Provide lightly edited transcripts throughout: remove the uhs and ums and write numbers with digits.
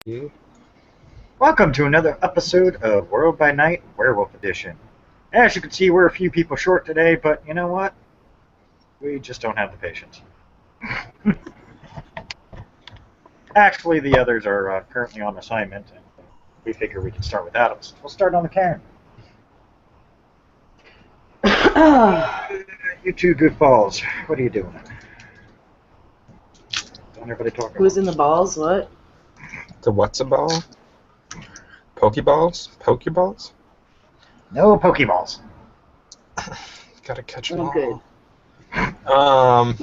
You? Welcome to another episode of World by Night Werewolf Edition. As you can see, we're a few people short today, but you know what? We just don't have the patience. Actually, the others are currently on assignment, and we figure we can start without them. So we'll start on the Karen. You two goofballs, what are you doing? Don't everybody talk Who's in about the balls? What? The what's a ball? Pokeballs? Pokeballs? No Pokeballs. Gotta catch them Oh, good. all.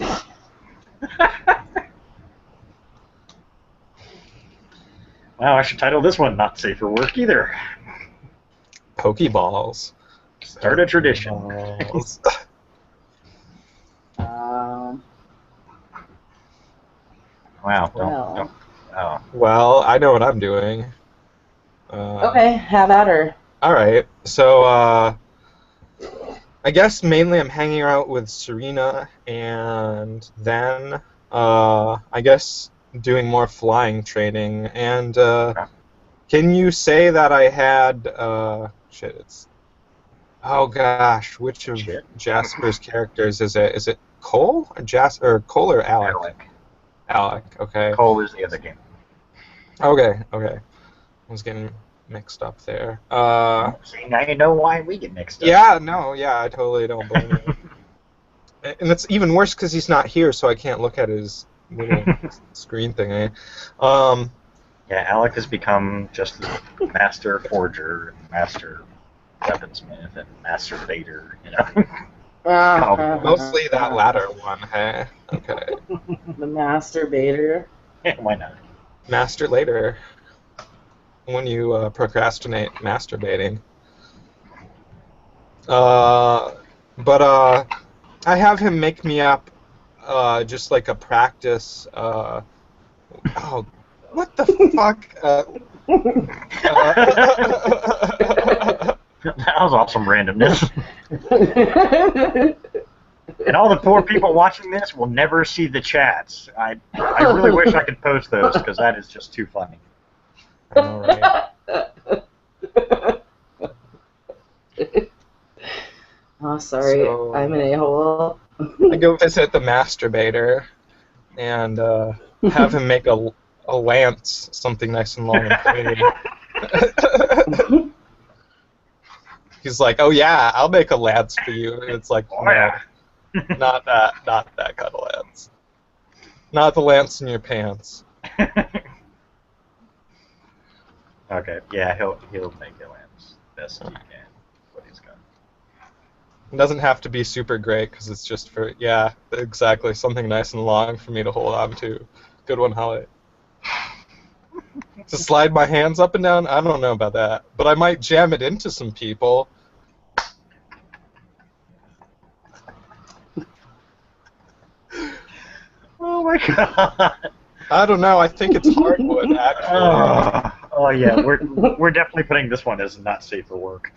Wow, I should title this one Not Safe for Work either. Pokeballs. Start a tradition. Pokeballs. Wow, Well. don't. Oh. Well, I know what I'm doing. Okay, have at her. Alright, so, I guess mainly I'm hanging out with Serena, and then, I guess doing more flying training, and, can you say that I had, shit, it's, oh gosh, which of Shit. Jasper's characters is it? Is it Cole? Or Cole or Alec? Alec. Alec, okay. Cole is the other game. Okay. I was getting mixed up there. See, now you know why we get mixed up. Yeah, no, yeah, I totally don't blame you. And it's even worse because he's not here, so I can't look at his little screen thingy. Yeah, Alec has become just the master forger, and master weaponsmith, and master baiter, you know. Mostly that latter one, hey? Okay. The masturbator. Why not? Master later. When you procrastinate masturbating. But I have him make me up just like a practice. Oh, what the fuck? That was awesome randomness. And all the poor people watching this will never see the chats. I really wish I could post those because that is just too funny. All right. Oh, sorry, So- I'm an a-hole. I go visit the masturbator and have him make a lance, something nice and long and pointy. He's like, "Oh yeah, I'll make a lance for you." And it's like, Oh, no, yeah. not that kind of lance. Not the lance in your pants. Okay, yeah, he'll make the lance best he can. What he's got. It doesn't have to be super great because it's just for, yeah, exactly, something nice and long for me to hold on to. Good one, Holly. To slide my hands up and down? I don't know about that. But I might jam it into some people. Oh my god. I don't know, I think it's hardwood, actually. Oh yeah, we're definitely putting this one as not safe for work.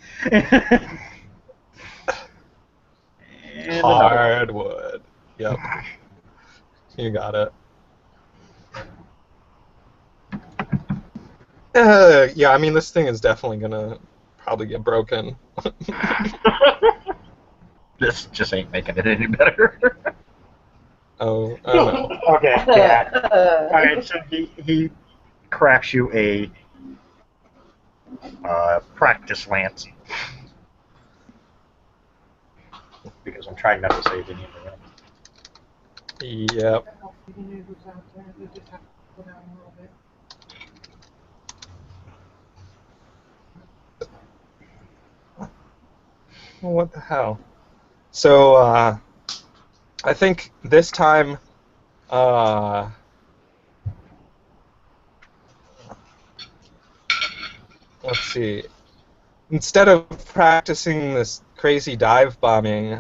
And Hardwood. Yep. You got it. Yeah, I mean, this thing is definitely gonna probably get broken. this just ain't making it any better. Oh, I don't know. Okay, yeah. Alright, so he cracks you a practice lance. Because I'm trying not to save any of the Yep. Well, what the hell? So, I think this time, let's see. Instead of practicing this crazy dive bombing,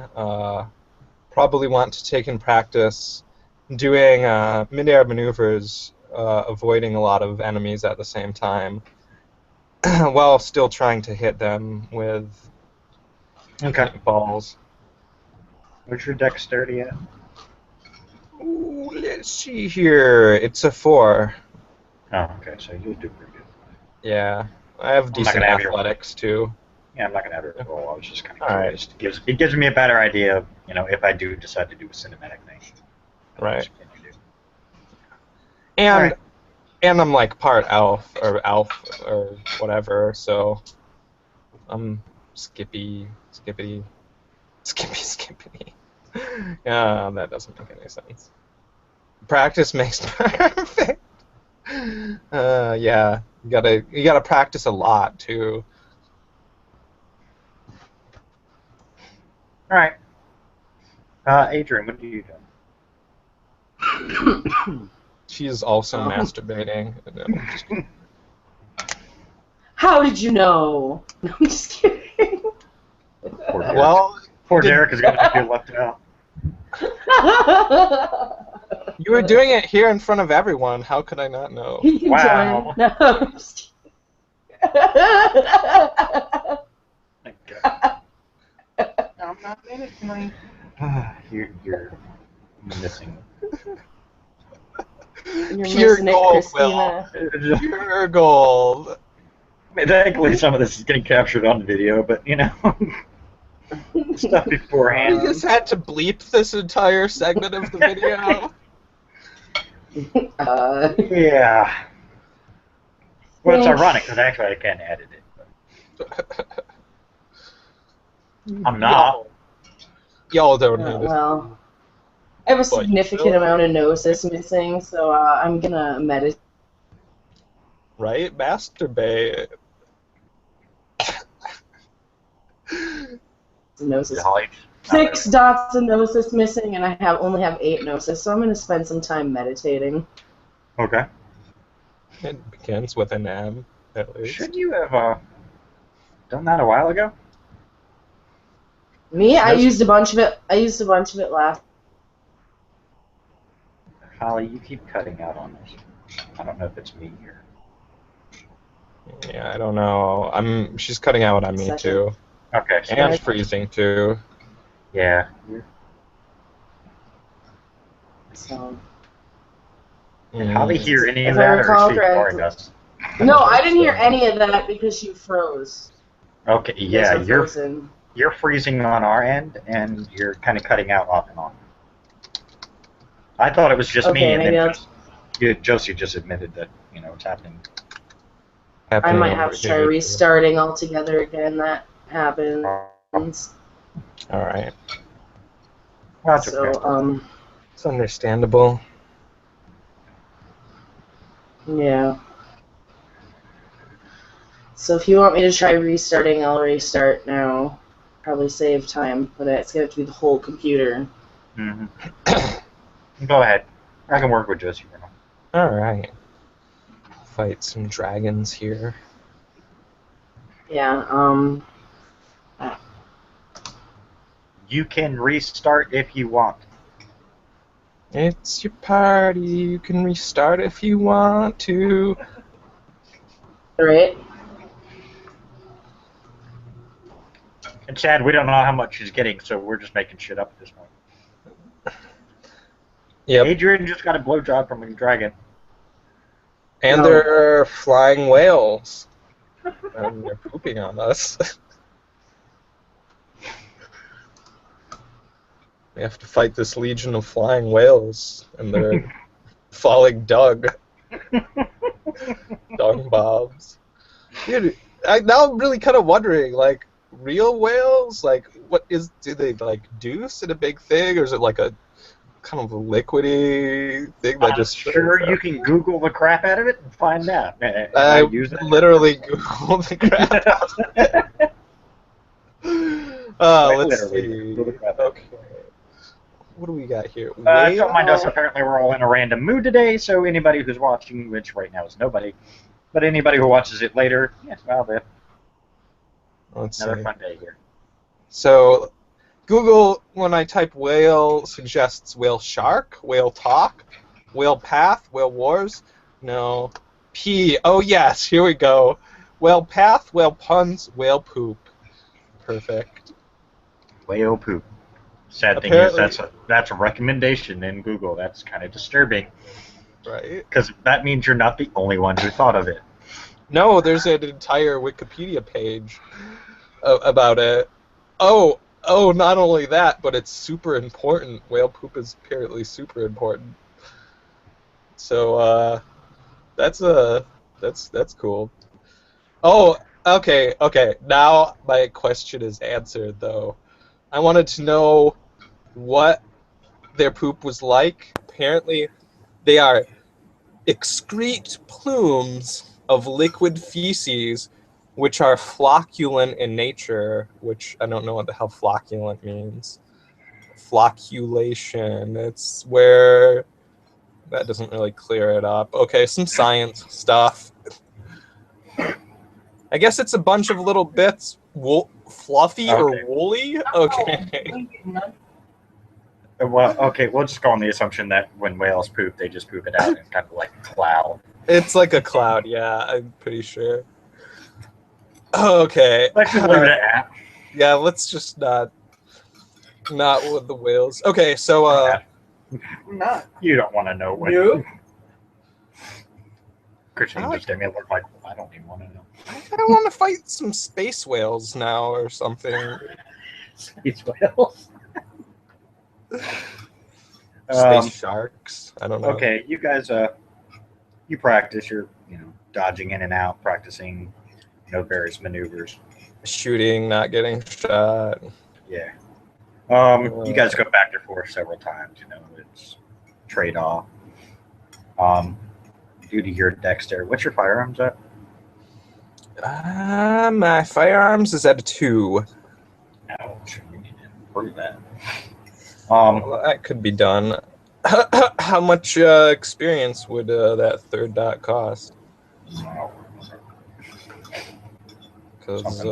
probably want to take in practice doing mid-air maneuvers, avoiding a lot of enemies at the same time, while still trying to hit them with Okay. balls. Where's your dexterity at? Ooh, let's see here. It's a 4. Oh, okay, so you'll do pretty good. Yeah, I have I'm not decent gonna have your. athletics too. Yeah, I'm not gonna have your role. I was just kind of All right, curious. It gives me a better idea of if I do decide to do a cinematic thing. How right. much can you do? All And right. and I'm like part elf or whatever, so I'm skippity, skippity. Yeah, that doesn't make any sense. Practice makes perfect. Yeah, you gotta practice a lot too. All right. Adrian, what do you do? She is also Um, masturbating. No, just kidding. How did you know? No, I'm just kidding. Poor Derek. Well, Poor did, Derek is gonna feel left out. you were doing it here in front of everyone. How could I not know? You can join. Wow. No, I'm just Thank God. I'm not innocently. You're missing. You're Pure missing it, gold, Will. Christina. Pure gold. Thankfully, some of this is getting captured on video, but stuff We beforehand. just had to bleep this entire segment of the video. Yeah. Well, it's ironic because actually I can edit it. But I'm not. Y'all don't need it. well, I have a significant amount of gnosis missing, so I'm gonna meditate. Right? Masturbate. Gnosis. Holly. 6 dots of gnosis missing, and I only have 8 gnosis, so I'm gonna spend some time meditating. Okay. It begins with an M, at least. Shouldn't you have done that a while ago? Me, I used a bunch of it. I used a bunch of it last. Holly, you keep cutting out on this. I don't know if it's me here. Yeah, I don't know. She's cutting out on me Second. too. Okay. So And freezing too. yeah. So. Did Holly hear any of If I that, or recall is she ignoring correctly. us? No, I didn't hear any of that because you froze. Okay. You Yeah, guys were frozen. you're freezing on our end, and you're kind of cutting out off and on. I thought it was just me, Okay, and maybe then Josie just admitted that it's happening. I might have to try restarting altogether again. That happens. Alright. That's So, okay. It's understandable. yeah. So if you want me to try restarting, I'll restart now. Probably save time, but it's going to have to be the whole computer. Mm-hmm. Go ahead. I can work with Josie for now. Alright. Fight some dragons here. Yeah, You can restart if you want. It's your party, you can restart if you want to. right? And Chad, we don't know how much she's getting, so we're just making shit up at this point. Yep. Adrian just got a blowjob from a dragon. And No. there are flying whales. And they're pooping on us. We have to fight this legion of flying whales, and they're falling dung bobs. Dude, now I'm really kind of wondering, like, real whales? Like, do they, like, deuce in a big thing, or is it like a kind of a liquidy thing that I'm sure you can Google the crap out of it and find out. I literally that. Googled the crap out of it. Let's see. Okay. What do we got here? Don't mind us. Apparently, we're all in a random mood today. So anybody who's watching, which right now is nobody, but anybody who watches it later, yes, well, another fun day here. So, Google, when I type whale, suggests whale shark, whale talk, whale path, whale wars. No. P. Oh yes, here we go. Whale path, whale puns, whale poop. Perfect. Whale poop. Sad thing is, that's a recommendation in Google. That's kind of disturbing. Right? Because that means you're not the only one who thought of it. No, there's an entire Wikipedia page about it. Oh, not only that, but it's super important. Whale poop is apparently super important. So, that's cool. Oh, okay. Now my question is answered, though. I wanted to know what their poop was like. Apparently, they are excrete plumes of liquid feces, which are flocculent in nature, which I don't know what the hell flocculent means. Flocculation. It's where that doesn't really clear it up. Okay, some science stuff. I guess it's a bunch of little bits, fluffy or Okay. woolly. Okay. Well, okay, we'll just go on the assumption that when whales poop, they just poop it out in kind of like a cloud. It's like a cloud, yeah, I'm pretty sure. Okay. Let's just leave it at that. Yeah, let's just not with the whales. Okay, so Not. You don't want to know what. Nope. Christian just gave me a look like, well, I don't even want to know. I want to fight some space whales now or something. Space whales. Space sharks. I don't know. Okay, you guys, you practice. You're, dodging in and out, practicing, various maneuvers. Shooting, not getting shot. Yeah. You guys go back and forth several times. It's trade off. Due to your dexterity, what's your firearms at? My firearms is at a 2. Ouch. We need to improve that. Well, that could be done. How much experience would that third dot cost? Because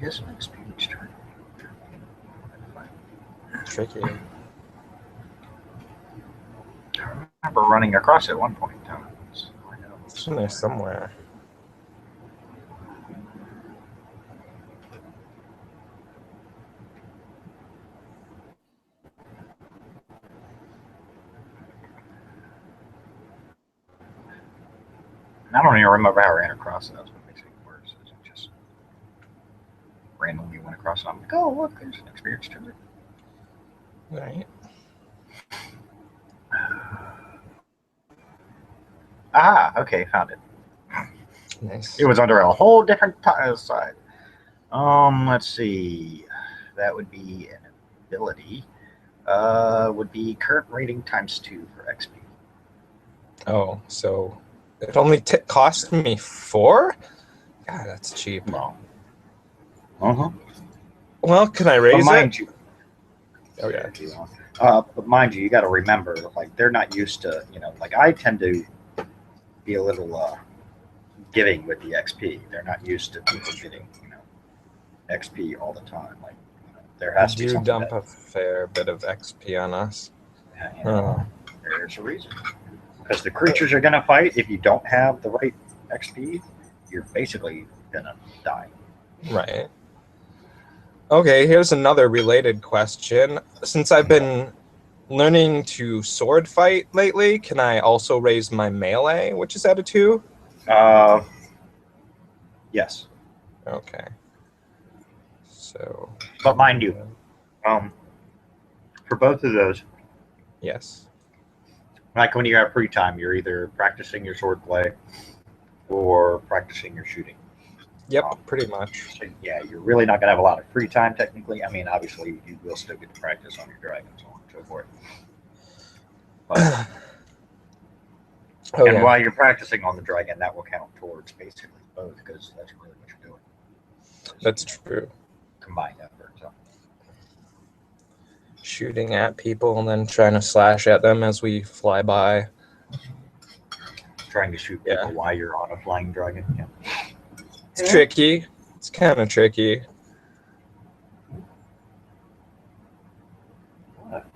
Yes, an experience chart. tricky. I remember running across it at one point in time. It's in there somewhere. I don't even remember how I ran across it. That's what makes it worse. Is it just randomly went across it. I'm like, oh, look, there's an experience chart. Right. Okay, found it. Nice. It was under a whole different side. Let's see. That would be an ability. Would be current rating times 2 for XP. Oh, so it only cost me 4? God, that's cheap. Well, Well, can I raise mind it? you. Oh yeah. But mind you, you got to remember, like they're not used to, like I tend to be a little giving with the XP. They're not used to people getting, XP all the time. Like there has to be something. Dump a fair bit of XP on us. There's a reason. Because the creatures are going to fight. If you don't have the right XP, you're basically going to die. Right. Okay, here's another related question. Since I've been learning to sword fight lately, can I also raise my melee, which is at a 2? Yes. Okay. So. But mind you, for both of those, yes. like when you have free time, you're either practicing your sword play or practicing your shooting. Yep, pretty much. So, yeah, you're really not going to have a lot of free time technically. I mean, obviously, you will still get to practice on your dragon and so on and so forth. But Oh And yeah, while you're practicing on the dragon, that will count towards basically both, because that's really what you're doing. that's true. Combined effort. So. Shooting at people and then trying to slash at them as we fly by. Trying to shoot people while you're on a flying dragon. Yeah. It's tricky. It's kind of tricky. What?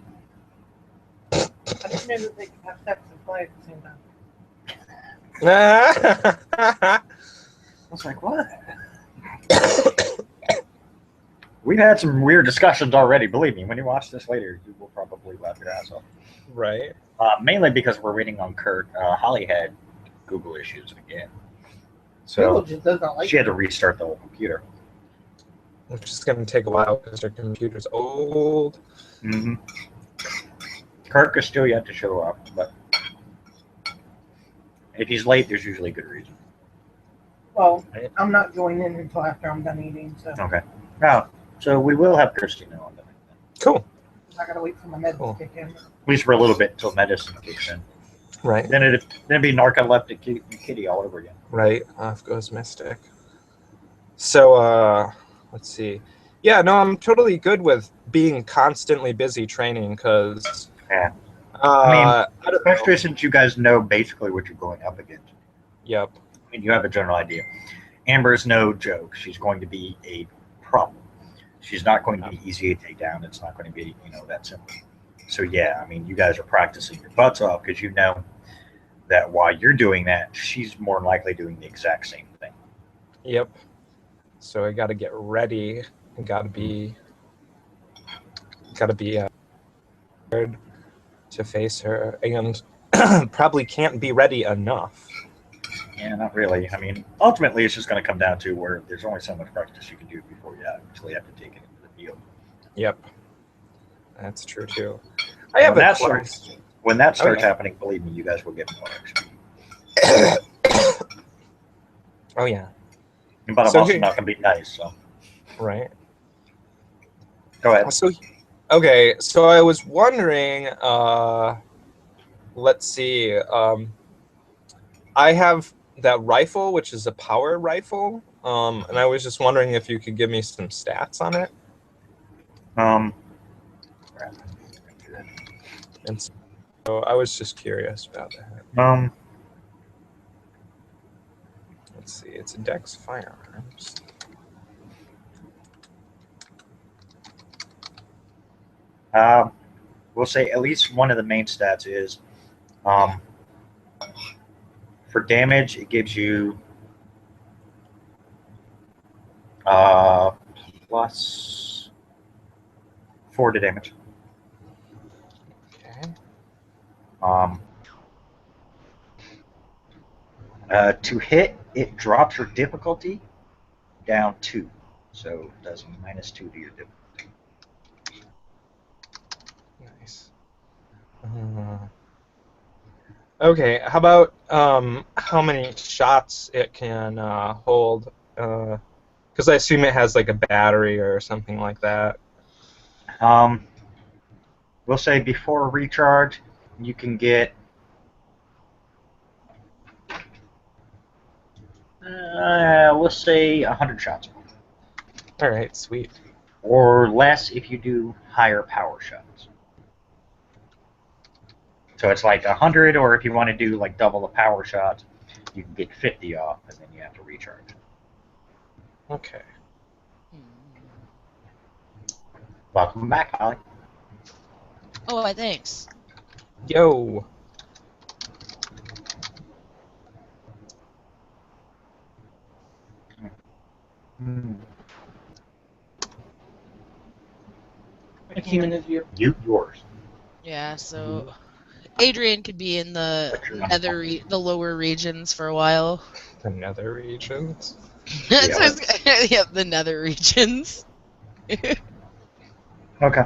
I didn't know that they could have sex and fly at the same time. I was like, what? We've had some weird discussions already. Believe me, when you watch this later, you will probably laugh your ass off. Right. Mainly because we're waiting on Kurt. Holly had Google issues again. Google So just does not like she had to restart the whole computer. Which is going to take a while because their computer's old. Mm-hmm. Kirk is still yet to show up, but if he's late, there's usually a good reason. Well, I'm not going in until after I'm done eating, so Okay. Now, so we will have Christina on the Cool. I gotta wait for my meds Cool. to kick in. at least for a little bit until medicine kicks in. Right. Then it'd be narcoleptic kitty all over again. Right. Off goes Mystic. So, let's see. Yeah, no, I'm totally good with being constantly busy training because. Yeah. I don't know. Especially since you guys know basically what you're going up against. Yep. I mean, you have a general idea. Amber's no joke. She's going to be a problem. She's not going to be easy to take down. It's not going to be, that simple. So, yeah, I mean, you guys are practicing your butts off because you know that while you're doing that, she's more than likely doing the exact same thing. Yep. So I got to get ready. I got to be prepared to face her, and probably can't be ready enough. Yeah, not really. I mean, ultimately, it's just going to come down to where there's only so much practice you can do before you actually have to take it into the field. Yep. That's true too. I have a question. When that starts yeah. happening, believe me, you guys will get more XP. Oh yeah. But I'm So also here- not going to be nice, so Right. go ahead. So okay, so I was wondering, let's see, I have that rifle, which is a power rifle, and I was just wondering if you could give me some stats on it. And so I was just curious about that. Let's see, it's a Dex Firearms. We'll say at least one of the main stats is for damage, it gives you plus 4 to damage. Okay. To hit, it drops your difficulty down 2. So it does -2 to your difficulty. Nice. Okay, how about how many shots it can hold? Because I assume it has like a battery or something like that. We'll say before recharge, you can get we'll say 100 shots, All right, sweet. or less if you do higher power shots. So it's like 100, or if you want to do like double the power shots, you can get 50 off, and then you have to recharge. Okay. Welcome back, Holly. Oh, thanks. Yo. A human is you. Yours. Yeah, so Adrian could be in the the lower regions for a while. The nether regions. Yep, the nether regions. Okay.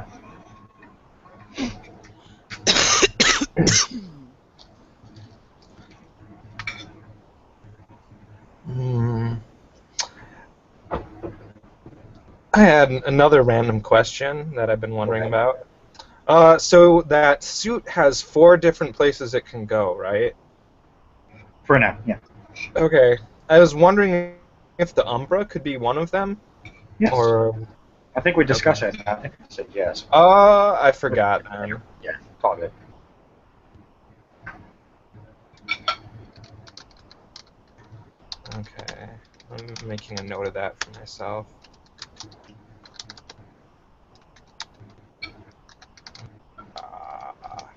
I had another random question that I've been wondering Okay. about. So that suit has 4 different places it can go, right? For now, yeah. Okay. I was wondering if the Umbra could be one of them, Yes. or I think we discussed Okay. it, and I think I said yes. I forgot then. Yeah, it's all good. Okay. I'm making a note of that for myself. Ah.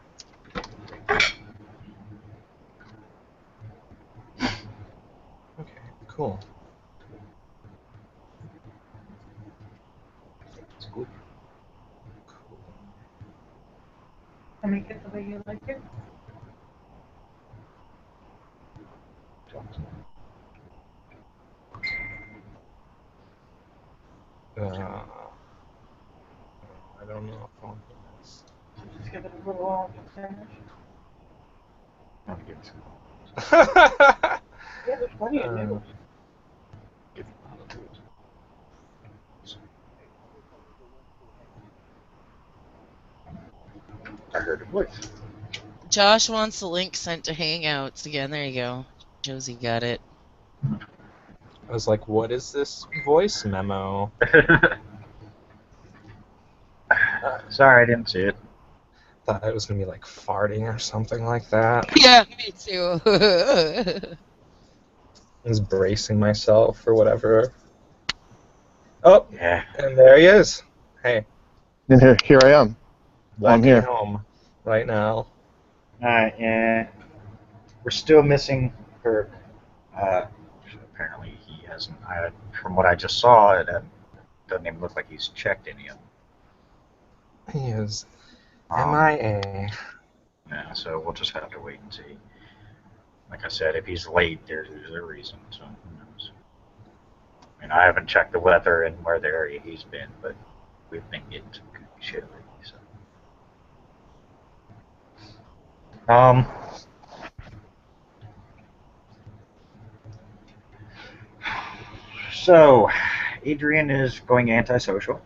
Okay, cool. It's good. Cool. Can make it the way you like it. I don't know if I want this. Just give it a little finish. I'll give it some. Yeah, there's plenty of noodles. Give it a little bit. I heard a voice. Josh wants the link sent to Hangouts again. There you go. Josie got it. I was like, what is this voice memo? Sorry, I didn't see it. Thought it was gonna be like farting or something like that. Yeah, me too. I was bracing myself or whatever. Oh, Yeah. and there he is. Hey, And here I am. I'm walking here. home right now. Yeah. We're still missing Kirk. Apparently he hasn't. From what I just saw, it doesn't even look like he's checked any of them. He is Um, MIA. Yeah, so we'll just have to wait and see. Like I said, if he's late, there's a reason. So who knows? I mean, I haven't checked the weather and where the area he's been, but we've been getting some good shit lately. So. So, Adrian is going antisocial.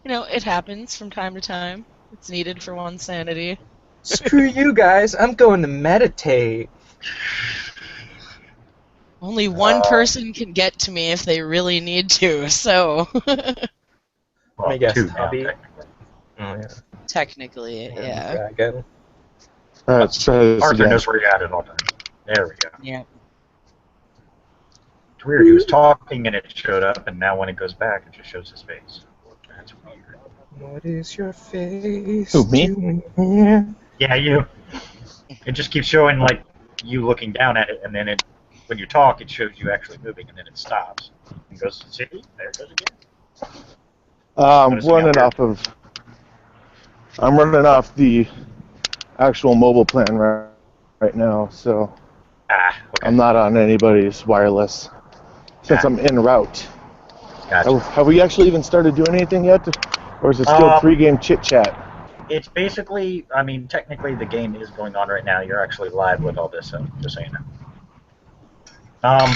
It happens from time to time. It's needed for one's sanity. Screw you guys, I'm going to meditate. Only one person can get to me if they really need to, so. Well, me guess, two now, Tubby. technically. Oh yeah. Technically, And yeah. Dragon. Let's try this Arthur again. knows where you're at all times. There we go. Yeah. It's weird. He was talking and it showed up, and now when it goes back, it just shows his face. That's weird. What is your face Who, me? doing here? Yeah, you. It just keeps showing like you looking down at it, and then when you talk, it shows you actually moving, and then it stops and goes, "See, there it goes again." I'm Noticing running out there. I'm running off the actual mobile plan right now, so Okay. I'm not on anybody's wireless since Ah. I'm en route. Gotcha. Have we actually even started doing anything yet, or is it still pre-game chit chat? It's basically, I mean, technically the game is going on right now. You're actually live with all this, so just so you know.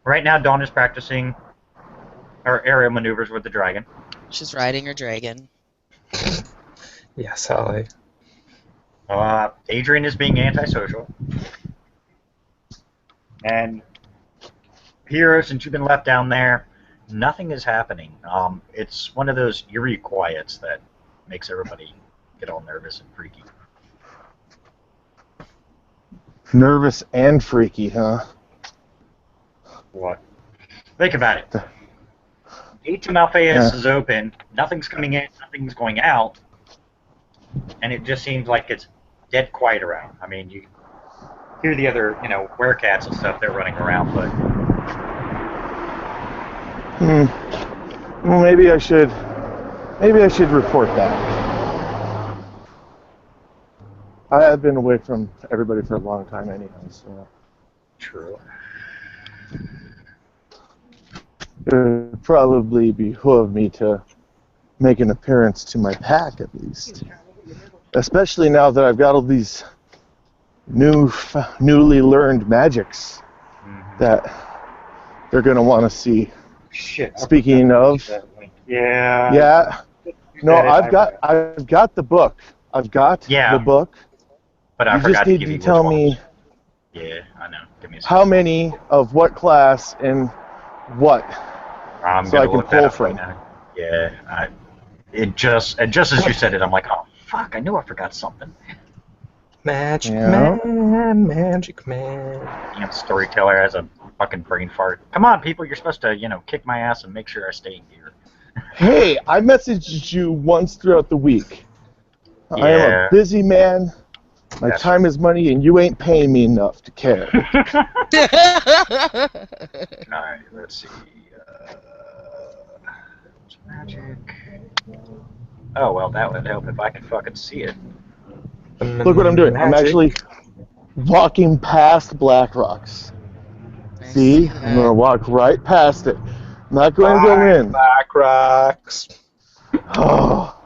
Right now, Dawn is practicing her aerial maneuvers with the dragon. She's riding her dragon. Yes, Holly. Adrian is being antisocial. And here, since you've been left down there, nothing is happening. It's one of those eerie quiets that makes everybody get all nervous and freaky. Nervous and freaky, huh? What? Think about it. Gate to Malphaeus is open. Nothing's coming in. Nothing's going out. And it just seems like it's dead quiet around. I mean, you hear the other, werecats and stuff. They're running around, but Well, maybe I should report that. I have been away from everybody for a long time anyhow, so true. it would probably behoove me to make an appearance to my pack at least. Especially now that I've got all these newly learned magics that they're going to want to see. Shit. Speaking of, Yeah. yeah, No, I've got the book. I've got the book. But I You forgot just to need give to you which tell ones. me Yeah, I know. Give me a how second. many of what class and what, I'm so I gonna can look that pull up right from. now. Yeah, and just as you said it, I'm like, oh fuck, I knew I forgot something. Magic Yeah. man, magic man. Damn storyteller has a fucking brain fart. Come on, people, you're supposed to, kick my ass and make sure I stay in gear. Hey, I messaged you once throughout the week. I am a Yeah. busy man. My That's time is money, and you ain't paying me enough to care. Alright, let's see. Magic. Oh, well, that would help if I could fucking see it. Look what I'm doing. I'm Magic. actually walking past Black Rocks. I See? see I'm that. going to walk right past it. I'm not going to go Bye, in. Black Rocks. Oh,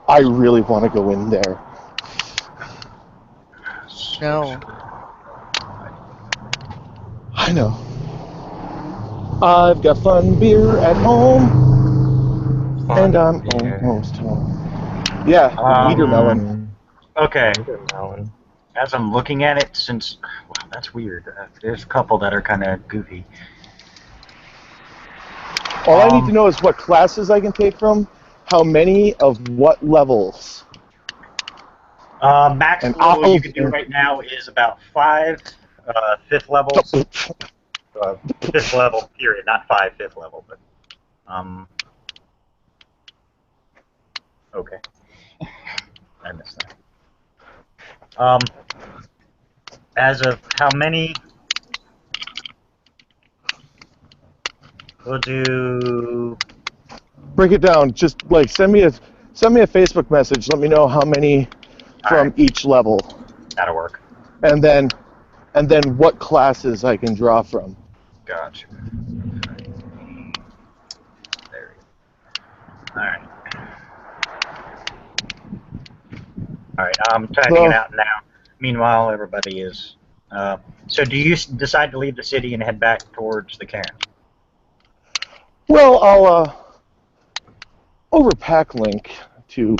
I really want to go in there. No. I know. I've got fun beer at home, and I'm almost home. Yeah, Meter Melon. Okay, Melon. as I'm looking at it, since... Wow, that's weird. There's a couple that are kind of goofy. All I need to know is what classes I can take from, how many of what levels. Max And level you can do right now is about 5 fifth levels. 5th level, period. Not 5 fifth level, but... Okay. I missed that. As of how many... We'll do... Break it down. Just like send me a Facebook message. Let me know how many from each level. That'll work. And then what classes I can draw from. Gotcha. There we go. Alright. Alright, I'm typing it out now. Meanwhile, everybody is... so do you decide to leave the city and head back towards the cairn? Well, I'll overpack link to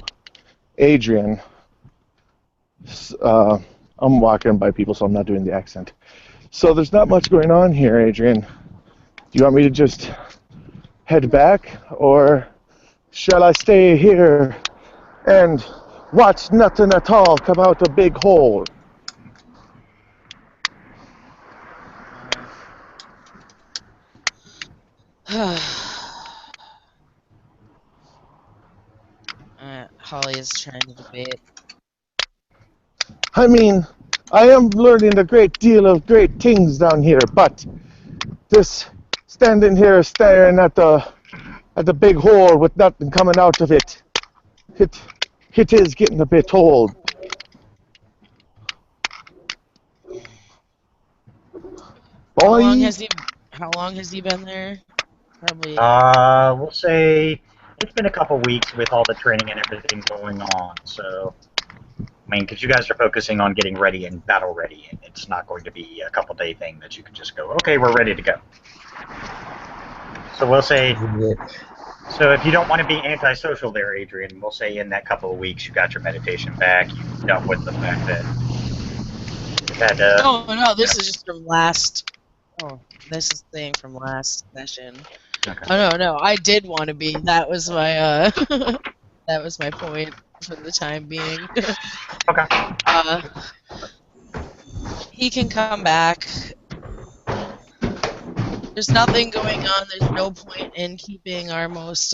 Adrian. I'm walking by people, so I'm not doing the accent. So there's not much going on here, Adrian. Do you want me to just head back, or shall I stay here and watch nothing at all come out a big hole? Holly is trying to debate. I mean, I am learning a great deal of great things down here, but this standing here staring at the big hole with nothing coming out of it, it is getting a bit old. How Boy, long has he been there? Probably. We'll say it's been a couple weeks with all the training and everything going on, so... I mean, because you guys are focusing on getting ready and battle ready, and it's not going to be a couple-day thing that you can just go, okay, we're ready to go. So we'll say... So if you don't want to be antisocial there, Adrian, we'll say in that couple of weeks you got your meditation back, you've dealt with the fact that you had to... No, this is just from last... Oh, this is the thing from last session. Okay. Oh, no, I did want to be. That was my, that was my point for the time being. Okay. He can come back. There's nothing going on. There's no point in keeping our most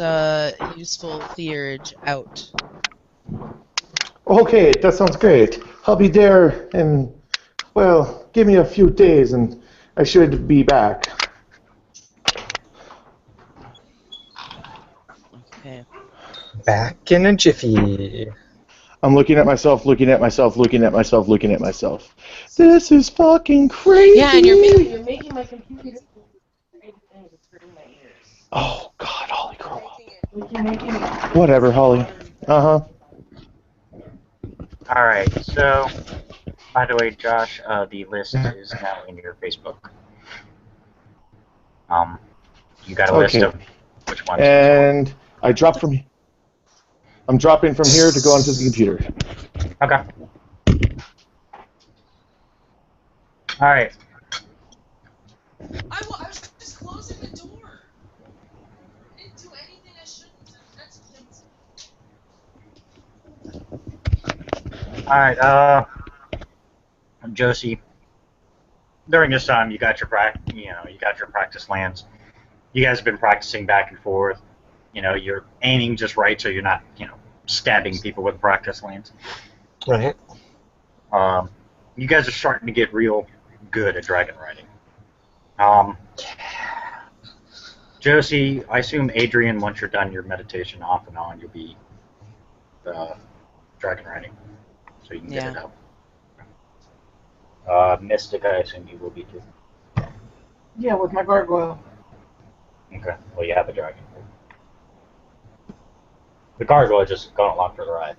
useful theurge out. okay, that sounds great. I'll be there in, well, give me a few days and I should be back. Okay. Back in a jiffy. I'm looking at myself, looking at myself, looking at myself, looking at myself. This is fucking crazy! Yeah, and you're making my computer things hurting my ears. Oh, God, Holly, grow up. Whatever, Holly. Uh-huh. Alright, so... By the way, Josh, the list is now in your Facebook. You got a list of which ones. And I dropped from... I'm dropping from here to go onto the computer. Okay. All right. I was just closing the door. I didn't do anything I shouldn't. All right. Josie. During this time, you got your practice lands. You guys have been practicing back and forth. You're aiming just right, so you're not, stabbing people with practice lands. Right. You guys are starting to get real good at dragon riding. Josie, I assume Adrian, once you're done your meditation off and on, you'll be dragon riding, so you can get it up. Mystic, I assume you will be too. Yeah, with my gargoyle. Okay. Well, you have a dragon. The gargoyle is just going along for the ride.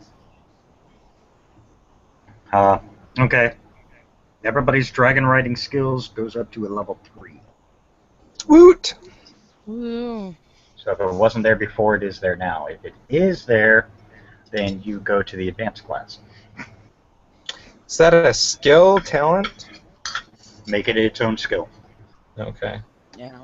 Okay. Everybody's dragon riding skills goes up to a level 3. Woot! Woo. So if it wasn't there before, it is there now. If it is there, then you go to the advanced class. Is that a skill, talent? Make it its own skill. Okay. Yeah.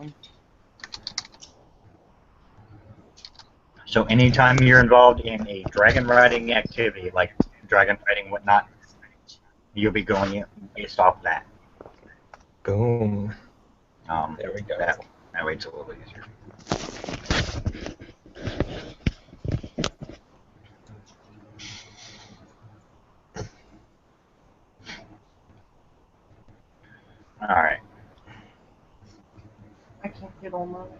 So anytime you're involved in a dragon riding activity, like dragon fighting, whatnot, you'll be going based off that. Boom. There we go. That way it's a little easier. All right. I can't get on mine.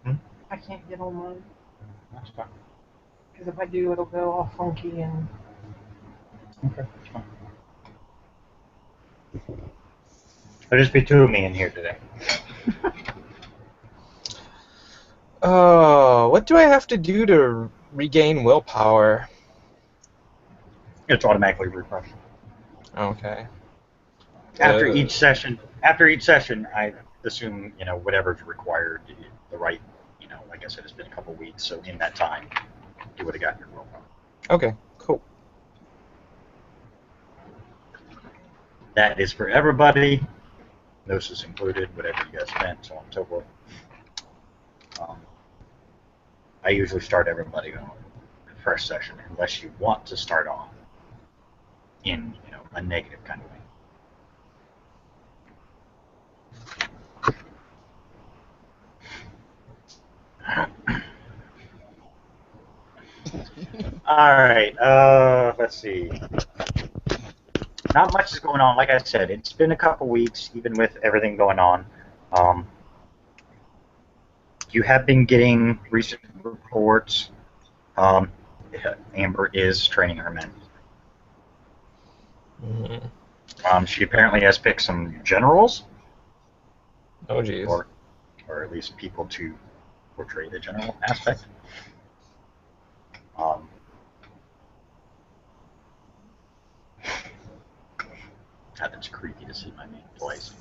Hmm? I can't get on mine. That's fine. Because if I do, it'll go all funky and... Okay, that's fine. There'll just be 2 of me in here today. Oh, what do I have to do to regain willpower? It's automatically refreshed. Okay. After each session, I assume, whatever's required, the right, like I said, it's been a couple weeks, so in that time, you would have gotten your willpower. Okay, cool. That is for everybody, Gnosis included, whatever you guys spent, so on and so forth. I usually start everybody on the first session, unless you want to start on in, a negative kind of way. All right. Let's see. Not much is going on. Like I said, it's been a couple weeks, even with everything going on. You have been getting recent reports. Amber is training her men. Mm-hmm. She apparently has picked some generals. Oh, geez. Or at least people to portray the general aspect. That's creepy to see my name twice.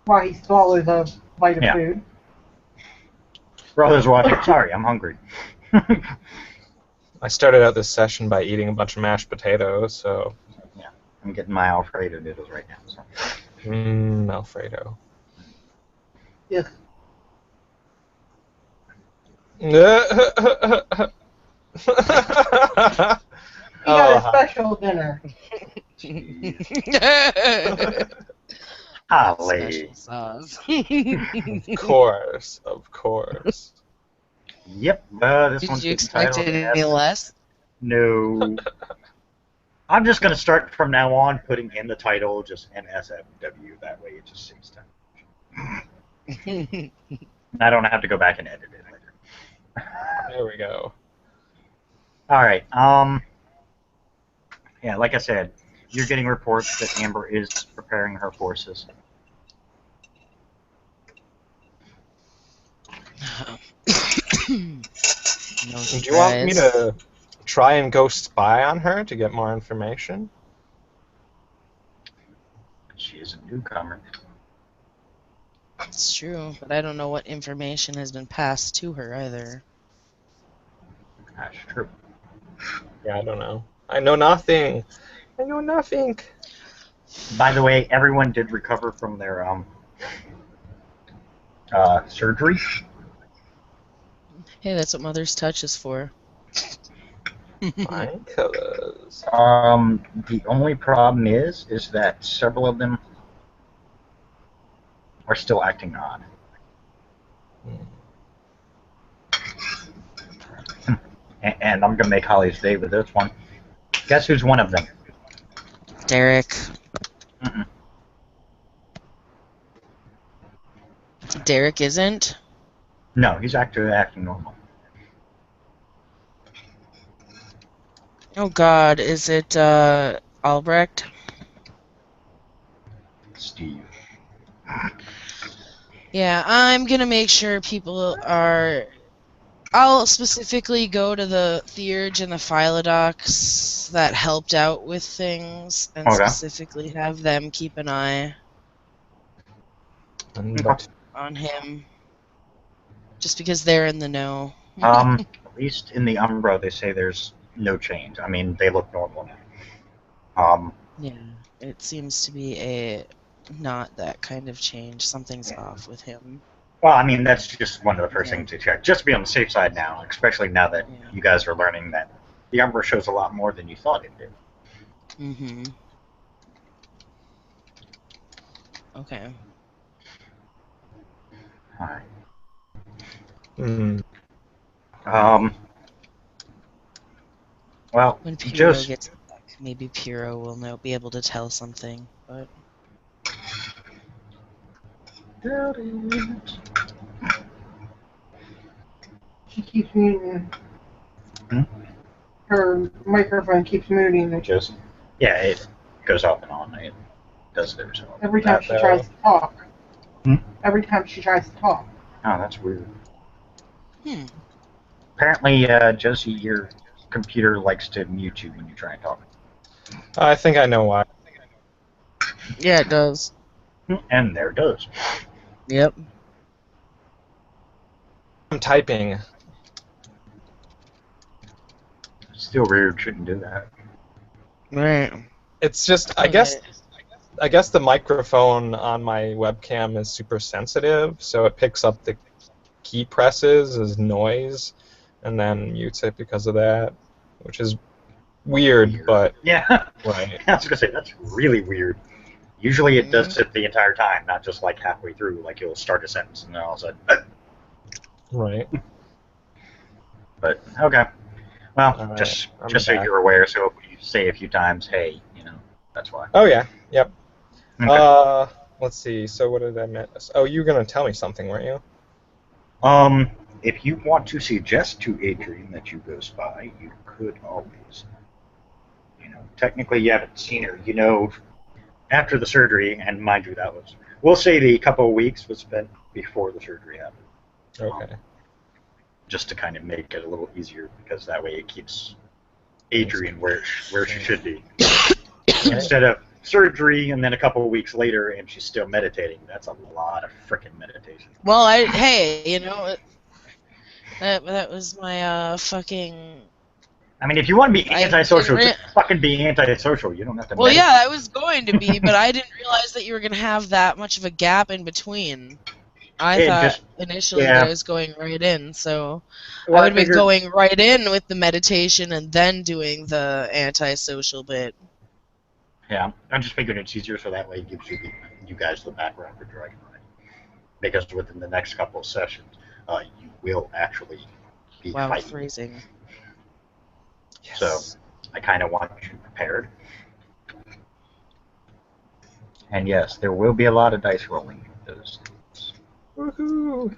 Why he swallows a bite of food. Brothers watching. Sorry, I'm hungry. I started out this session by eating a bunch of mashed potatoes, so... Yeah, I'm getting my Alfredo noodles right now. So. Alfredo. Yes. He He got a special dinner. Holly. Sauce. Of course. Yep. This Did one's you getting expect titled it any less? No. I'm just going to start from now on putting in the title just NSFW. That way it just saves time. I don't have to go back and edit it later. There we go. All right. Yeah, like I said, you're getting reports that Amber is preparing her forces. No Do you want me surprise. to try and go spy on her to get more information? She is a newcomer. It's true, but I don't know what information has been passed to her either. That's true. Yeah, I don't know. I know nothing. I know nothing. By the way, everyone did recover from their surgery. Hey, that's what Mother's Touch is for. Fine colors. The only problem is that several of them are still acting odd. And I'm gonna make Holly's day with this one. Guess who's one of them? Derek. Mm-mm. Derek isn't? No, he's actually acting normal. Oh god, is it Albrecht? Steve. Yeah, I'm gonna make sure people are. I'll specifically go to the Theurge and the Philodox that helped out with things and Okay. specifically have them keep an eye But on him. Just because they're in the know. At least in the Umbra, they say there's no change. I mean, they look normal now. Yeah, it seems to be a not that kind of change. Something's off with him. Well, I mean, that's just one of the first Yeah. things to check. Just to be on the safe side now, especially now that Yeah. you guys are learning that the Umbra shows a lot more than you thought it did. Mm-hmm. Okay. All right. mm, Well, When Piro just gets back, maybe Piro will be able to tell something. But She keeps muting. Hmm? Her microphone keeps muting just yeah, it goes off and on. It does it every so often. every time That she though. tries to talk. Hmm? Every time she tries to talk. Oh, that's weird. hmm. Apparently, Josie, your computer likes to mute you when you try and talk. I think I know why. Yeah, it does. And there it does. Yep. I'm typing. Still weird, shouldn't do that. Right. It's just I guess the microphone on my webcam is super sensitive, so it picks up the key presses as noise and then mutes it because of that, which is weird, but Yeah, right. I was gonna say that's really weird. Usually it does it the entire time, not just like halfway through. Like you'll start a sentence and then all of a sudden. Right. But okay, well, All right, just I'm so back. you're aware. So if you say a few times, "Hey," that's why. Oh yeah, yep. Okay. Let's see. So what did I miss? Oh, you were gonna tell me something, weren't you? If you want to suggest to Adrian that you go spy, you could always. Technically you haven't seen her. After the surgery, and mind you, that was, we'll say the couple of weeks was spent before the surgery happened. Okay. Just to kind of make it a little easier, because that way it keeps Adrian where she should be. Instead of surgery and then a couple of weeks later and she's still meditating, that's a lot of frickin' meditation. Well, hey, that was my fucking. I mean, if you want to be I antisocial, didn't just fucking be antisocial. You don't have to Well, meditate. yeah, I was going to be, but I didn't realize that you were gonna have that much of a gap in between. I It thought just- initially yeah. that I was going right in, so Well, I would have been figured- going right in with the meditation and then doing the antisocial bit. Yeah, I just figured it's easier so that way it gives you guys the background for Dragon Knight. Because within the next couple of sessions, you will actually be Wow, fighting. phrasing. Yes. So I kind of want you prepared. And yes, there will be a lot of dice rolling. Woohoo!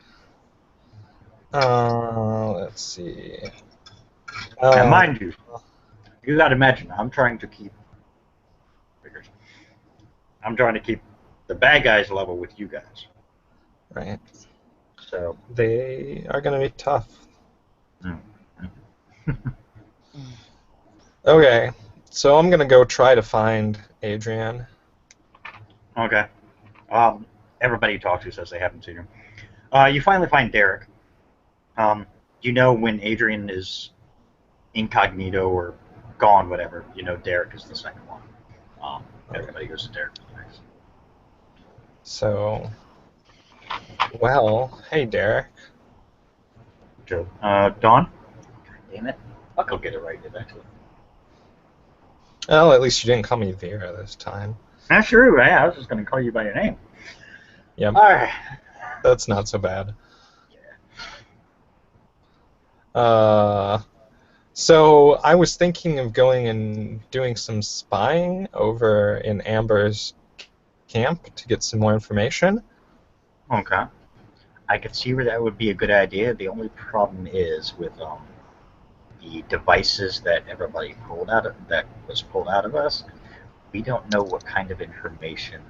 Let's see. Now, mind you got to imagine, I'm trying to keep the bad guys level with you guys. Right. So, They are gonna be tough. Okay, so I'm gonna go try to find Adrian. okay. everybody you talk to says they haven't seen him. You finally find Derek. You know when Adrian is incognito or gone, whatever. You know Derek is the second one. Everybody goes to Derek next. So, well, hey, Derek. Joe. Dawn? God damn it. I'll go get it right eventually. Well, at least you didn't call me Vera this time. That's true. I was just going to call you by your name. Yep, All right. that's not so bad. So I was thinking of going and doing some spying over in Amber's camp to get some more information. Okay. I could see where that would be a good idea. The only problem is with the devices that everybody was pulled out of us. We don't know what kind of information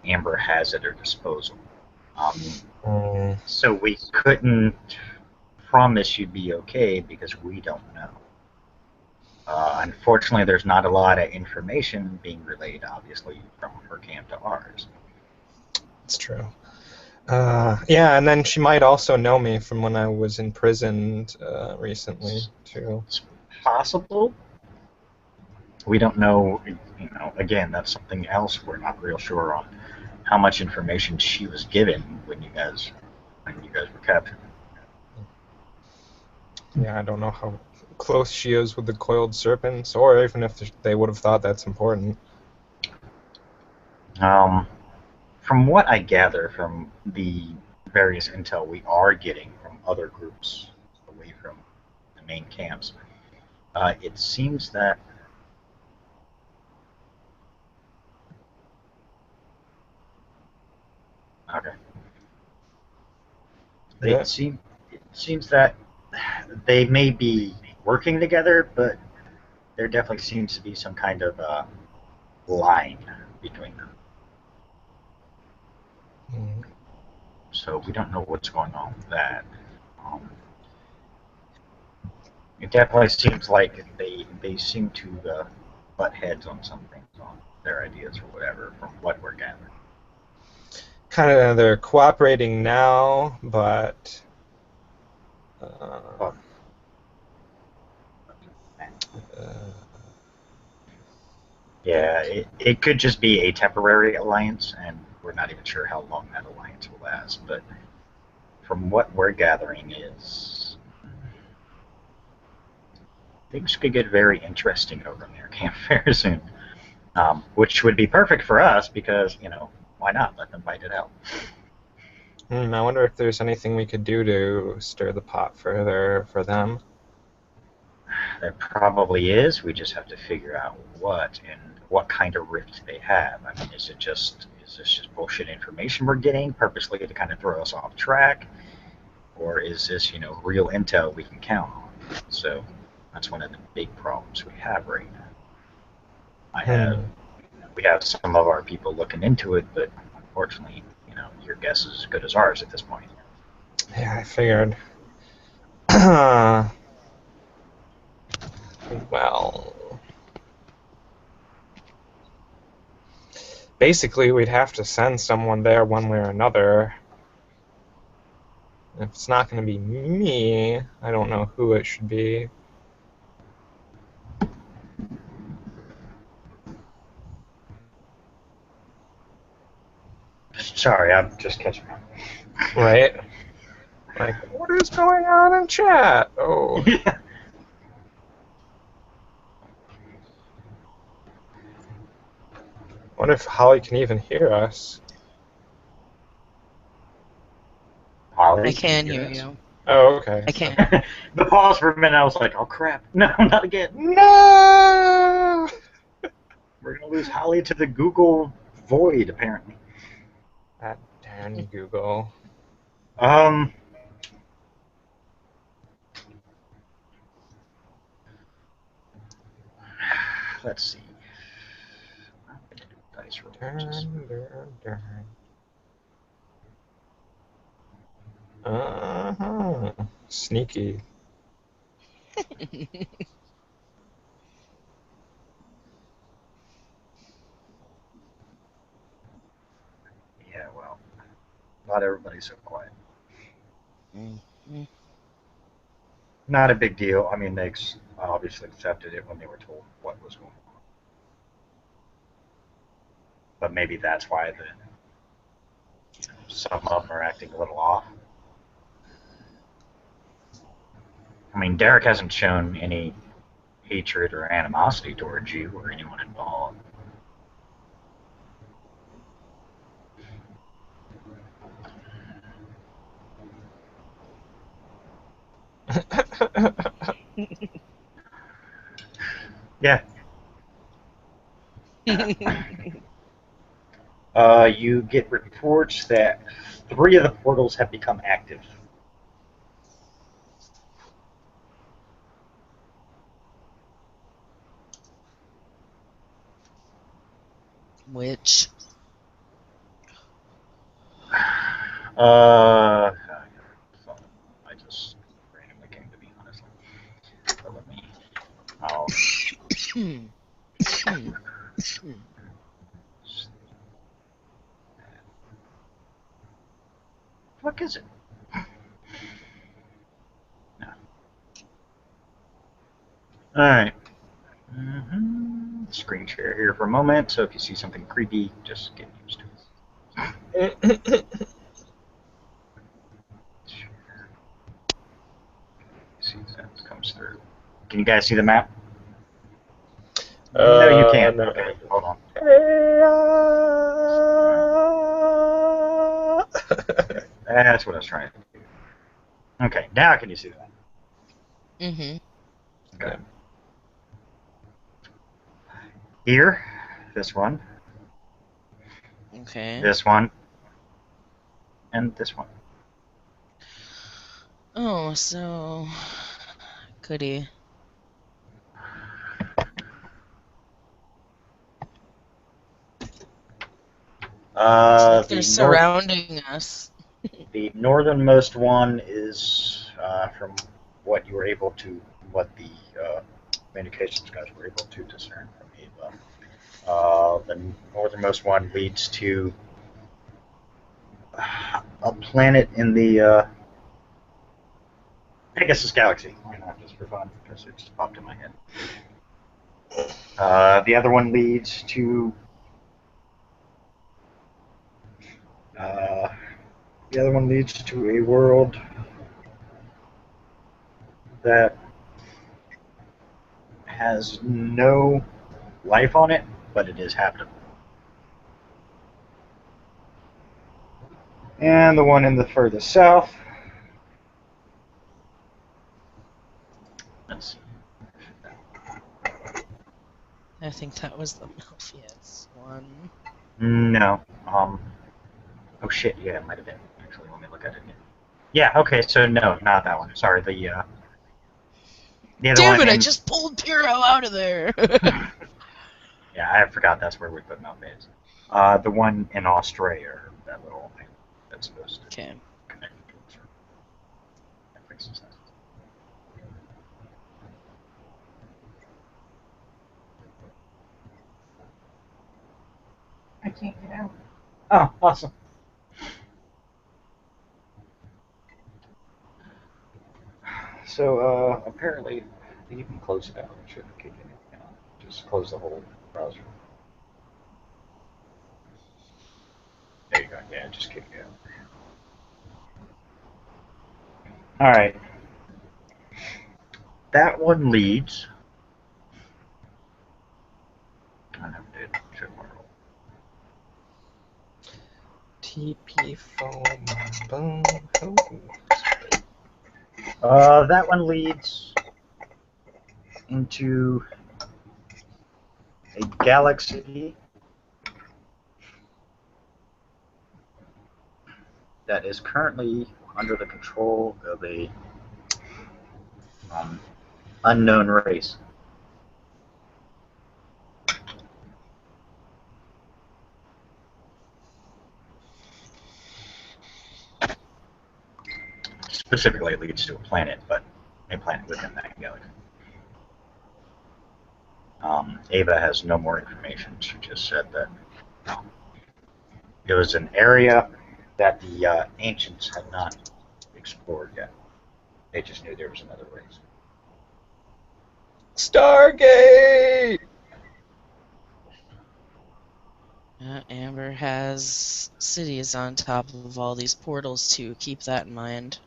Amber has at her disposal. So we couldn't promise you'd be okay because we don't know. Unfortunately, there's not a lot of information being relayed, obviously, from her camp to ours. It's true. Yeah, and then she might also know me from when I was imprisoned recently, too. It's possible. We don't know, you know, again, that's something else we're not real sure on. How much information she was given when you guys were captured. Yeah, I don't know how close she is with the coiled serpents, or even if they would have thought that's important. From what I gather from the various intel we are getting from other groups away from the main camps, it seems that okay. Yeah. It seems that they may be working together, but there definitely seems to be some kind of line between them. Mm. So we don't know what's going on with that. It definitely seems like they seem to butt heads on some things, on their ideas or whatever, from what we're gathering. Kind of, they're cooperating now, but Yeah, it could just be a temporary alliance, and we're not even sure how long that alliance will last. But from what we're gathering is things could get very interesting over in their camp very soon, which would be perfect for us because, you know, why not let them fight it out? I wonder if there's anything we could do to stir the pot further for them. There probably is. We just have to figure out what and what kind of rift they have. I mean, is this just bullshit information we're getting purposely to kind of throw us off track, or is this, you know, real intel we can count on? So that's one of the big problems we have right now. We have some of our people looking into it, but unfortunately, you know, your guess is as good as ours at this point. Yeah, I figured. Well, basically, we'd have to send someone there one way or another. If it's not going to be me, I don't know who it should be. Sorry, I'm just catching up. Right? Like, what is going on in chat? Oh. Wonder if Holly can even hear us. Holly, I can you hear us? you. Oh, okay. I can. The pause for a minute, I was like, oh crap, no, not again. No! We're going to lose Holly to the Google void, apparently. That damn Google. Let's see. Dice roll. Uh-huh. Sneaky. Yeah, Not everybody's so quiet. Mm-hmm. Not a big deal. I mean, they obviously accepted it when they were told what was going on. But maybe that's why some of them are acting a little off. I mean, Derek hasn't shown any hatred or animosity towards you or anyone involved. Yeah. You get reports that 3 of the portals have become active. Which? I just randomly came to me, honestly. But let me. I'll. What is it? No. All right. Screen share here for a moment. So if you see something creepy, just get used to it. See if that comes through. Can you guys see the map? No, you can't. No. Okay, hold on. That's what I was trying to do. Okay, now can you see that? Mm-hmm. Okay. Here, this one, Okay. this one, and this one. Oh, so goody. They're surrounding us. The northernmost one is from what you were able to, what the communications guys were able to discern from Ava. The northernmost one leads to a planet in the Pegasus Galaxy. Why not, just for fun? Because it just popped in my head. The other one leads to a world that has no life on it, but it is habitable. And the one in the furthest south. Let's see. I think that was the Melfius one. No. Oh shit. Yeah, it might have been. Actually, let me look at it again. Yeah. Okay. So no, not that one. Sorry. The other Damn one. it! I just pulled Piro out of there. Yeah, I forgot that's where we put Melfius. The one in Australia, that little thing that's supposed to Okay. connect to us. That fixes that. I can't get out. Oh, awesome. So, apparently, you can close it out. It shouldn't kick anything out. Just close the whole browser. There you go. Yeah, just kick it out. All right. That one leads. I never did. Check my roll. TP foam. Boom. That one leads into a galaxy that is currently under the control of a unknown race. Specifically, it leads to a planet, but a planet within that galaxy. Ava has no more information. She just said that it was an area that the ancients had not explored yet. They just knew there was another race. Stargate! Amber has cities on top of all these portals too. Keep that in mind.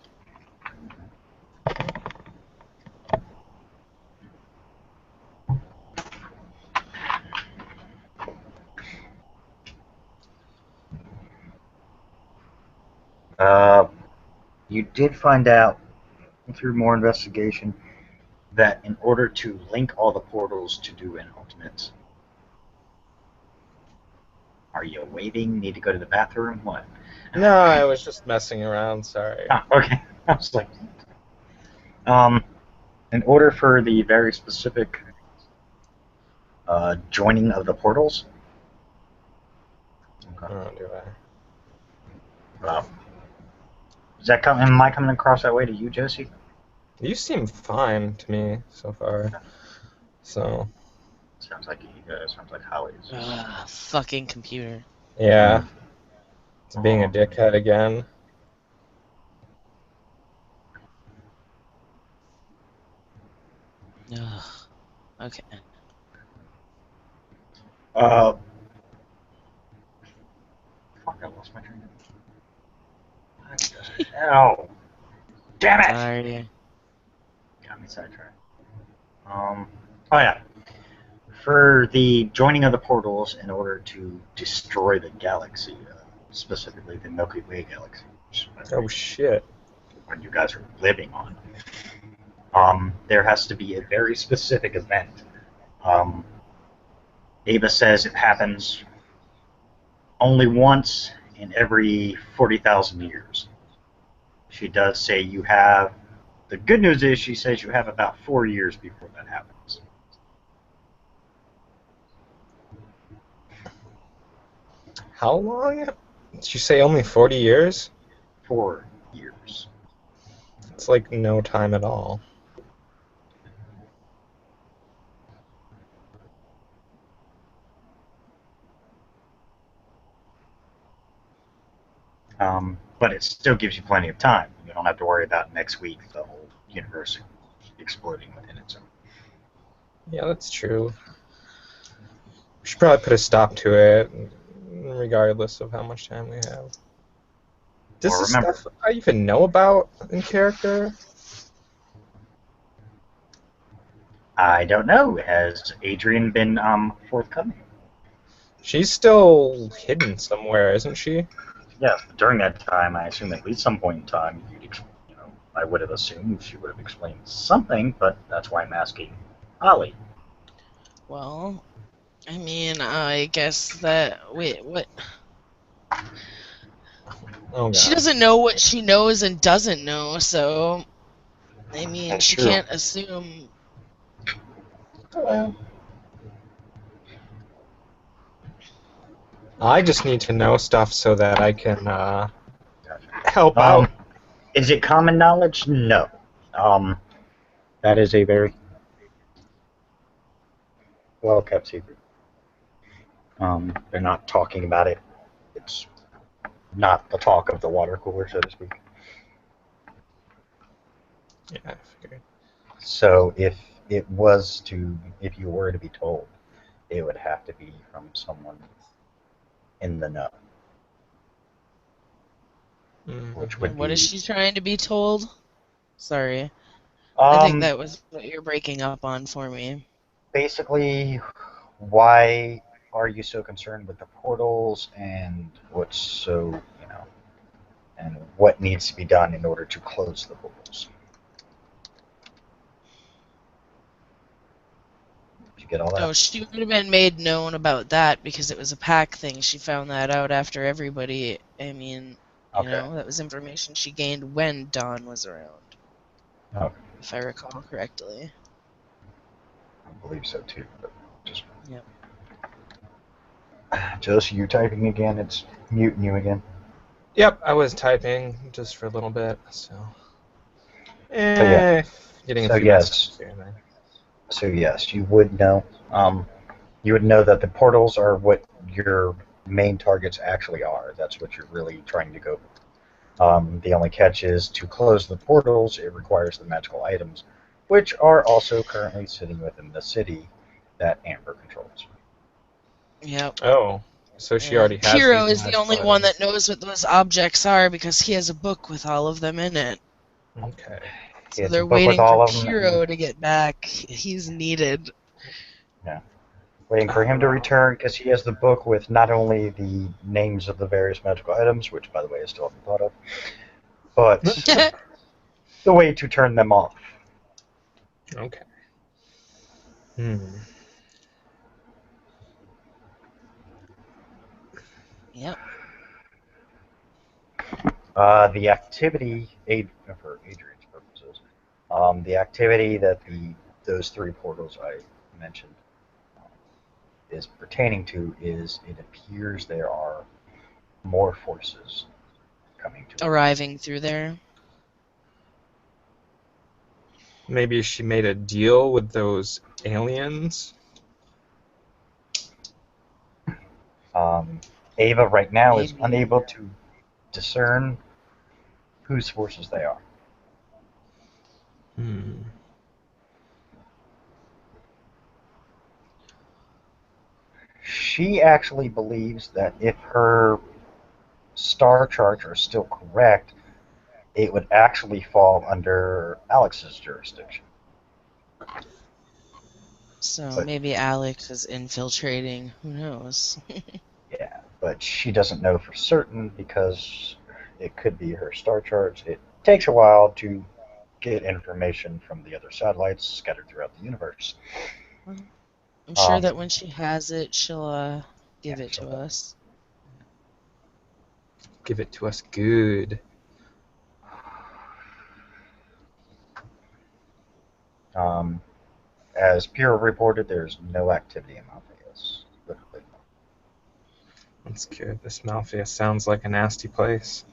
You did find out through more investigation that in order to link all the portals to do an ultimate, are you waiting? Need to go to the bathroom? What? No, I was just messing around, sorry. Ah, okay. I was like, in order for the very specific joining of the portals. Okay. Oh, do I? Is that coming? Am I coming across that way to you, Josie? You seem fine to me so far. So, Sounds like you guys. Sounds like Holly's. Fucking computer. yeah. It's being a dickhead again. Ugh. Okay. Fuck! I lost my train of thought. Ow! Damn it! Sorry. Got me sidetracked. Oh yeah. For the joining of the portals in order to destroy the galaxy, specifically the Milky Way galaxy, which Oh, shit. what you guys are living on, there has to be a very specific event. Ava says it happens only once in every 40,000 years. She does say you have. The good news is she says you have about 4 years before that happens. How long? Did you say only 40 years? 4 years. It's like no time at all. But it still gives you plenty of time. You don't have to worry about next week the whole universe exploding within its own. Yeah, that's true. We should probably put a stop to it, regardless of how much time we have. Does Well, this remember- stuff I even know about in character? I don't know. Has Adrian been forthcoming? She's still hidden somewhere, isn't she? Yeah, during that time, I assume at least some point in time, I would have assumed she would have explained something, but that's why I'm asking Holly. Well, I mean, I guess that. Wait, what? Oh, God. She doesn't know what she knows and doesn't know, so. I mean, That's she true. can't assume. Well, I just need to know stuff so that I can help out. Is it common knowledge? No. That is a very well kept secret. They're not talking about it. It's not the talk of the water cooler, so to speak. Yeah, I figured. So if if you were to be told, it would have to be from someone in the know, which would And what be. is she trying to be told? Sorry. I think that was what you're breaking up on for me. Basically, why are you so concerned with the portals and and what needs to be done in order to close the portals? Did you get all that? Oh, she would have been made known about that because it was a pack thing. She found that out after everybody. I mean, you Okay. know, that was information she gained when Dawn was around. Okay. If I recall correctly. I believe so too. But just Yep. Josie, you typing again? It's muting you again. Yep, I was typing just for a little bit, so. yeah. Getting So a few yes. messages here and there. So yes, you would know. You would know that the portals are what you're main targets actually are. That's what you're really trying to go for. The only catch is to close the portals, it requires the magical items, which are also currently sitting within the city that Amber controls. Yep. Oh, so she already And has Piro these is the magical only one that items. knows what those objects are because he has a book with all of them in it. Okay. He So has a they're book with waiting for all of them, and Piro to get back. He's needed. yeah, waiting for him to return because he has the book with not only the names of the various magical items, which, by the way, I still haven't thought of, but the way to turn them off. Okay. Hmm. Yep. The activity, for Adrian's purposes, the activity that those three portals I mentioned is pertaining to is it appears there are more forces coming to it. Arriving through there. Maybe she made a deal with those aliens. Ava right now is Maybe. unable to discern whose forces they are. Hmm. She actually believes that if her star charts are still correct, it would actually fall under Alex's jurisdiction. So But maybe Alex is infiltrating. Who knows? yeah, but she doesn't know for certain because it could be her star charts. It takes a while to get information from the other satellites scattered throughout the universe. I'm sure Um, that when she has it, she'll yeah, give it to us. Give it to us good. as Pure reported, there's no activity in Malpheus. Literally. That's good. This Malpheus sounds like a nasty place.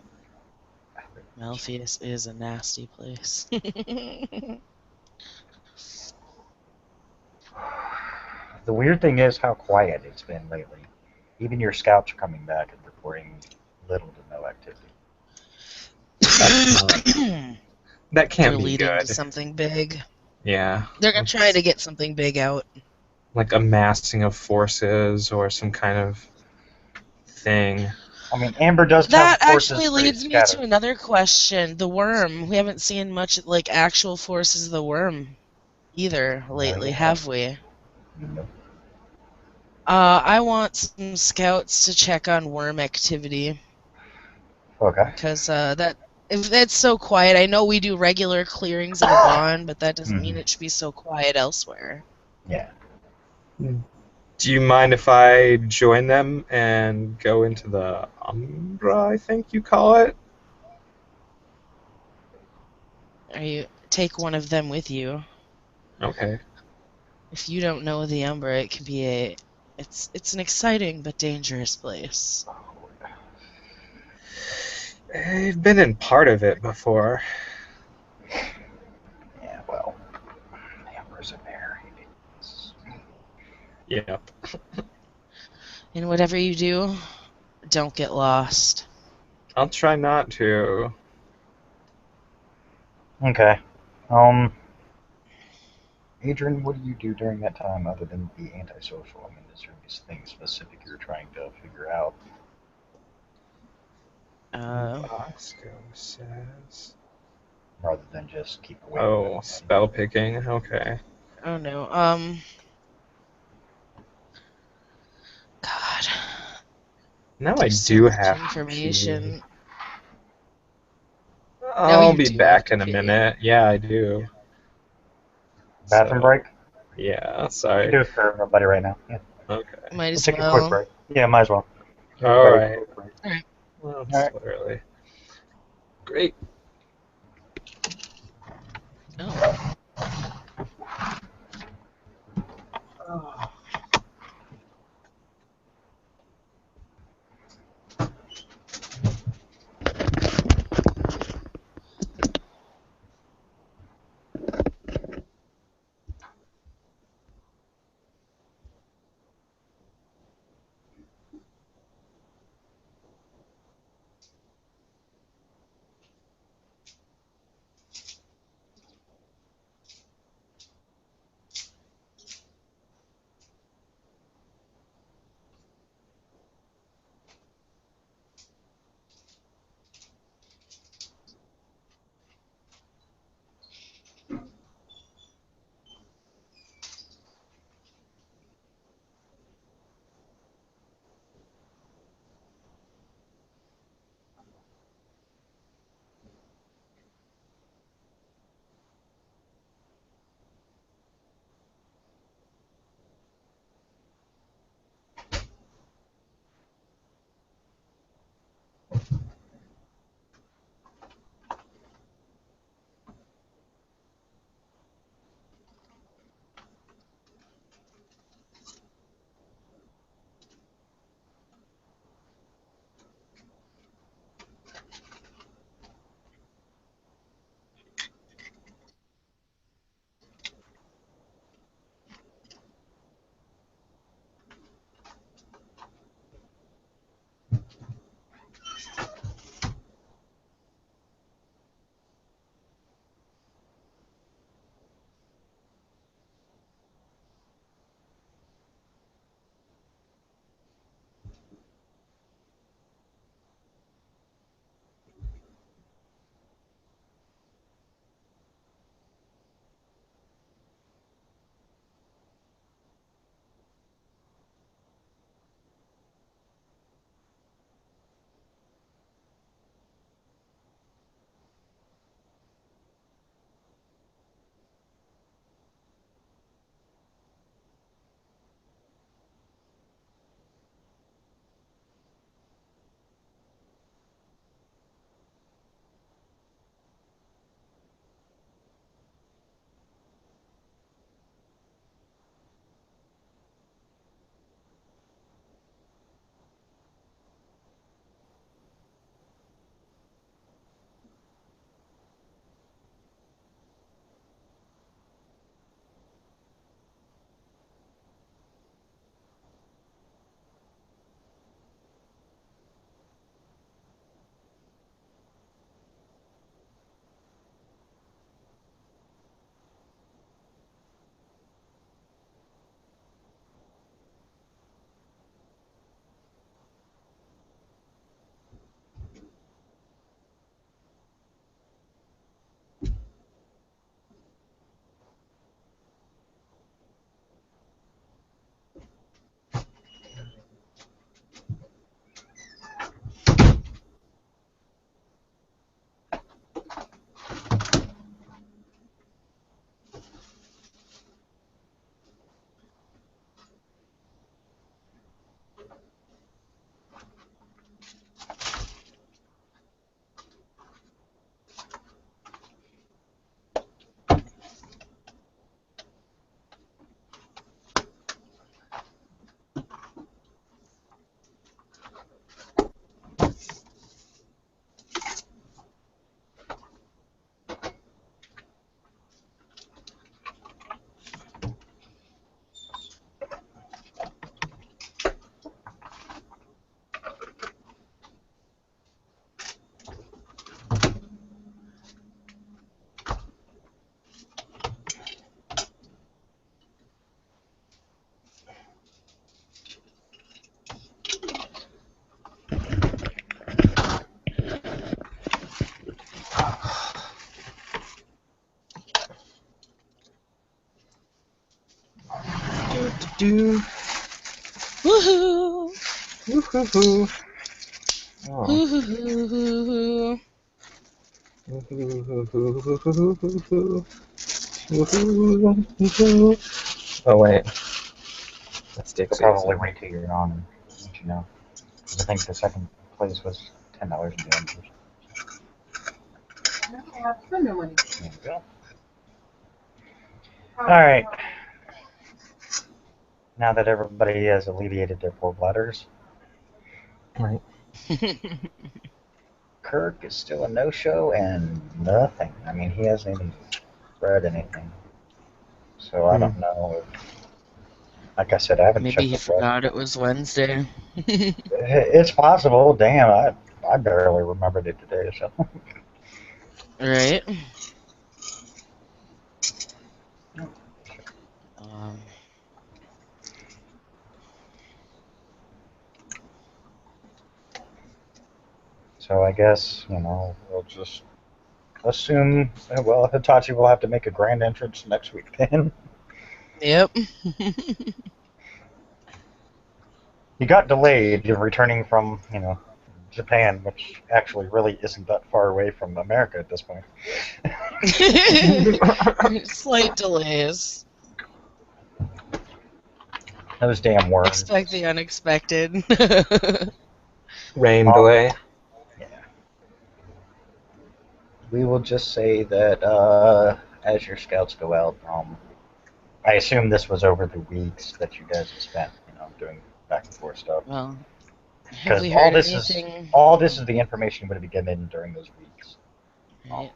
Malpheus is a nasty place. The weird thing is how quiet it's been lately. Even your scouts are coming back and reporting little to no activity. That They're can't be leading to good. something big. Yeah. They're gonna try to get something big out. Like amassing of forces or some kind of thing. I mean, Amber does That have forces actually pretty leads me to scattered. another question. The worm. We haven't seen much like actual forces of the worm either No, lately, yeah. have we? Nope. I want some scouts to check on worm activity Okay. because that if it's so quiet, I know we do regular clearings of the bond, but that doesn't mean Mhm. it should be so quiet elsewhere. Yeah. Do you mind if I join them and go into the Umbra, I think you call it? Or you take one of them with you. Okay. If you don't know the Umbra, it can be it's an exciting but dangerous place. I've been in part of it before. Yeah, well, Amber's in there. Yep. And whatever you do, don't get lost. I'll try not to. Okay. Adrian, what do you do during that time other than be antisocial? I mean, is there anything specific you're trying to figure out? Bosco says. Rather than just keep away from Oh, everybody. spell picking. Okay. Oh no. God. Now I There's so do much have to. information. Now I'll you be do have back to in a pee. minute. Yeah, I do. Bathroom So, break? yeah, You can sorry. do it for everybody right now. Yeah. Okay. Might We'll as take a quick well. break. Yeah, might as well. Take a All very right. quick break. Alright. Well, it's All right. still early. Great. Oh. do. Woohoo! Woo-hoo-hoo. Oh. Woohoo! Woo-hoo-hoo-hoo-hoo-hoo-hoo. Woo-hoo-hoo-hoo. Oh, wait. That's They'll Dixie, probably isn't it? wait till you're on and let you know. 'Cause I think the second place was $10 in damages. No, I have to spend no money. There you go. Alright. Now that everybody has alleviated their poor bladders, Right. Kirk is still a no-show and nothing. I mean, he hasn't even read anything. So I don't know if, like I said, I haven't Maybe checked he the web. forgot it was Wednesday. It's possible. Damn, I barely remembered it today. So Right? Um, so I guess we'll just assume. Well, Hitachi will have to make a grand entrance next week then. yep. He got delayed returning from Japan, which actually really isn't that far away from America at this point. Slight delays. Those damn worms. Expect the unexpected. Rain delay. Yeah. We will just say that as your scouts go out, I assume this was over the weeks that you guys have spent, doing back and forth stuff. Well, have Because we all heard this anything? is the information you would have been given during those weeks. Right.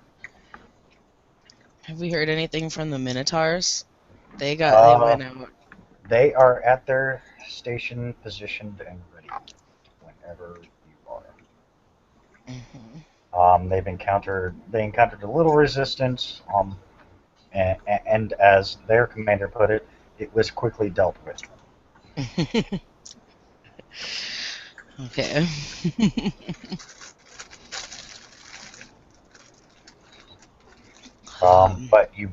Have we heard anything from the Minotaurs? They Uh, went out. They are at their station, positioned and ready whenever you are. Mhm. They encountered a little resistance, and as their commander put it, it was quickly dealt with. Okay. But you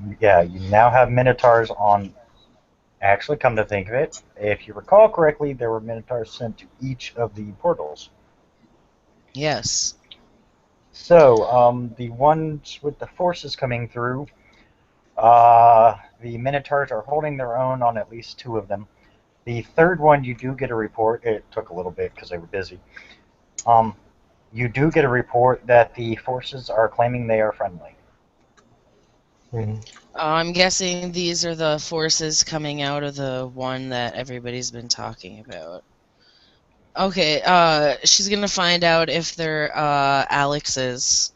now have Minotaurs on. Actually, come to think of it, if you recall correctly, there were Minotaurs sent to each of the portals. Yes. So, the ones with the forces coming through, the Minotaurs are holding their own on at least 2 of them. The third one, you do get a report. It took a little bit because they were busy. You do get a report that the forces are claiming they are friendly. I'm guessing these are the forces coming out of the one that everybody's been talking about. Okay, she's gonna find out if they're Alex's.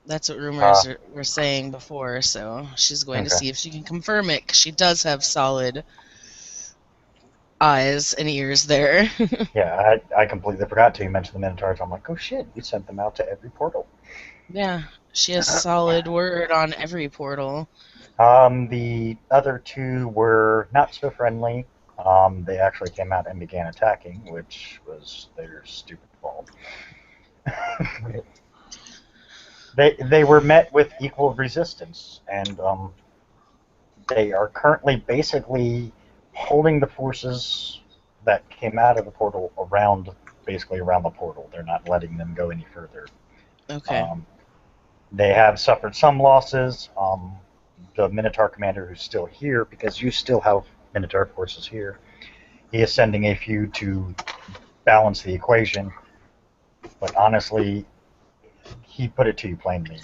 That's what rumors were saying before, so she's going to Okay. see if she can confirm it, 'cause she does have solid eyes and ears there. Yeah, I completely forgot till you mentioned the Minotaurs. I'm like, oh shit, we sent them out to every portal. Yeah, she has solid word on every portal. The other 2 were not so friendly. They actually came out and began attacking, which was their stupid fault. They were met with equal resistance, and they are currently basically holding the forces that came out of the portal around the portal. They're not letting them go any further. Okay. They have suffered some losses. The Minotaur commander who's still here, because you still have Minotaur forces here, he is sending a few to balance the equation. But honestly, he put it to you plainly.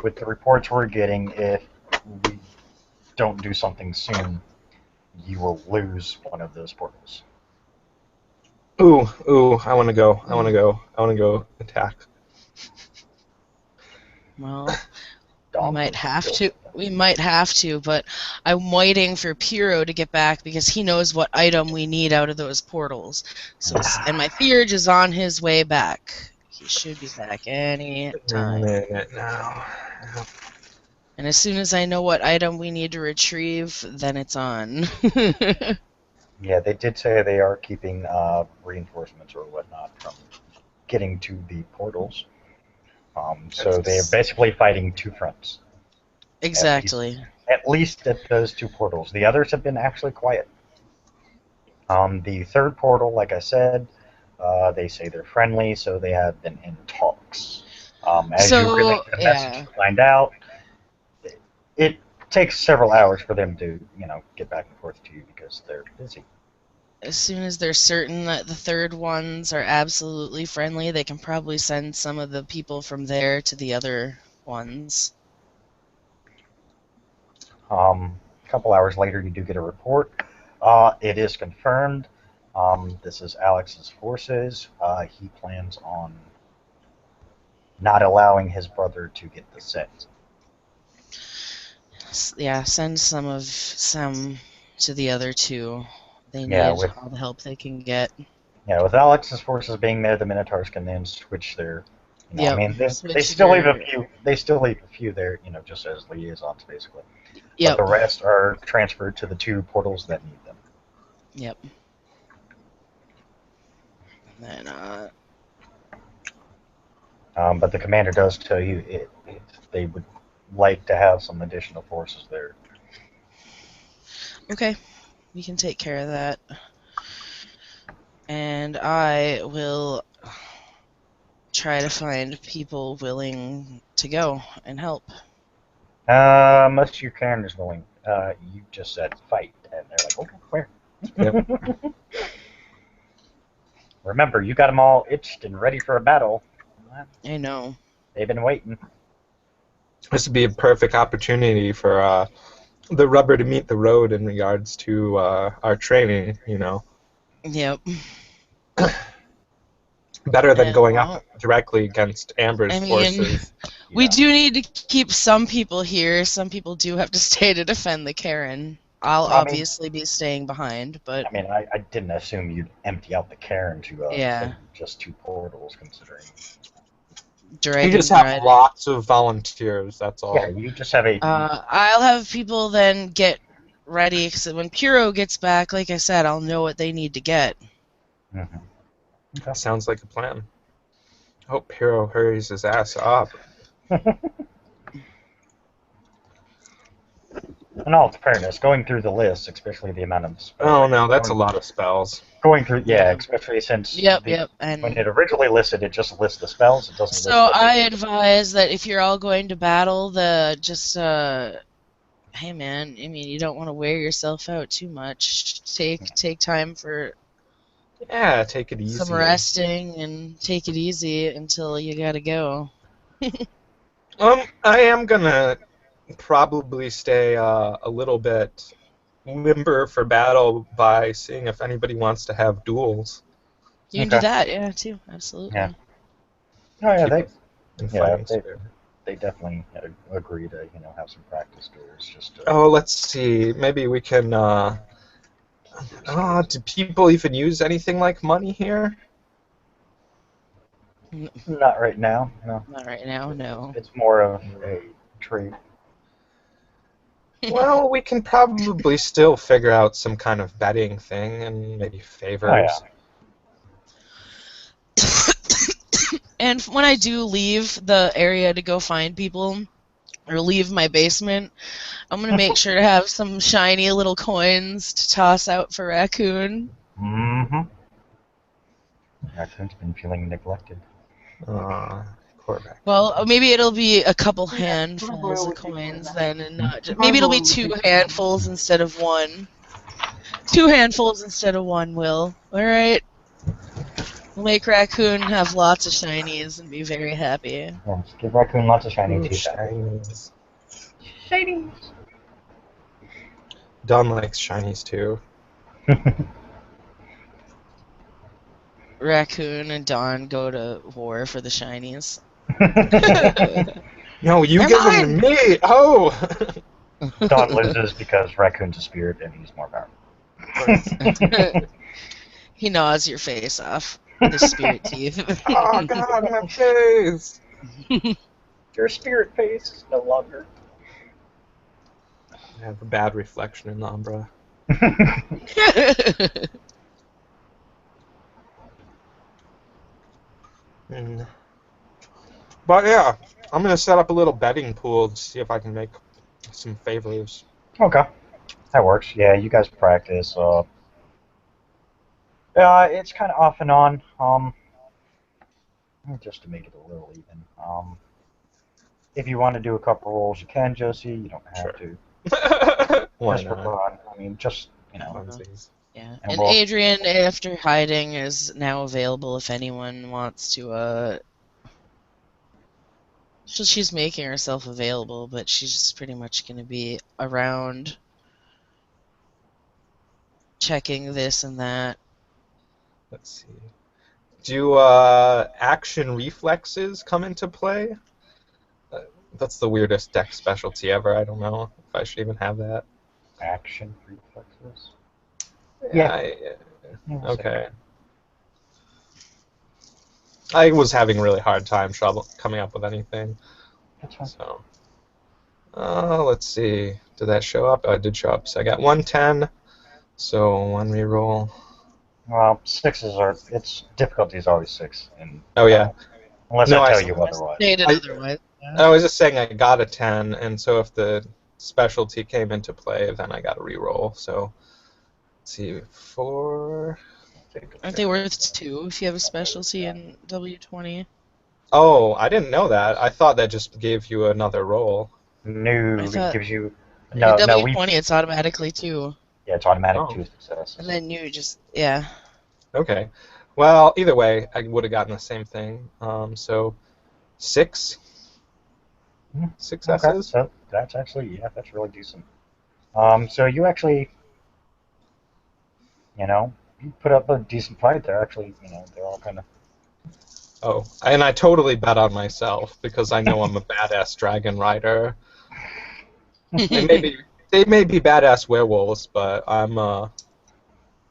With the reports we're getting, if we don't do something soon, you will lose one of those portals. Ooh, I want to go. I want to go attack. Well, Dom we might was have still- to. We might have to, but I'm waiting for Piro to get back because he knows what item we need out of those portals. So, and my Theurge is on his way back. He should be back any time. Minute now. And as soon as I know what item we need to retrieve, then it's on. Yeah, they did say they are keeping reinforcements or whatnot from getting to the portals. So they're basically fighting 2 fronts. Exactly. At least at those two portals. The others have been actually quiet. The third portal, like I said, they say they're friendly, so they have been in talks. As you relay So, the message yeah. to find out, it takes several hours for them to, get back and forth to you because they're busy. As soon as they're certain that the third ones are absolutely friendly, they can probably send some of the people from there to the other ones. A couple hours later, you do get a report. It is confirmed. This is Alex's forces. He plans on not allowing his brother to get the set. Yeah, send some to the other two. They Yeah, need with all the help they can get. with Alex's forces being there, the Minotaurs can then switch their. I Yep. mean, they Switch still leave a their. few. They still leave a few there, just as liaisons, basically. But Yep. the rest are transferred to the two portals that need them. Yep. And then, But the commander does tell you they would like to have some additional forces there. okay, we can take care of that. And I will try to find people willing to go and help. Most of your characters willing. You just said fight, and they're like, okay, where? Yep. Remember, you got them all itched and ready for a battle. I know. They've been waiting. This would be a perfect opportunity for the rubber to meet the road in regards to our training. Yep. Better than And, going well, up directly against Amber's I mean, forces. we Yeah. do need to keep some people here. Some people do have to stay to defend the Karen. I'll I mean, obviously be staying behind, but I didn't assume you'd empty out the cairn to yeah, save just two portals, considering. You dragon just have bread. lots of volunteers. That's all. Yeah, you just have a. I'll have people then get ready, because when Puro gets back, like I said, I'll know what they need to get. Mhm. Okay. Sounds like a plan. I hope Hero hurries his ass up. In all fairness, going through the list, especially the amount of spells. Oh no, that's a lot of spells. Going through, Yeah. especially since Yep, when and it originally listed, it just lists the spells. It doesn't so list. I advise that if you're all going to battle, hey man, I mean, you don't want to wear yourself out too much. Take time for Yeah, take it some easy. resting and take it easy until you gotta go. I am gonna probably stay a little bit limber for battle by seeing if anybody wants to have duels. You can do Okay. that, yeah, too. Absolutely. Yeah. Oh yeah, Keep it in fighting spirit. they definitely agree to have some practice duels. Just Oh, let's see. Maybe we can. Do people even use anything like money here? not right now. No, Not right now, no. it's more of a trade. Well, we can probably still figure out some kind of betting thing and maybe favors. And when I do leave the area to go find people, or leave my basement, I'm going to make sure to have some shiny little coins to toss out for Raccoon. Mm-hmm. Raccoon's been feeling neglected. Quarterback. Well, maybe it'll be a couple handfuls of coins then, and not just, maybe it'll be 2 handfuls instead of 1. 2 handfuls instead of 1, Will. Alright? We'll make Raccoon have lots of shinies and be very happy. Yeah, just give Raccoon lots of shiny teeth. Shinies. Shady. Don likes shinies too. Raccoon and Dawn go to war for the shinies. No, you They're give them to mine! me! Oh! Dawn loses because Raccoon's a spirit and he's more powerful. He gnaws your face off with his spirit teeth. Oh god, my face! Your spirit face is no longer. I have a bad reflection in the umbra. But yeah, I'm gonna set up a little betting pool to see if I can make some favors. Okay, that works. Yeah, you guys practice. It's kind of off and on. Just to make it a little even. If you want to do a couple rolls, you can, Josie. You don't have Sure. to. Why Just for not? fun. I mean, just Funsies. Yeah. And And we'll- Adrian, after hiding, is now available if anyone wants to. So she's making herself available, but she's just pretty much going to be around checking this and that. Let's see. Do action reflexes come into play? Uh, that's the weirdest deck specialty ever. I don't know if I should even have that. action reflexes. Yeah. Okay. I was having a really hard time coming up with anything. That's fine. So, let's see. Did that show up? Oh, it did show up. So I got 110. So one reroll. Well, sixes are. Its difficulty is always 6, and Oh yeah. unless No, I I tell saw you that. otherwise. Stated I- otherwise. I was just saying I got a 10, and so if the specialty came into play, then I got a reroll. So let's see, 4. Aren't they worth 2 if you have a specialty in W20? Oh, I didn't know that. I thought that just gave you another roll. No, I it thought- gives you. In No, we. W20, it's automatically 2. Yeah, it's automatic Oh. 2 successes. And then you just, yeah. Okay. Well, either way, I would have gotten the same thing. So 6 Okay, successes. so that's actually that's really decent. So you actually, you put up a decent fight there. Actually, they're all kind of. Oh, and I totally bet on myself because I know I'm a badass dragon rider. They may be badass werewolves, but I'm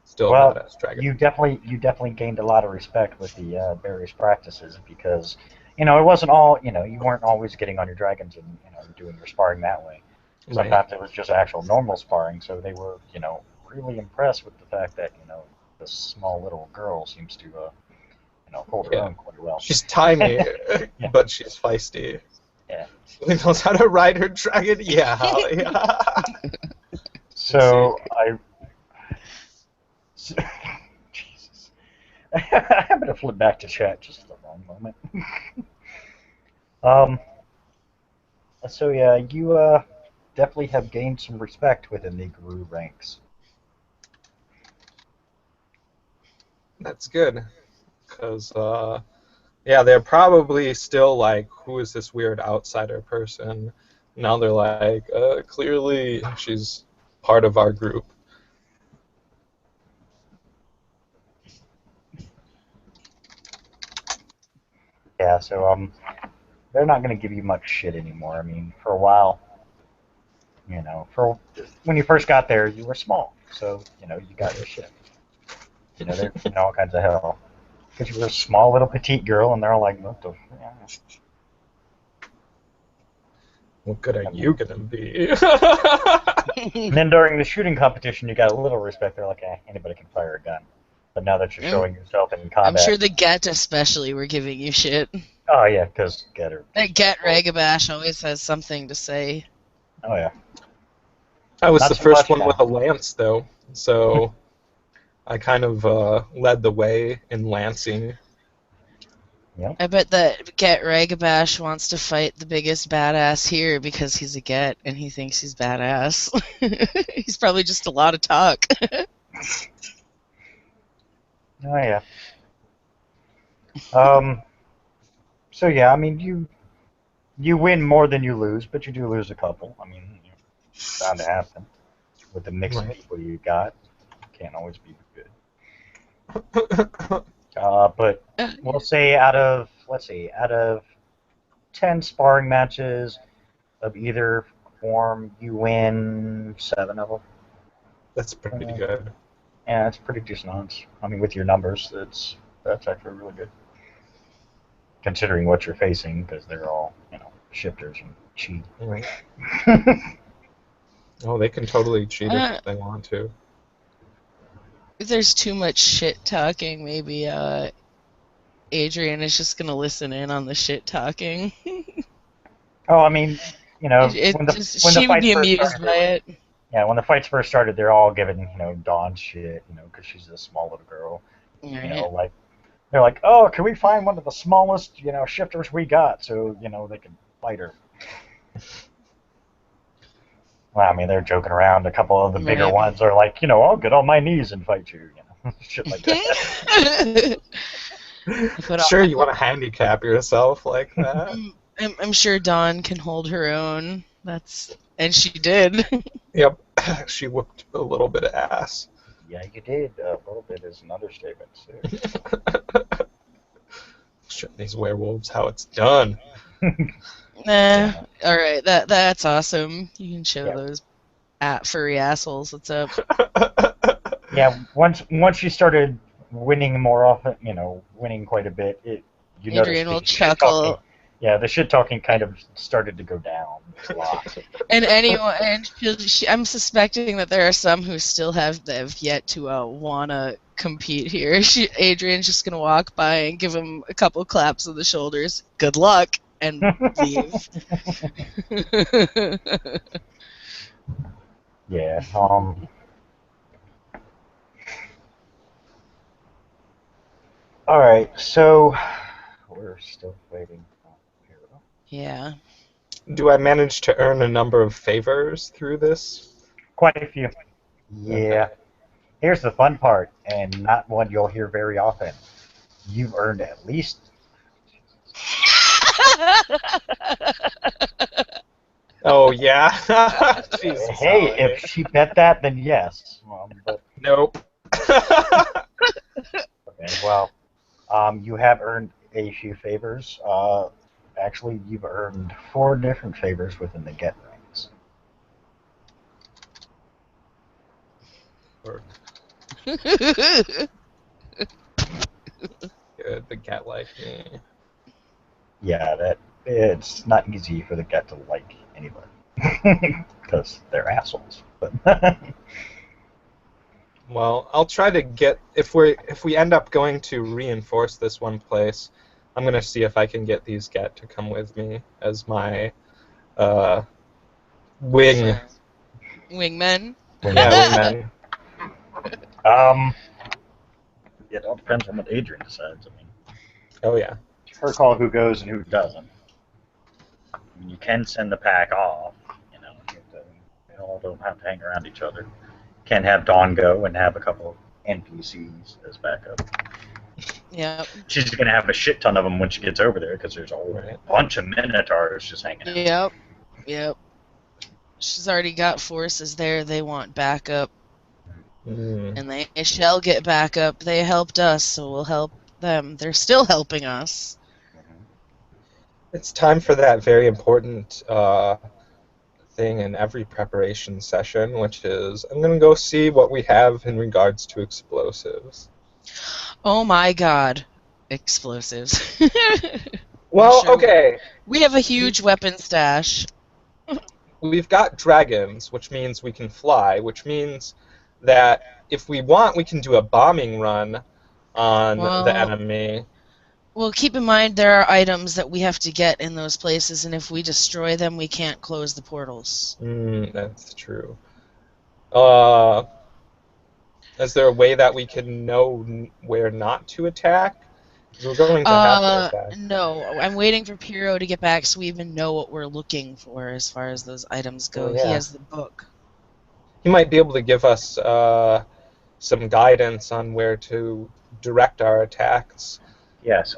still Well, a badass dragon. You definitely gained a lot of respect with the various practices because it wasn't all you weren't always getting on your dragons and doing your sparring that way. Right. Sometimes it was just actual normal sparring, so they were really impressed with the fact that this small little girl seems to hold her Yeah. own quite well. She's tiny, Yeah. but she's feisty. Yeah. She knows how to ride her dragon. Yeah. Yeah. So Jesus, I'm gonna flip back to chat just for one moment. So yeah, you definitely have gained some respect within the Guru ranks. That's good. Because, yeah, they're probably still like, who is this weird outsider person? Now they're like, clearly she's part of our group. Yeah, so they're not gonna give you much shit anymore. I mean, for a while, for when you first got there, you were small, so you got your shit. They're giving all kinds of hell because you were a small little petite girl, and they're all like, "What the?" Yeah. What good are you gonna be? And then during the shooting competition, you got a little respect. They're like, anybody can fire a gun. But now that you're showing yourself in I'm combat, sure the Get especially were giving you shit. oh yeah, because Getter. That Get Ragabash always has something to say. Oh yeah. I was Not the so first much one now. with a lance, though, so I kind of led the way in lancing. I bet that Get Ragabash wants to fight the biggest badass here because he's a Get and he thinks he's badass. He's probably just a lot of talk. Oh yeah. So yeah, I mean you win more than you lose, but you do lose a couple. I mean, it's bound to happen with the mix of Right. people you got. Can't always be good. But we'll say out of 10 sparring matches of either form, you win 7 of them. That's pretty good. Yeah, it's pretty decent odds. I mean, with your numbers, that's actually really good. Considering what you're facing, because they're all, shifters and cheat. Right. Oh, they can totally cheat if they want to. If there's too much shit talking, maybe Adrian is just gonna listen in on the shit talking. Oh, I mean, you know, It when the just when the she would fights be first amused started, by it. yeah, when the fights first started, they're all giving, Dawn shit, because she's a small little girl, Right. like they're like, oh, can we find one of the smallest, shifters we got, so they can fight her. Well, I mean, they're joking around. A couple of the bigger Right. ones are like, I'll get on my knees and fight you, shit like that. But Sure, you want to handicap yourself like that? I'm sure Dawn can hold her own. And she did. Yep, she whooped a little bit of ass. Yeah, you did. A little bit is an understatement, too. Showing these werewolves how it's done. Nah. All right. That's awesome. You can show Yeah. those furry assholes what's up. Yeah, once you started winning more often, winning quite a bit, you noticed Adrian the will shit talking. chuckle. Yeah, the shit talking kind of started to go down a lot. I'm suspecting that there are some who still have yet to wanna compete here. Adrian's just gonna walk by and give him a couple claps on the shoulders. Good luck, and leave. Yeah. All right, so we're still waiting. Yeah. Do I manage to earn a number of favors through this? Quite a few. Okay. Yeah. Here's the fun part, and not one you'll hear very often. You've earned at least. Oh, yeah? Jesus, Hey, Holly. if she bet that, then yes. But Nope. okay, well, you have earned a few favors. Actually, you've earned 4 different favors within the get ranks. Good, the cat like me. Yeah, that it's not easy for the get to like anybody because they're assholes. But Well, I'll try to get if we end up going to reinforce this one place, I'm gonna see if I can get these get to come with me as my wing. Wingmen. Yeah, wingmen. it all depends on what Adrian decides. I mean, Oh yeah. it's her call who goes and who doesn't. I mean, you can send the pack off. They all don't have to hang around each other. Can have Dawn go and have a couple of NPCs as backup. Yep. She's going to have a shit ton of them when she gets over there because there's a whole Right. bunch of Minotaurs just hanging out. Yep. She's already got forces there. They want backup. And they shall get backup. They helped us, so we'll help them. They're still helping us. It's time for that very important thing in every preparation session, which is I'm gonna go see what we have in regards to explosives. Oh my god. Explosives. Well, Sure. okay. We have a huge weapon stash. We've got dragons, which means we can fly, which means that if we want, we can do a bombing run on the enemy. Well, keep in mind there are items that we have to get in those places, and if we destroy them, we can't close the portals. That's true. Is there a way that we can know where not to attack? 'Cause we're going to have to attack. No. I'm waiting for Piro to get back so we even know what we're looking for as far as those items go. Oh, yeah. He has the book. He might be able to give us some guidance on where to direct our attacks. Yes.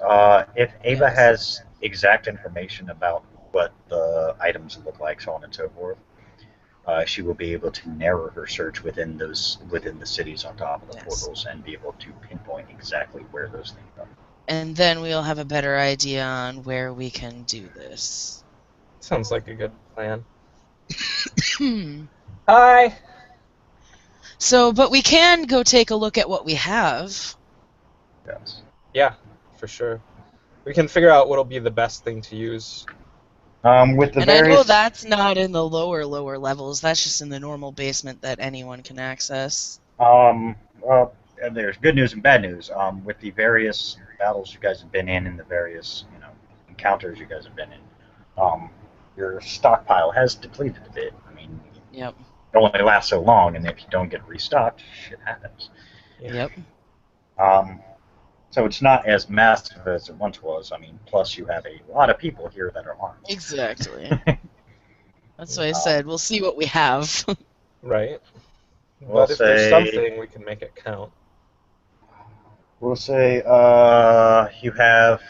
If Ava has exact information about what the items look like, so on and so forth, she will be able to narrow her search within the cities on top of the portals and be able to pinpoint exactly where those things are. And then we'll have a better idea on where we can do this. Sounds like a good plan. Hi! So, but we can go take a look at what we have. Yes. Yeah, for sure. We can figure out what'll be the best thing to use. With the And I know that's not in the lower levels. That's just in the normal basement that anyone can access. Well, there's good news and bad news. With the various battles you guys have been in and the various, encounters you guys have been in, your stockpile has depleted a bit. I mean, Yep. it only lasts so long, and if you don't get restocked, shit happens. Yep. So it's not as massive as it once was. I mean, plus you have a lot of people here that are armed. Exactly. That's what I said. We'll see what we have. Right. We'll But if there's say- something, we can make it count. We'll say you have.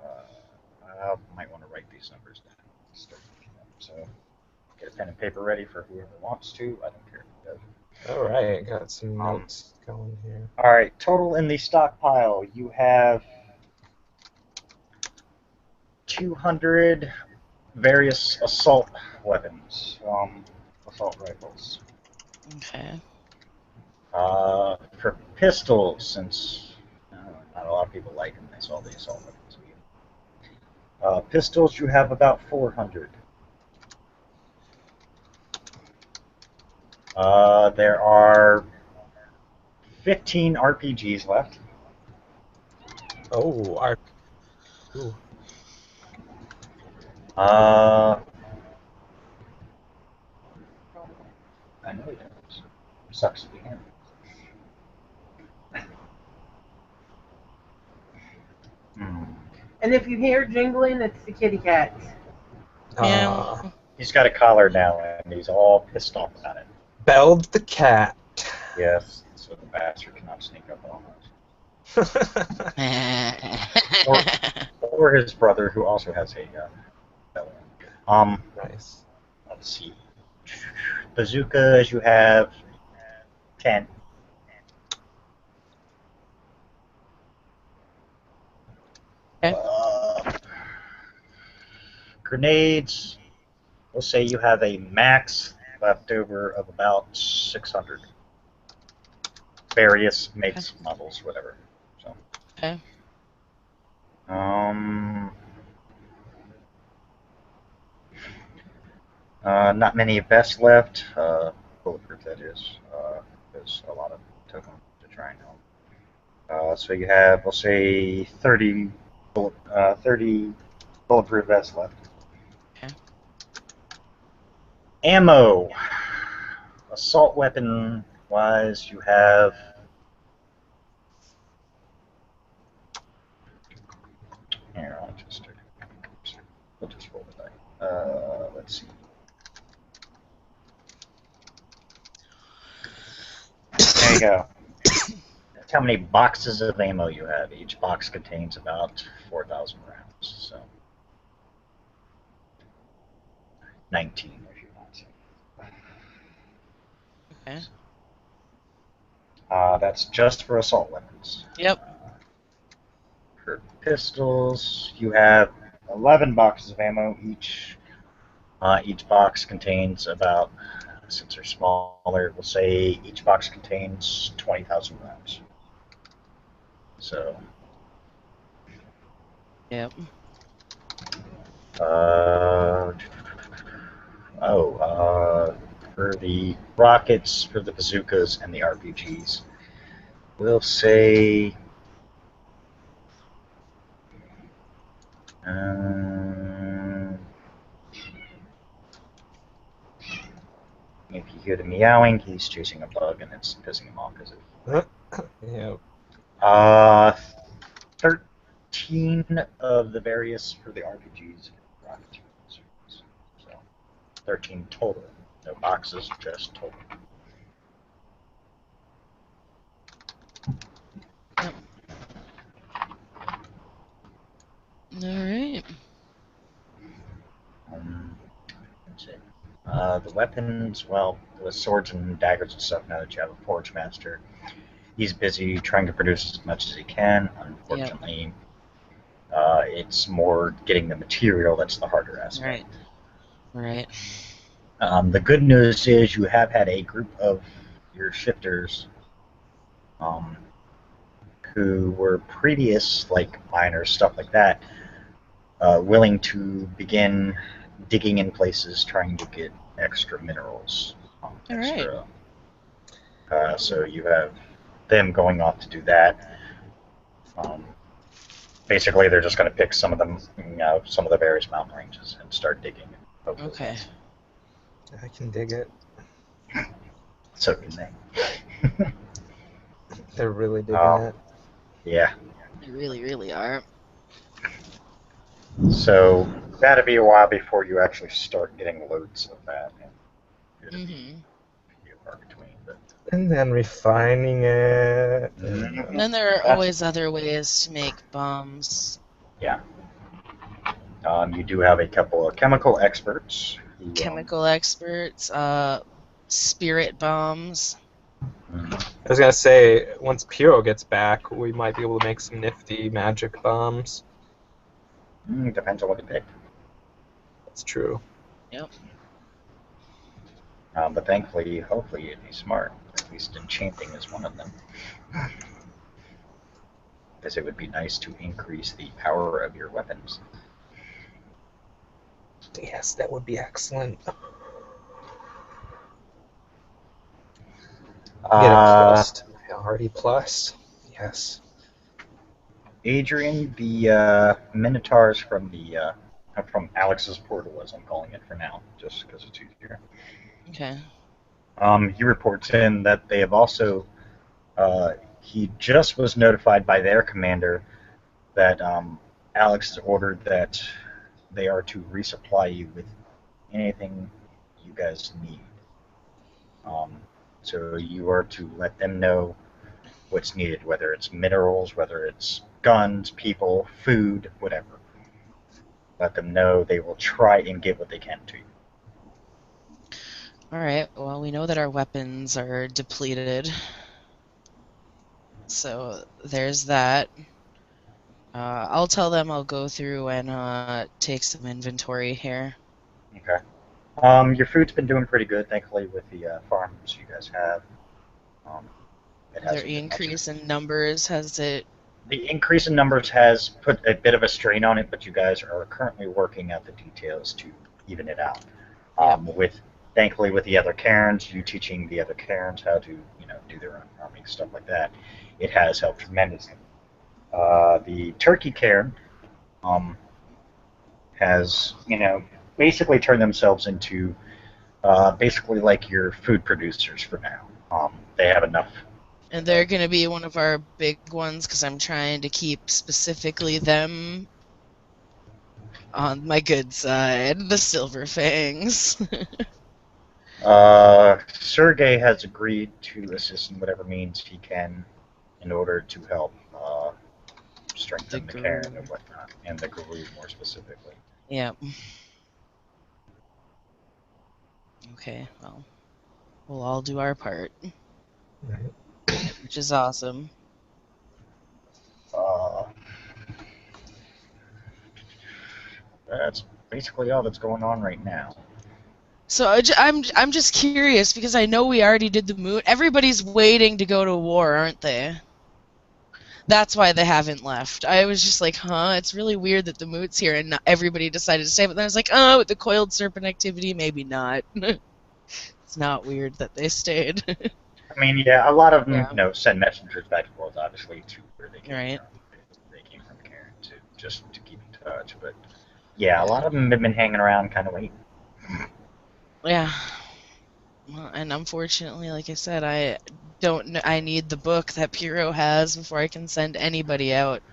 I might want to write these numbers down. Start looking up. So get a pen and paper ready for whoever wants to. I don't care who does. All right, got some notes going here. All right, total in the stockpile, you have 200 various assault weapons, assault rifles. Okay. For pistols, since not a lot of people like them, they saw the assault weapons. Pistols, you have about 400. There are 15 RPGs left. Oh, our. Ooh. I know it does. Sucks to be him. And if you hear jingling, it's the kitty cat. Yeah. He's got a collar now, and he's all pissed off about it. Belled the cat. Yes, so the bastard cannot sneak up on us. Or his brother, who also has a bell. Nice. Let's see. Bazookas, you have 10. Okay. Grenades, we'll say you have a max left over of about 600. Various makes, models, whatever. So. Okay. Not many vests left. Bulletproof, that is. There's a lot of token to try and help. So you have, we'll say, 30 bulletproof vests left. Okay. Ammo. Assault weapon wise, you have. Here, we'll just roll the die. Let's see. There you go. That's how many boxes of ammo you have. Each box contains about 4,000 rounds. So 19 if you want to. Okay. That's just for assault weapons. Yep. For pistols, you have 11 boxes of ammo each. Each box contains about, since they're smaller, we'll say each box contains 20,000 rounds. So. Yep. For the rockets, for the bazookas, and the RPGs, we'll say. If you hear the meowing, he's chasing a bug, and it's pissing him off. Yep. 13 of the various for the RPGs and rockets. So 13 total. No boxes, just total. Yep. All right. That's it. The weapons, well, the swords and daggers and stuff, now that you have a forge master, he's busy trying to produce as much as he can. Unfortunately, it's more getting the material that's the harder aspect. Right. The good news is you have had a group of your shifters who were previous, like miners, stuff like that, willing to begin digging in places trying to get extra minerals. Extra. So you have them going off to do that. basically, they're just going to pick some of them, some of the various mountain ranges and start digging. Hopefully Okay. I can dig it. So can they. They're really digging it. Yeah. They really, really are. So that'll be a while before you actually start getting loads of that. And it'll be few far between. But And then refining it. And then there are always other ways to make bombs. Yeah. You do have a couple of chemical experts. Chemical experts, spirit bombs. I was gonna say, once Piro gets back, we might be able to make some nifty magic bombs. Depends on what you pick. That's true. Yep. But thankfully, hopefully, you'd be smart. At least enchanting is one of them. Because it would be nice to increase the power of your weapons. Yes, that would be excellent. Get a plus to my already plus. Yes. Adrian, the Minotaurs from Alex's portal, as I'm calling it for now, just because it's easier. Okay. He reports in that they have also. He just was notified by their commander that Alex has ordered that they are to resupply you with anything you guys need. So you are to let them know what's needed, whether it's minerals, whether it's guns, people, food, whatever. Let them know. They will try and give what they can to you. Alright, well, we know that our weapons are depleted. So there's that. I'll tell them I'll go through and take some inventory here. Okay. Your food's been doing pretty good, thankfully, with the farms you guys have. Their increase in numbers, has it... The increase in numbers has put a bit of a strain on it, but you guys are currently working out the details to even it out. Thankfully, with the other Karens, you teaching the other Karens how to, do their own farming, stuff like that, it has helped tremendously. The Turkey Karen has, basically turned themselves into basically like your food producers for now. They have enough. And they're going to be one of our big ones because I'm trying to keep specifically them on my good side, the Silver Fangs. Sergey has agreed to assist in whatever means he can in order to help strengthen the Karen and whatnot, and the Guru more specifically. Yep. Okay, well, we'll all do our part. Right. Which is awesome. That's basically all that's going on right now. So I'm just curious because I know we already did the moon. Everybody's waiting to go to war, aren't they? That's why they haven't left. I was just like, it's really weird that the moot's here and not everybody decided to stay. But then I was like, with the coiled serpent activity, maybe not. It's not weird that they stayed. I mean, yeah, a lot of them, send messengers back and forth, obviously, to where they came from. They came from Karen just to keep in touch. But yeah, a lot of them have been hanging around, kind of waiting. Yeah. Well, and unfortunately, like I said, I don't know. I need the book that Piro has before I can send anybody out.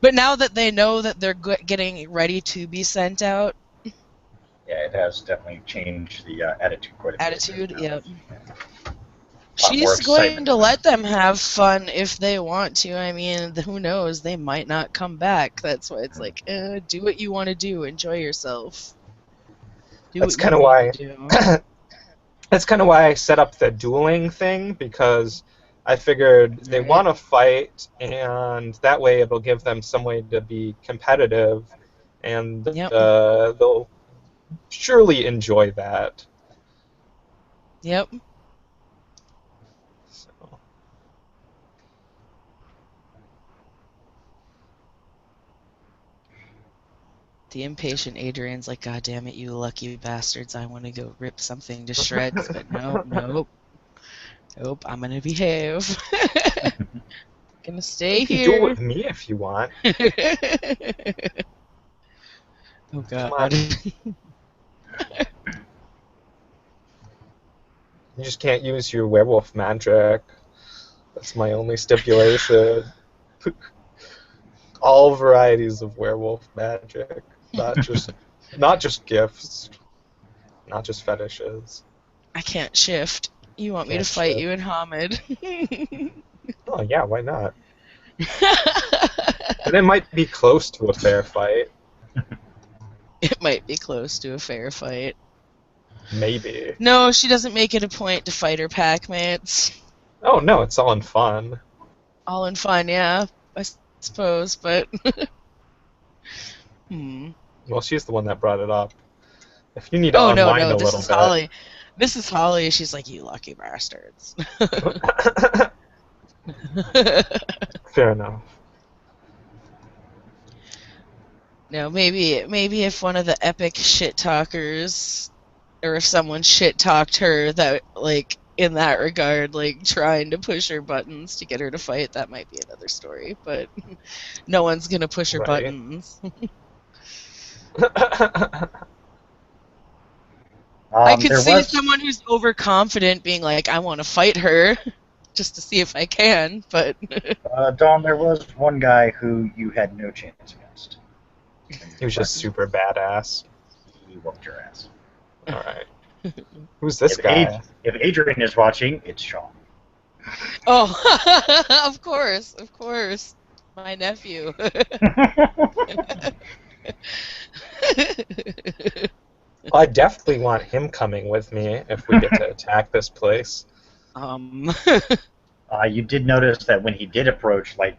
But now that they know that they're getting ready to be sent out. Yeah, it has definitely changed the attitude quite a bit. Attitude, yep. She's going to let them have fun if they want to. I mean, who knows? They might not come back. That's why it's like, do what you want to do. Enjoy yourself. That's kind of why. That's kind of why I set up the dueling thing, because I figured they want to fight, and that way it'll give them some way to be competitive, and they'll surely enjoy that. Yep. So. The impatient Adrian's like, God damn it, you lucky bastards, I want to go rip something to shreds, but nope, I'm gonna behave. gonna stay You can do it here. with me if you want. Oh Come on. god. You just can't use your werewolf magic. That's my only stipulation. All varieties of werewolf magic, not just gifts, not just fetishes. I can't shift. You want me to Can't fight shift. you in Hamid? Oh yeah, why not? And it might be close to a fair fight. It might be close to a fair fight. Maybe. No, she doesn't make it a point to fight her pack mates. Oh no, it's all in fun. All in fun, yeah, I suppose, but Well, she's the one that brought it up. If you need to Oh unwind no, a this little is bit. Holly. This is Holly. She's like, you lucky bastards. Fair enough. No, maybe if one of the epic shit talkers, or if someone shit talked her, that like in that regard, like trying to push her buttons to get her to fight, that might be another story. But no one's gonna push her Right. buttons. I could There see was someone who's overconfident being like, I want to fight her, just to see if I can. But Dawn. There was one guy who you had no chance against. He was just super badass. He whooped your ass. All right. Who's this If guy? If Adrian is watching, it's Sean. oh, of course, my nephew. I definitely want him coming with me if we get to attack this place. You did notice that when he did approach, like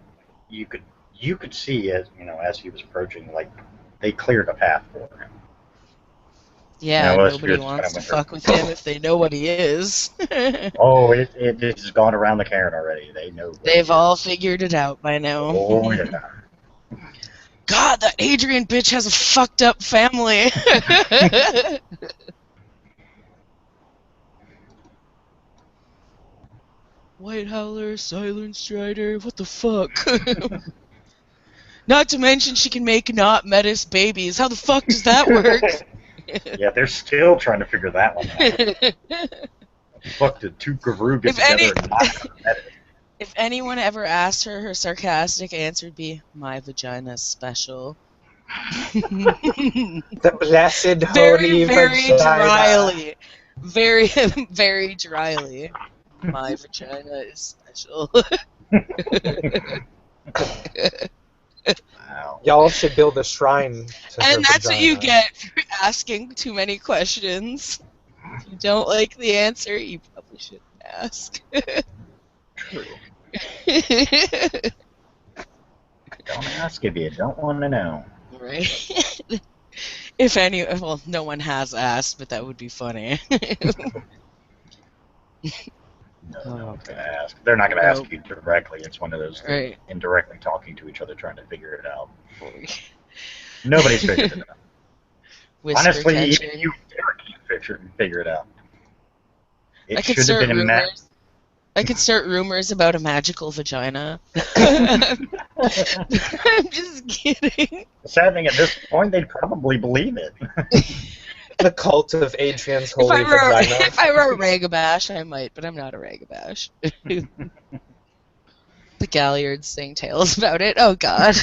you could see as he was approaching, like they cleared a path for him. Yeah, Unless nobody you're wants kind to of fuck with him if they know what he is. Oh, it has gone around the cairn already. They know. They've all figured it out by now. Oh yeah. God, that Adrian bitch has a fucked up family. White Howler, Silent Strider, what the fuck? Not to mention she can make not metis babies. How the fuck does that work? Yeah, they're still trying to figure that one out. Fuck, did two Garou get together and not If anyone ever asked her, her sarcastic answer would be, "My vagina's special." The blessed Very, holy very vagina. dryly. Very, very dryly. My vagina is special. Wow. Y'all should build a shrine to her And that's what you vagina. get for asking too many questions. If you don't like the answer, you probably shouldn't ask. True. Don't ask if you don't want to know. Right? Well, no one has asked, but that would be funny. No one's gonna ask. They're not gonna ask Nope. you directly. It's one of those Right. indirectly talking to each other, trying to figure it out. Nobody's figured it out. Whisper Honestly, catching. even you can't figure it out. I It could should have start been a match. rumors. I could start rumors about a magical vagina. I'm just kidding. The sad thing at this point, they'd probably believe it. The cult of Adrian's If holy vagina. if I were a ragabash, I might, but I'm not a ragabash. The Galliards sing tales about it. Oh god.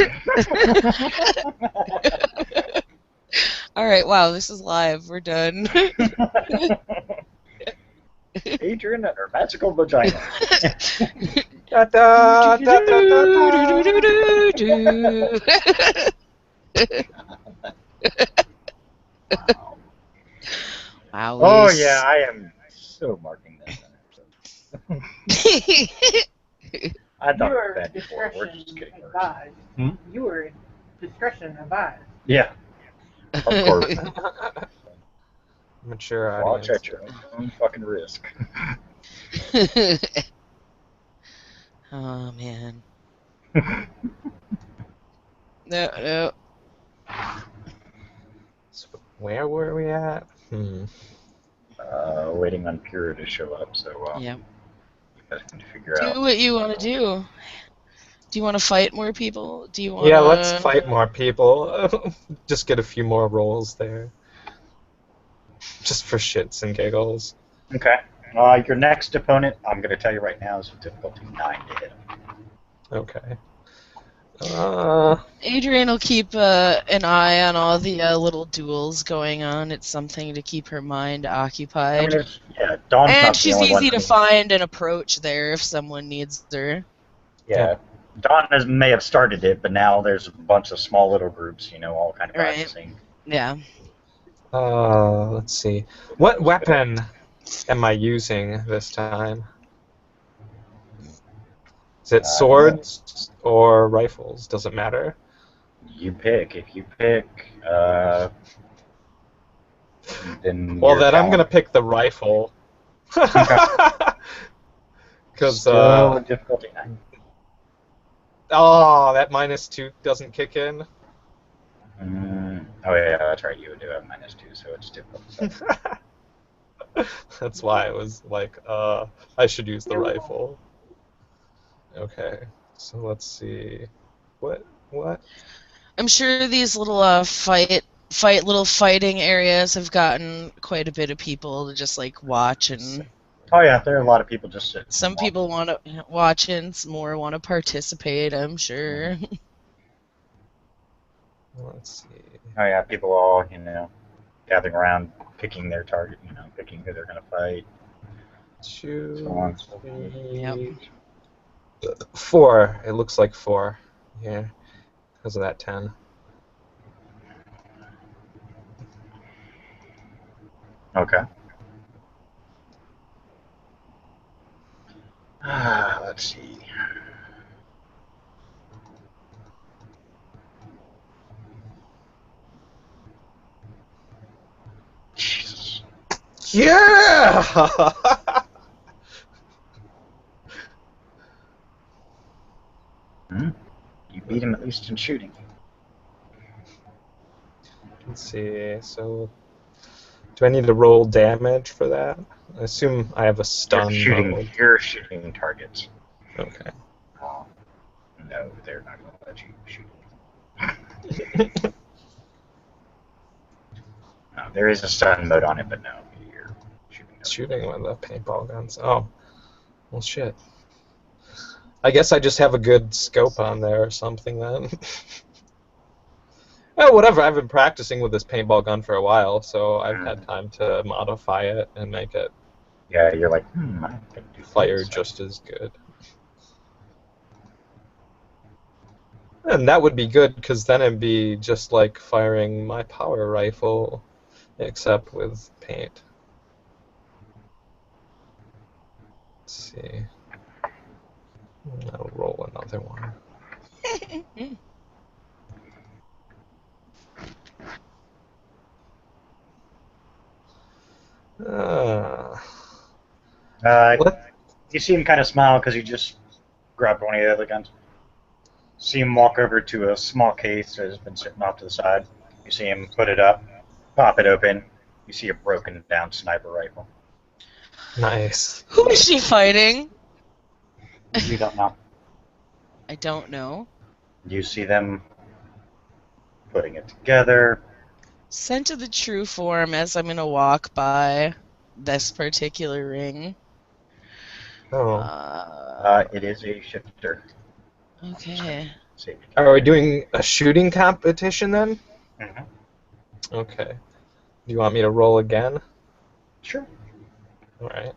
Alright, wow, this is live. We're done. Adrian and her magical vagina. Da, da, da, da, da, da. Wow. Wow. Oh yeah, I am so marking that episode. I thought Your that before. We're discretion just getting worse. advised. Hmm? Your discretion advised. Yeah, of course. Mature Watch audience. at your own fucking risk. Oh man. No. So where were we at? Waiting on Pura to show up, so Yeah. you guys can figure out. Do what you want to do. Do you want to fight more people? Do you want Yeah, let's to... fight more people. Just get a few more rolls there. Just for shits and giggles. Okay. Your next opponent, I'm going to tell you right now, is difficulty 9 to hit him. Okay. Adrian will keep an eye on all the little duels going on. It's something to keep her mind I mean, occupied. Dawn's And not the she's only one. easy to find and approach there if someone needs her. Yeah. Dawn may have started it, but now there's a bunch of small little groups, all kind of Right. practicing. Yeah. Let's see. What weapon am I using this time? Is it swords or rifles? Doesn't matter. You pick. If you pick, then. Well, then I'm gonna pick the rifle. Because Still difficulty 9. oh, that -2 doesn't kick in. Oh yeah, that's right. You would do have -2, so it's difficult. That's why I was like, I should use the rifle. Okay, so let's see. What? I'm sure these little fighting areas have gotten quite a bit of people to just like watch, and Oh yeah, there are a lot of people just sitting. some people want to watch and some more want to participate, I'm sure. Let's see. Oh yeah, people all gathering around, picking their target, picking who they're going to fight. 2, So on. 3, 4. It looks like 4. Yeah, because of that 10. Okay. Let's see. Jesus. Yeah! You beat him at least in shooting. Let's see. So, do I need to roll damage for that? I assume I have a stun mode. You're shooting targets. Okay. No, they're not going to let you shoot. No, there is a stun mode on it, but no, you're shooting. Shooting with the paintball guns. Oh, well, shit. I guess I just have a good scope on there or something then. Oh, whatever. I've been practicing with this paintball gun for a while, so I've had time to modify it and make it Yeah, you're like, I can do fire just as good. And that would be good, because then it'd be just like firing my power rifle, except with paint. Let's see. I'll roll another one. You see him kind of smile because he just grabbed one of the other guns. See him walk over to a small case that has been sitting off to the side. You see him put it up, pop it open. You see a broken down sniper rifle. Nice. Who is she fighting? You don't know. I don't know. You see them putting it together. Scent of the true form as I'm going to walk by this particular ring. Oh. It is a shifter. Okay. Are we doing a shooting competition then? Mm-hmm. Okay. Do you want me to roll again? Sure. Alright.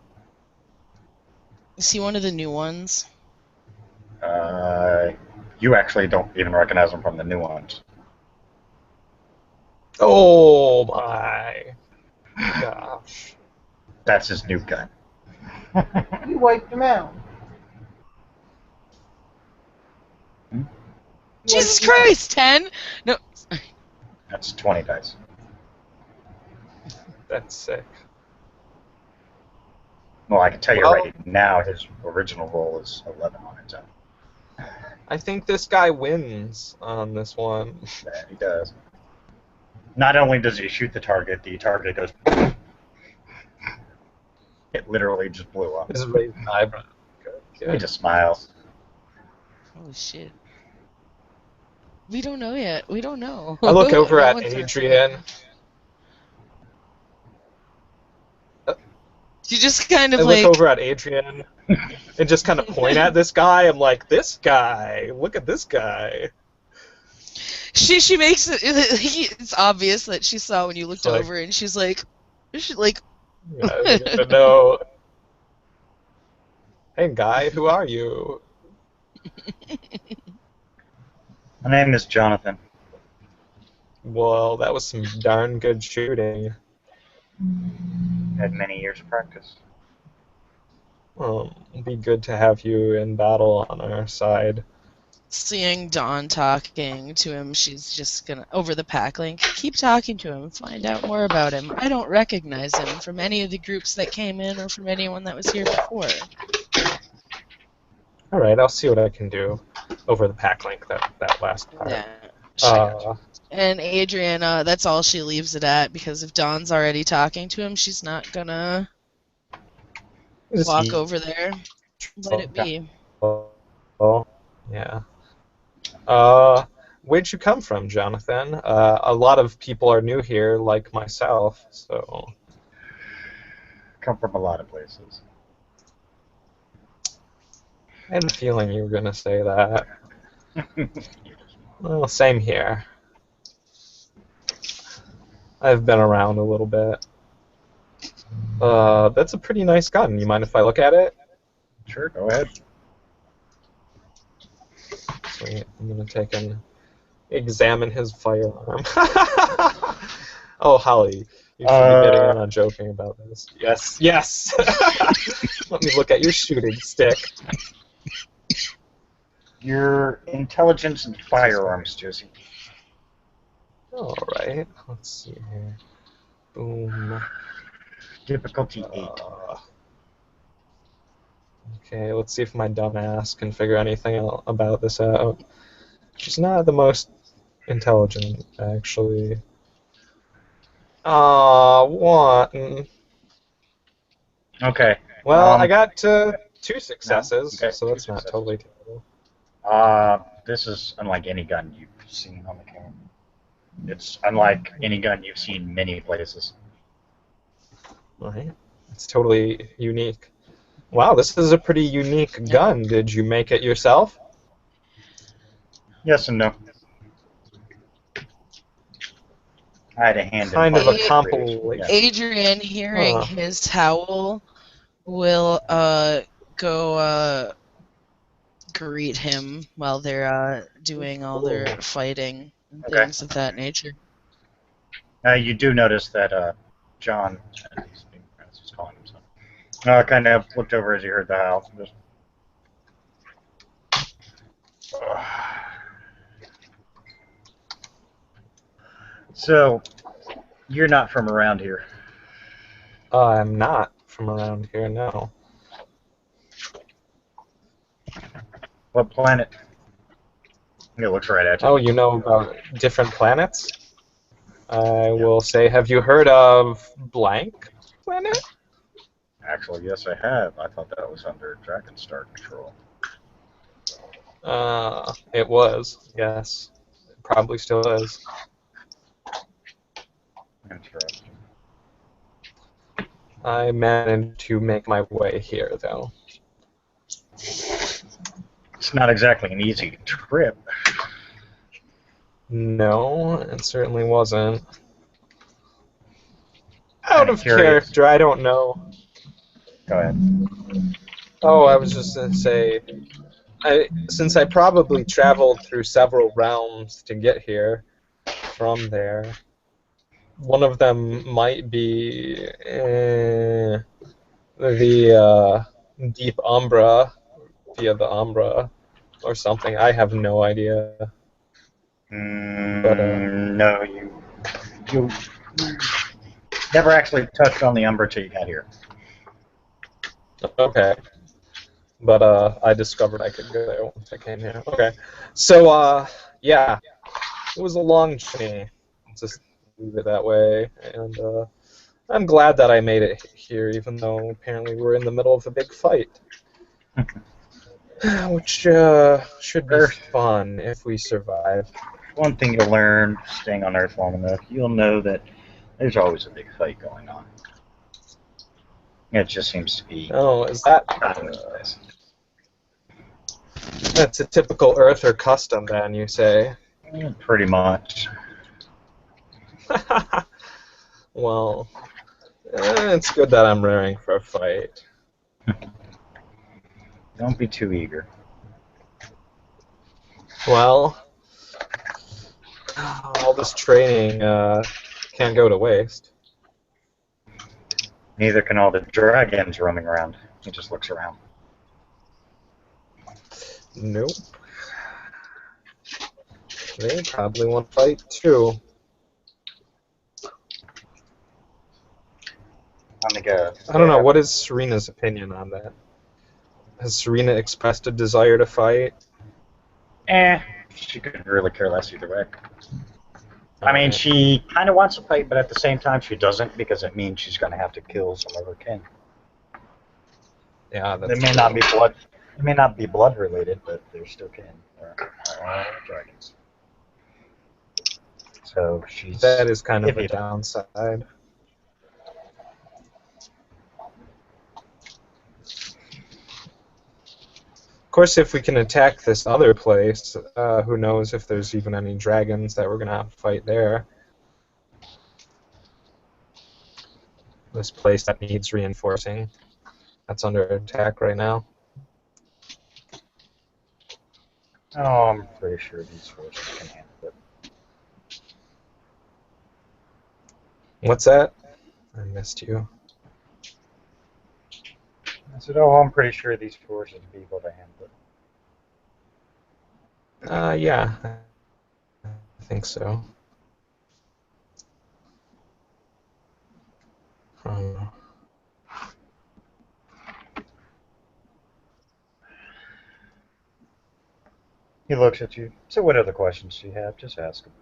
Is he one of the new ones? You actually don't even recognize him from the new ones. Oh my gosh. That's his new gun. You wiped him out. Jesus Christ, 10? No. That's 20 dice. That's sick. Well, I can tell you right now, his original roll is 11 on its own. I think this guy wins on this one. Yeah, he does. Not only does he shoot the target goes... It literally just blew up. His raised eyebrow. He just smiles. Oh shit. We don't know yet. We don't know. I look over No at one's Adrian. She just kind I of look like over at Adrian and just kind of point at this guy. I'm like, this guy. Look at this guy. she makes it. It's obvious that she saw when you looked It's like, over, and she's like. yeah, I don't know. Hey, guy, who are you? My name is Jonathan. Well, that was some darn good shooting. Had many years of practice. It'd be good to have you in battle on our side. Seeing Dawn talking to him, she's just gonna over the pack link. Keep talking to him, find out more about him. I don't recognize him from any of the groups that came in or from anyone that was here before. All right, I'll see what I can do over the pack link. That last part. Yeah. And Adrian, that's all she leaves it at, because if Dawn's already talking to him, she's not gonna walk over there. Let it be. Oh, yeah. Where'd you come from, Jonathan? A lot of people are new here, like myself, so... Come from a lot of places. I had a feeling you were going to say that. Well, same here. I've been around a little bit. That's a pretty nice gun. You mind if I look at it? Sure, go ahead. Sweet. I'm going to take and examine his firearm. Oh, Holly, you should be getting in on joking about this. Yes, yes! Let me look at your shooting stick. Your intelligence and firearms, Josie. Alright, let's see here. Boom. Difficulty 8. Okay, let's see if my dumb ass can figure anything about this out. She's not the most intelligent, actually. One. Okay. Well, I got 2 successes, Okay, so 2 that's not successes. totally terrible. This is unlike any gun you've seen on the camera. It's unlike any gun you've seen many places. Alright, it's totally unique. Wow, this is a pretty unique gun. Did you make it yourself? Yes and no. I had a hand Kind in of a it. compilation. Adrian, hearing his howl, will go greet him while they're doing all their fighting and things of that nature. You do notice that John, he's calling himself, kind of looked over as he heard the howl. Just, So, you're not from around here. I'm not from around here, no. What planet? He looks right at you. Oh, you know about different planets? I will say, have you heard of blank planet? Actually, yes, I have. I thought that was under Dragonstar control. It was, yes. It probably still is. Interesting. I managed to make my way here, though. It's not exactly an easy trip. No, it certainly wasn't. Out of Curious. character, I don't know. Go ahead. Oh, I was just going to say, since I probably traveled through several realms to get here from there, one of them might be the Deep Umbra, via the Umbra, or something. I have no idea. No, you never actually touched on the Umbra till you got here. Okay. But I discovered I could go there once I came here. Okay. So, yeah. It was a long journey. Just leave it that way. And I'm glad that I made it here, even though apparently we're in the middle of a big fight. Which should be Earth. fun if we survive. One thing you'll learn staying on Earth long enough, you'll know that there's always a big fight going on. It just seems to be Oh, is that this. that's a typical Earther custom then, you say? Pretty much. Well, it's good that I'm raring for a fight. Don't be too eager. Well, all this training can't go to waste. Neither can all the dragons roaming around. He just looks around. Nope. They probably want to fight too. On the go. I don't know. What is Serena's opinion on that? Has Serena expressed a desire to fight? She could really care less either way. I mean, she kind of wants to fight, but at the same time, she doesn't because it means she's going to have to kill some of her kin. Yeah, that's It may not be blood. It may not be blood related, but they're still kin. They're all dragons. So she's. that is kind of a iffy. downside. Of course, if we can attack this other place, who knows if there's even any dragons that we're going to have to fight there. This place that needs reinforcing. That's under attack right now. Oh, I'm pretty sure these forces can handle it. What's that? I missed you. I said, oh, I'm pretty sure these forces will be able to handle it. Yeah, I think so. He looks at you. So what other questions do you have? Just ask him.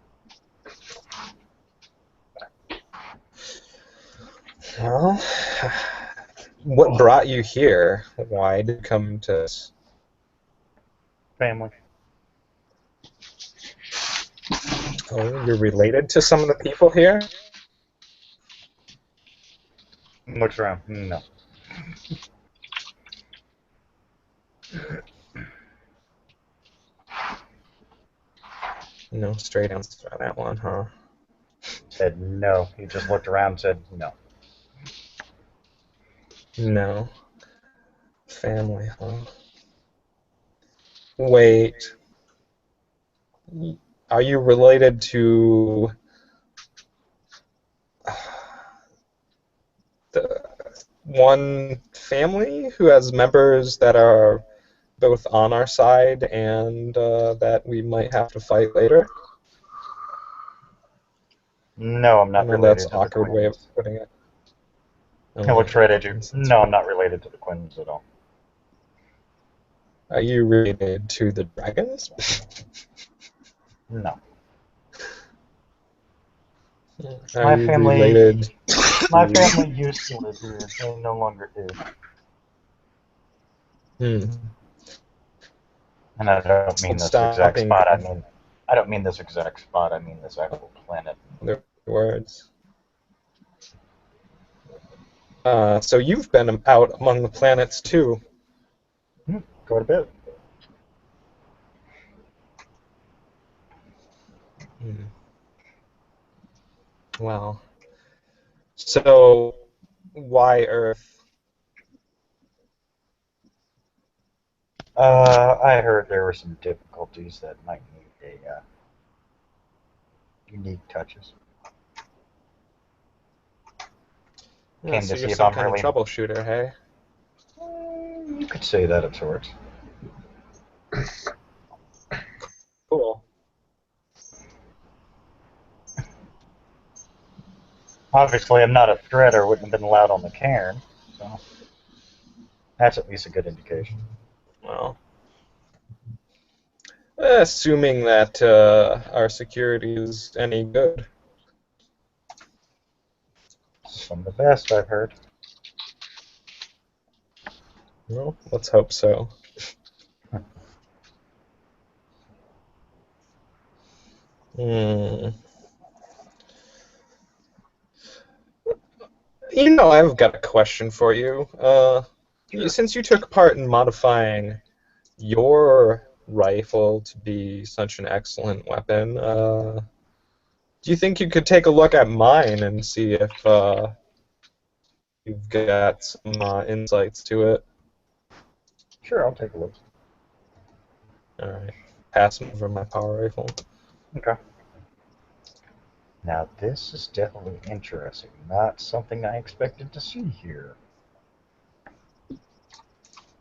Well, what brought you here? Why did you come to us? Family. Oh, you're related to some of the people here? Looks around. No. No straight answer on that one, huh? Said no. He just looked around and said no. No. Family, huh? Wait. Are you related to the one family who has members that are both on our side and that we might have to fight later? No, I'm I not know related that's to an the awkward way of Quins. putting it. He looks right at you. No, I'm not related to the Quins at all. Are you related to the dragons? No. Are My you family- related? My family used to live here. They no longer do. Hmm. And I don't mean this exact Stopping spot. I don't mean this exact spot. I mean this actual planet. their words. So you've been out among the planets too. Quite a bit. Hmm. Well, so why Earth? I heard there were some difficulties that might need a unique touches. Yeah, Came so to you're see if some I'm kind really- of troubleshooter, hey? You could say that of sorts. Cool. Obviously, I'm not a threat or wouldn't have been allowed on the cairn, so that's at least a good indication. Well, assuming that our security is any good. Some of the best I've heard. Well, let's hope so. Hmm. You know, I've got a question for you. Sure. Since you took part in modifying your rifle to be such an excellent weapon, do you think you could take a look at mine and see if you've got some insights to it? Sure, I'll take a look. All right, pass over my power rifle. Okay. Now this is definitely interesting. Not something I expected to see here.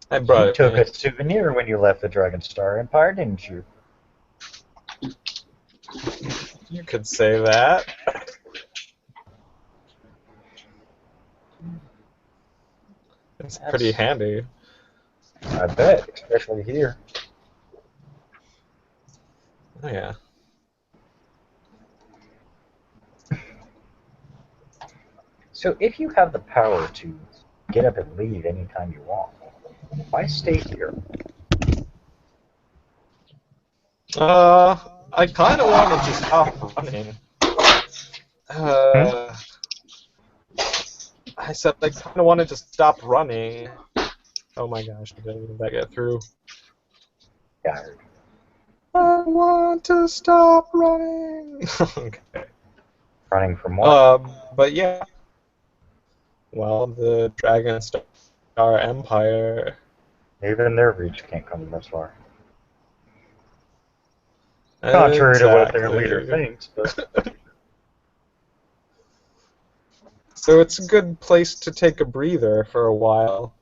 I You brought took it. a souvenir when you left the Dragon Star Empire, didn't you? You could say that. It's pretty That's, handy. I bet, especially here. Oh yeah. So if you have the power to get up and leave anytime you want, why stay here? I kind of wanted to stop running. Hmm? Uh, I said I kind of wanted to stop running. Oh my gosh, did that get through? Yeah, I heard. I want to stop running. Okay. Running from what? But yeah. Well, the Dragon Star Empire. Even their reach can't come this far. Contrary to what their leader Exactly. thinks, but So it's a good place to take a breather for a while.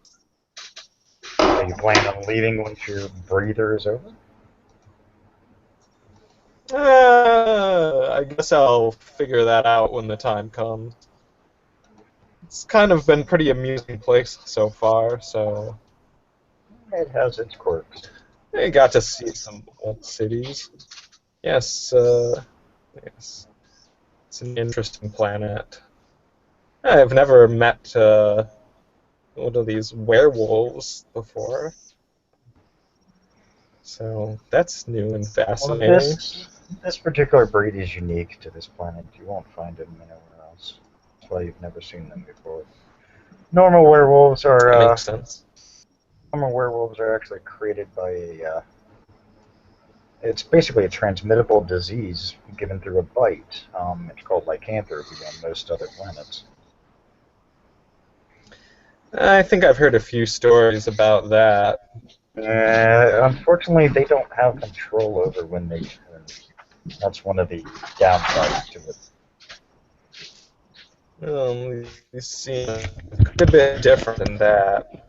are you planning on leaving once your breather is over? I guess I'll figure that out when the time comes. It's kind of been pretty amusing place so far, so It has its quirks. I got to see some old cities. Yes, yes, it's an interesting planet. I've never met one of these werewolves before, so that's new and Well, fascinating. this particular breed is unique to this planet. You won't find them anywhere else. That's why you've never seen them before. Normal werewolves are That makes sense. actually created by a. It's basically a transmittable disease given through a bite. It's called lycanthropy on most other planets. I think I've heard a few stories about that. Unfortunately, they don't have control over when they turn. That's one of the downsides to it. These seem a bit different than that.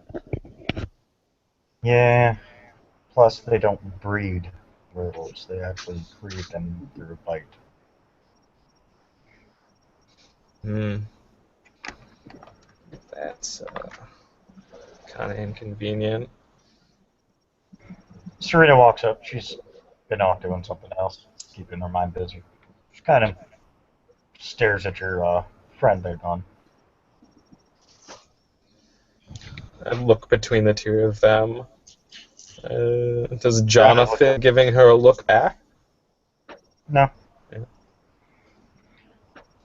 Yeah. Plus, they don't breed werewolves. They actually create them through a bite. Hmm, that's kind of inconvenient. Serena walks up. She's been off doing something else, keeping her mind busy. She kind of stares at your friend there, Don. I look between the two of them. Does Kind of look Jonathan up. giving her a look back? No. Yeah.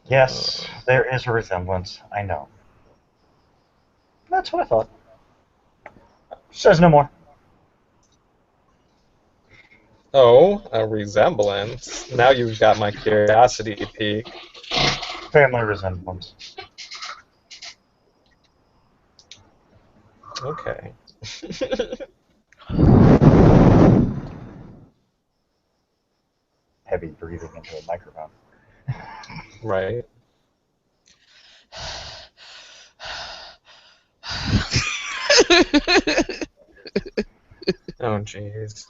Yes, there is a resemblance. I know. That's what I thought. Says no more. Oh, a resemblance. Now you've got my curiosity piqued. Family resemblance. Okay. Heavy breathing into a microphone. Right. Oh, jeez.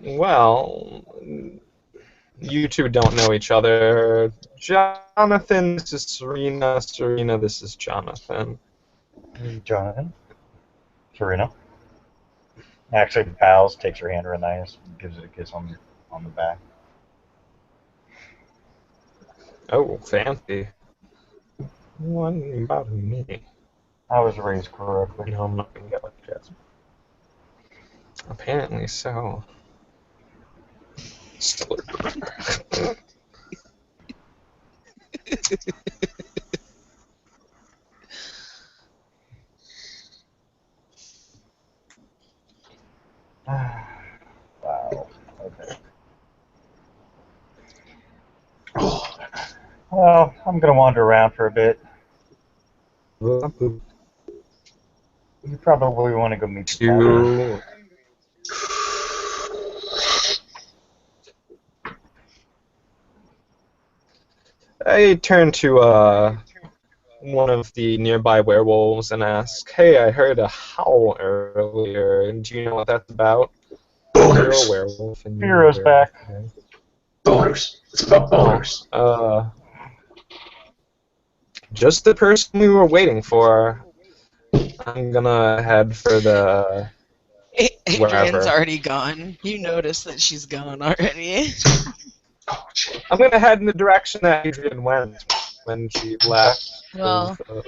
Well, you two don't know each other. Jonathan, this is Serena. Serena, this is Jonathan. Jonathan. Serena. Actually bows, takes her hand real nice, gives it a kiss on the back. Oh, fancy. What about me? I was raised correctly. No, I'm not gonna get like this. Apparently so. Slurp. Wow. Okay. Well, I'm gonna wander around for a bit. You probably want to go meet the captain. To I turn to one of the nearby werewolves and ask, "Hey, I heard a howl earlier. Do you know what that's about? You're a Boners. werewolf, and you're a Hero's werewolf. back. Okay. Boners. It's about boners. Just the person we were waiting for. I'm gonna head for the Adrian's wherever. already gone. You notice that she's gone already. Oh, shit. I'm gonna head in the direction that Adrian went when she left. Well, 'Cause,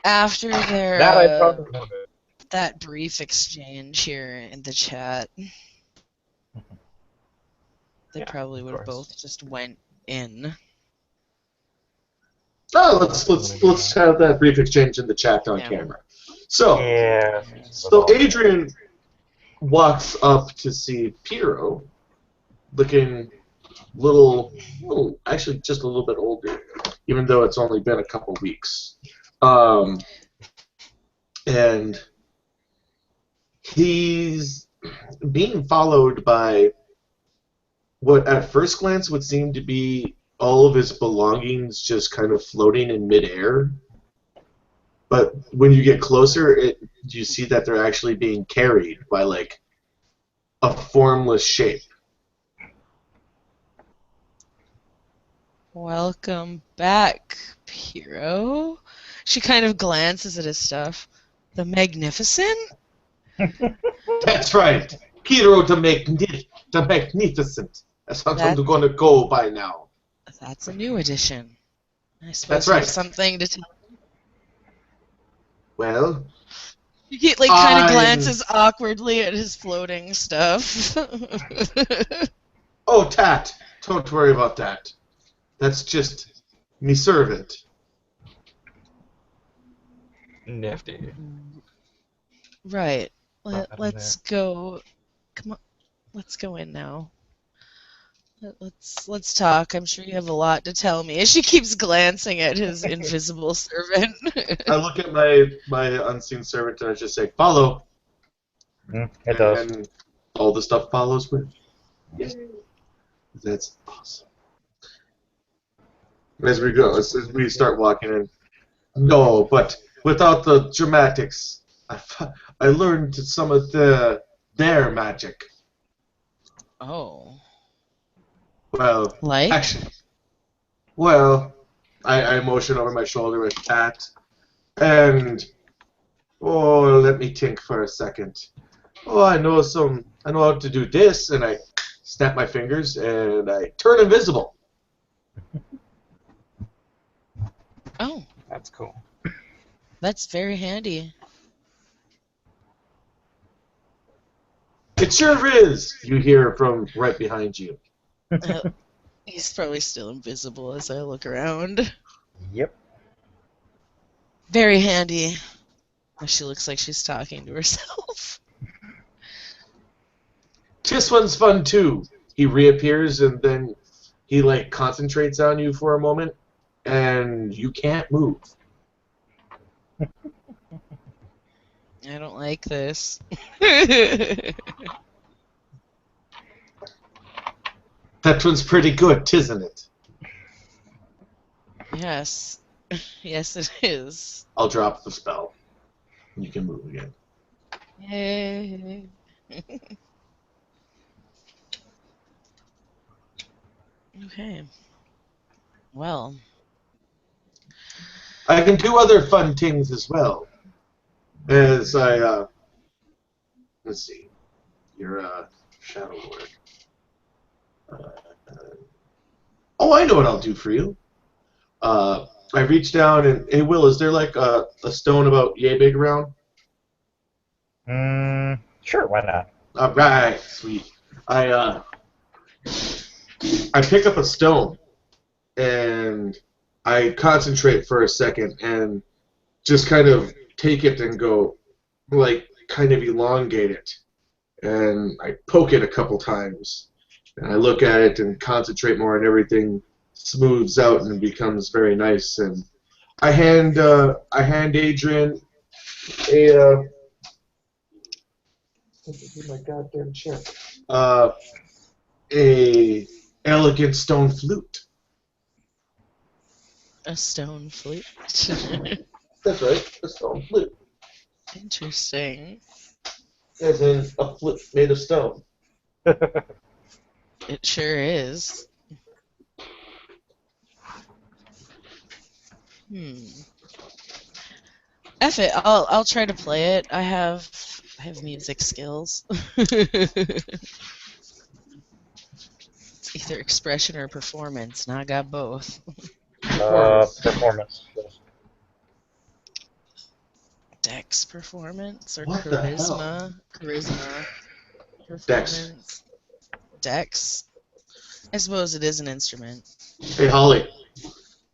after their that I probably remember. that brief exchange here in the chat, they probably would have course. both just went in. Oh, let's have that brief exchange in the chat on Yeah. camera. So, Yeah. so Adrian walks up to see Piero, looking actually just a little bit older, even though it's only been a couple weeks. And he's being followed by what at first glance would seem to be all of his belongings just kind of floating in midair. But when you get closer, you see that they're actually being carried by like a formless shape. Welcome back, Piero. She kind of glances at his stuff. The Magnificent? That's right, Piero the Magnificent. That's how I'm going to go by now. That's a new addition. I suppose That's you have right. something to tell. Well, He kind of glances awkwardly at his floating stuff. oh, Tat, don't worry about that. That's just me servant. Nifty. Right. Not bad in Let's go. Come on. Let's go in now. Let's talk. I'm sure you have a lot to tell me. As she keeps glancing at his invisible servant. I look at my unseen servant and I just say, follow. It does. And all the stuff follows with. Yeah. That's awesome. As we go, as we start walking in. No, but without the dramatics, I learned some of their magic. Oh. Well, Like? actually, well, I motion over my shoulder with Tat, and let me think for a second. Oh, I know how to do this, and I snap my fingers and I turn invisible. Oh, That's cool. that's very handy. It sure is. You hear from right behind you. He's probably still invisible as I look around. Yep. Very handy. She looks like she's talking to herself. This one's fun too. He reappears and then he like concentrates on you for a moment, and you can't move. I don't like this. That one's pretty good, isn't it? Yes. Yes, it is. I'll drop the spell. You can move again. Yay. Okay. Well. I can do other fun things as well. As I, let's see. You're a Shadow Lord. Oh, I know what I'll do for you. I reached down and, hey, Will, is there like a stone about yay big around? Sure, why not? All right, sweet. I I pick up a stone and I concentrate for a second and just kind of take it and go like kind of elongate it, and I poke it a couple times, and I look at it and concentrate more, and everything smooths out and becomes very nice. And I hand Adrian a my goddamn chair. Uh, a elegant stone flute. A stone flute. That's right, a stone flute. Interesting. As in a flute made of stone. It sure is. F it. I'll try to play it. I have music skills. It's either expression or performance, and I got both. Performance. Dex performance or What the hell? charisma Dex. performance. Dex. I suppose it is an instrument. Hey, Holly.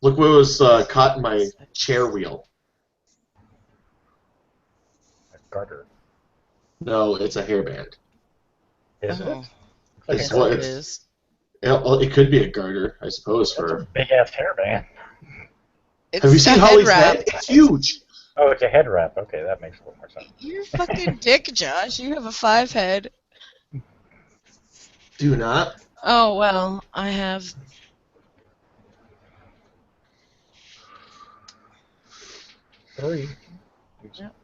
Look what was caught in my chair wheel. A garter. No, it's a hairband. Is Oh, it? I It's thought what it it's. is. It could be a garter, I suppose. That's a For big ass hairband. It's have you seen a Holly's wrap. head? It's huge. Oh, it's a head wrap. Okay, that makes a little more sense. You're a fucking dick, Josh. You have a 5 head. Do not. Oh, well, I have... Three. Yep.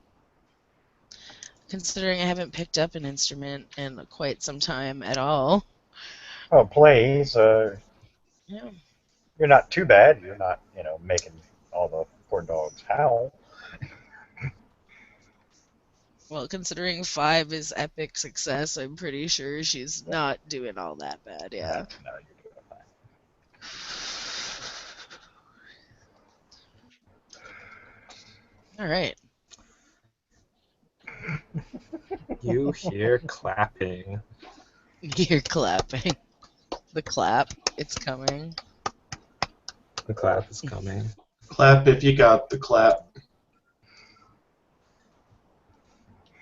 Considering I haven't picked up an instrument in quite some time at all. Oh, please. Yeah. You're not too bad. You're not, making all the poor dogs howl. Well, considering 5 is epic success, I'm pretty sure she's not doing all that bad, yeah. No, you're doing fine. Alright. You hear clapping. You're clapping. The clap, it's coming. The clap is coming. Clap if you got the clap.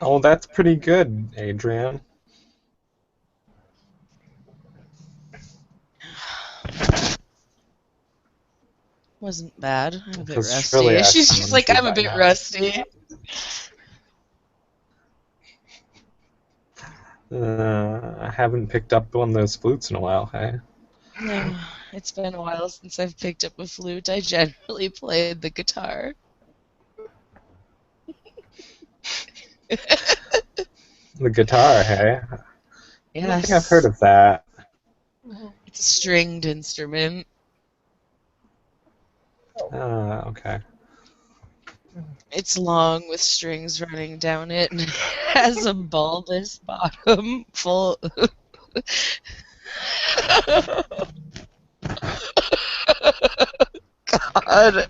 Oh, that's pretty good, Adrian. Wasn't bad. I'm a bit Because rusty. surely She's everyone like, would I'm a by bit now. rusty. I haven't picked up one of those flutes in a while, hey? No, it's been a while since I've picked up a flute. I generally played the guitar. The guitar, hey? I don't think I've Yes. heard of that. It's a stringed instrument. Okay. It's long with strings running down it and it has a bulbous bottom full. God.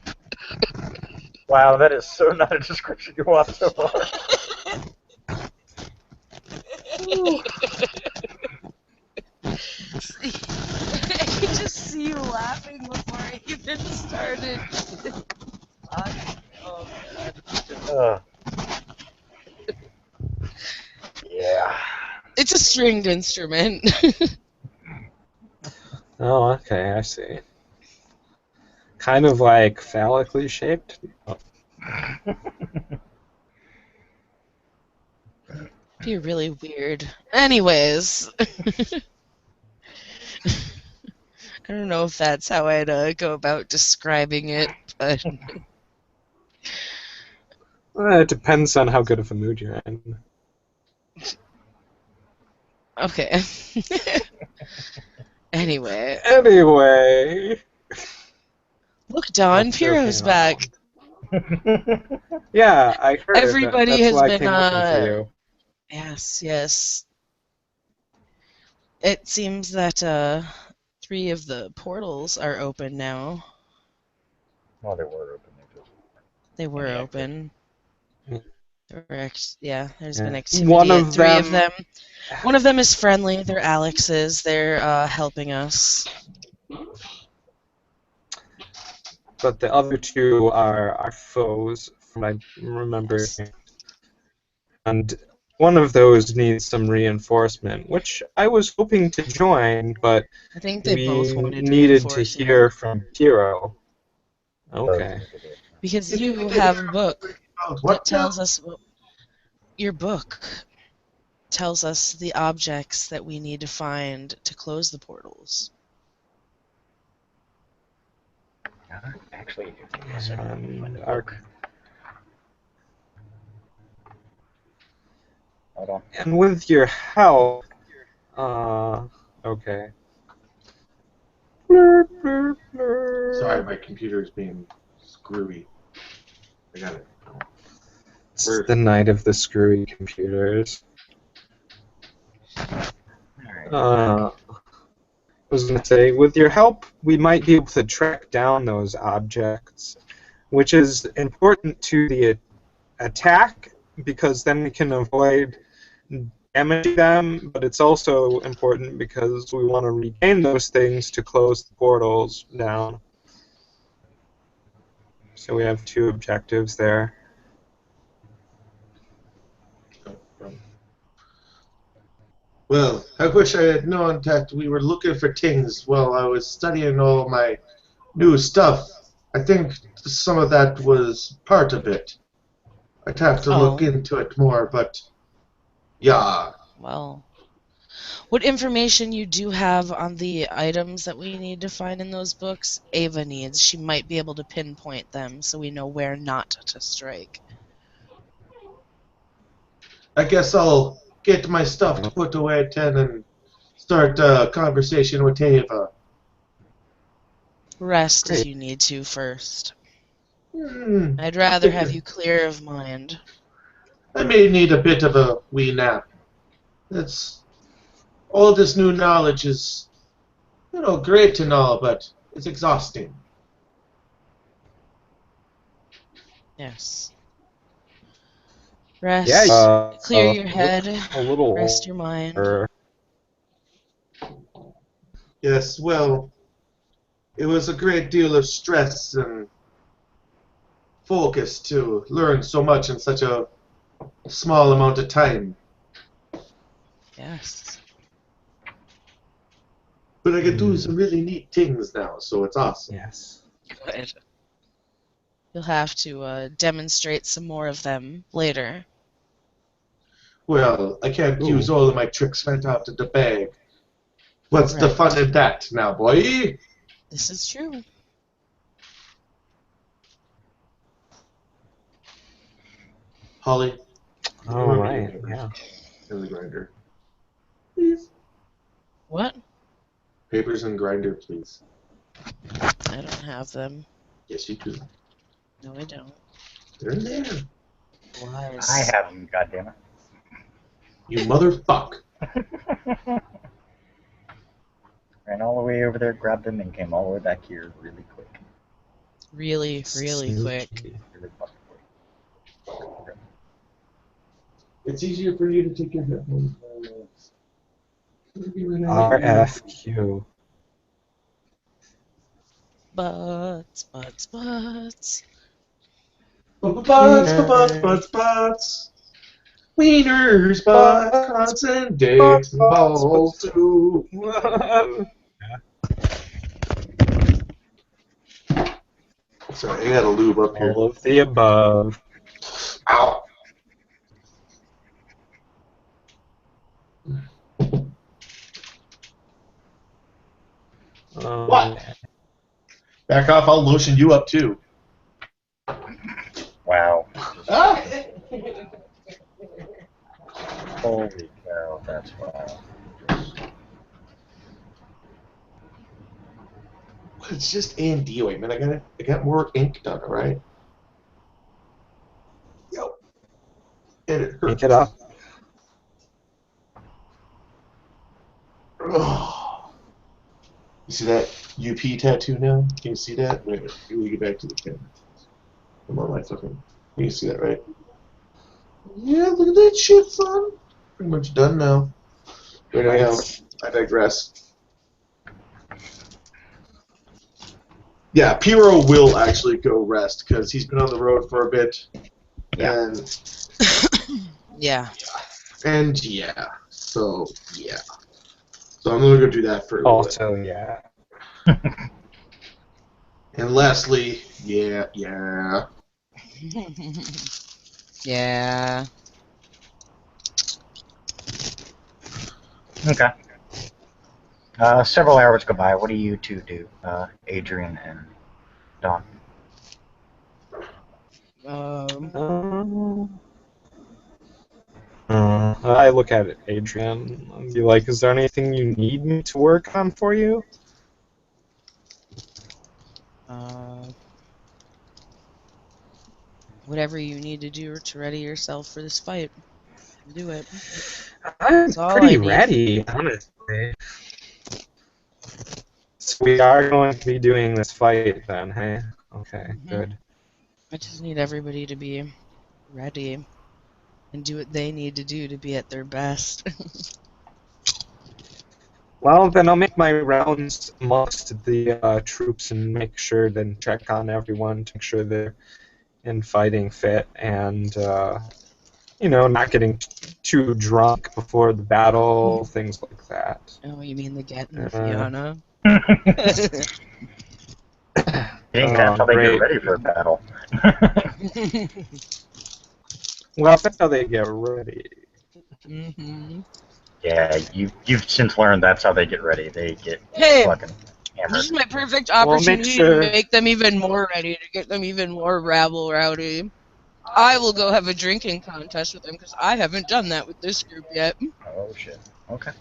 Wow, that is so not a description you want so far. I could just see you laughing before I even started. Oh, God. Yeah. It's a stringed instrument. Oh, okay, I see. Kind of like phallically shaped? Oh. Be really weird. Anyways. I don't know if that's how I'd go about describing it, but... It depends on how good of a mood you're in. Okay. Anyway. Anyway. Look, Don, That's Piro's joking back. Yeah, I heard. Everybody That's has why I been, came looking for you. Yes, yes. It seems that 3 of the portals are open now. Well, they were open. They were Any open. Correct. Yeah, there's been Yeah. activity One at of 3 of them, them. One of them is friendly. They're Alex's. They're helping us. but the other two are foes, from what I remember. Yes. And one of those needs some reinforcement, which I was hoping to join, but I think they both we wanted needed to reinforcement. hear from Hero. Okay. Because you have a book that What now? tells us your book tells us the objects that we need to find to close the portals. Actually, And our, hold on. and with your help, okay. Blur, blur, blur. Sorry, my computer's being screwy. I got it. It's the night of the screwy computers. Alright. I was going to say, with your help, we might be able to track down those objects, which is important to the attack, because then we can avoid damaging them, but it's also important because we want to regain those things to close the portals down. So we have 2 objectives there. Well, I wish I had known that we were looking for things while I was studying all my new stuff. I think some of that was part of it. I'd have to look into it more, but yeah. Well, what information you do have on the items that we need to find in those books, Ava needs. She might be able to pinpoint them so we know where not to strike. I guess I'll get my stuff to put away at 10 and start a conversation with Ava. Rest Great. if you need to first. Hmm. I'd rather have you clear of mind. I may need a bit of a wee nap. It's all this new knowledge is, great and all, but it's exhausting. Yes. Rest. Yeah, Clear your head. a little Rest your mind. Yes, well, it was a great deal of stress and focus to learn so much in such a small amount of time. Yes. But I can do some really neat things now, so it's awesome. Yes. Good. You'll have to demonstrate some more of them later. Well, I can't use all of my tricks right out of the bag. What's the Right. fun in that now, boy? This is true. Holly? All right. Yeah. In the grinder. Please. What? Papers and grinder, please. I don't have them. Yes, you do. No, I don't. They're in there. Lies. I have them, goddammit. You motherfuck. Ran all the way over there, grabbed them, and came all the way back here really quick. Really, really quick. Really fucking quick. It's easier for you to take your headphones. RFQ. Butts, butts, butts. Butts. Wieners, butts, and dicks, and balls, too. Sorry, I gotta lube up here. All of the above. Ow! What? Back off, I'll lotion you up too. Wow. Ah! Holy cow, that's wow. It's just A&D ointment. I got more ink done, alright? Yo. And it hurts. Make it up. Oh. You see that UP tattoo now? Can you see that? Wait a minute. Let me get back to the camera. Come on, my fucking. You can see that, right? Yeah, look at that shit, son. Pretty much done now. But anyhow, Nice. I digress. Yeah, Piro will actually go rest because he's been on the road for a bit, Yeah. Yeah. and yeah, so yeah, so I'm gonna go do that for a little bit. Also, yeah. And lastly, yeah. Yeah. Okay. Several hours go by. What do you two do, Adrian and Don? Um, I look at it, Adrian, and be like, is there anything you need me to work on for you? whatever you need to do to ready yourself for this fight, do it. I'm That's all I pretty need. ready, honestly. So we are going to be doing this fight then, hey? Okay, good. I just need everybody to be ready and do what they need to do to be at their best. Well, then I'll make my rounds amongst the troops and make sure, then check on everyone to make sure they're in fighting fit and, not getting too drunk before the battle, things like that. Oh, you mean the Get and the Uh, Fiona? Dang, that's how they get great. ready for a battle. Well, that's how they get ready. hmm Yeah, you've since learned that's how they get ready. They get Hey, fucking this hammered. is my perfect Well, make opportunity sure. to make them even more ready, to get them even more rabble rowdy. I will go have a drinking contest with them because I haven't done that with this group yet. Oh shit. Okay.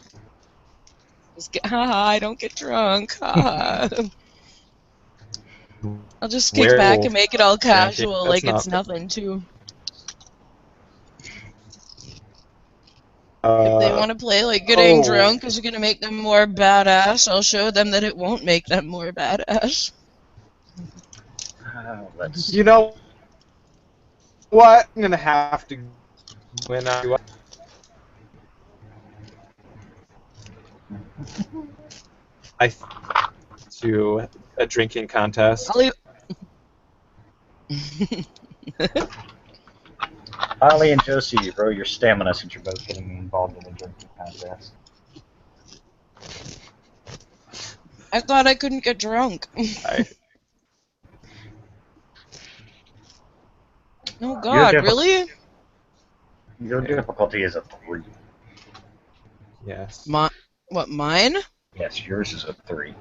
Haha, I don't get drunk. Haha. I'll just kick back Werewolf and make it all drinking. casual, That's like it's not. nothing too. If they want to play like getting drunk is gonna make them more badass, I'll show them that it won't make them more badass. Let's. You know what? I'm gonna have to win. I to a drinking contest. I'll Holly and Josie, roll your stamina since you're both getting involved in a drinking contest. I thought I couldn't get drunk. Oh God, really? Your difficulty is a 3. Yes. What, mine? Yes, yours is a 3.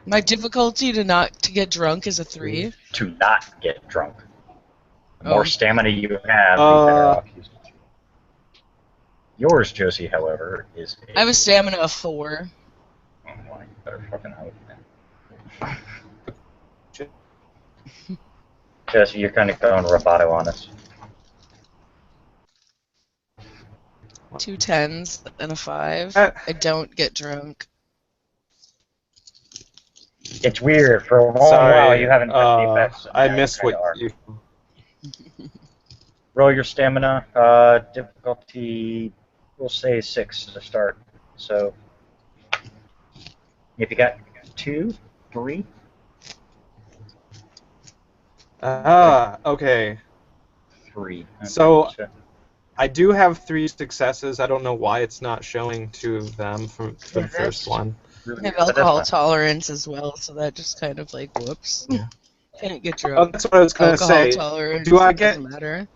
My difficulty to get drunk is a 3. To not get drunk. The more stamina you have, the better off you. Yours, Josie, however, is I have a stamina of 4. Oh, well, you better fucking hope, man. Josie, you're kind of going roboto on us. 2 10s and a 5. I don't get drunk. It's weird. For a long while, you haven't got the effects. I missed what you. Roll your stamina. Difficulty, we'll say 6 to start. So, if you got 2, 3. Okay. 3. Okay. So, I do have 3 successes. I don't know why it's not showing 2 of them for the first one. I have alcohol tolerance as well, so that just kind of like, whoops. Yeah. Can't get drunk. Oh, that's what I was gonna say. Tolerance Do I get? Doesn't matter.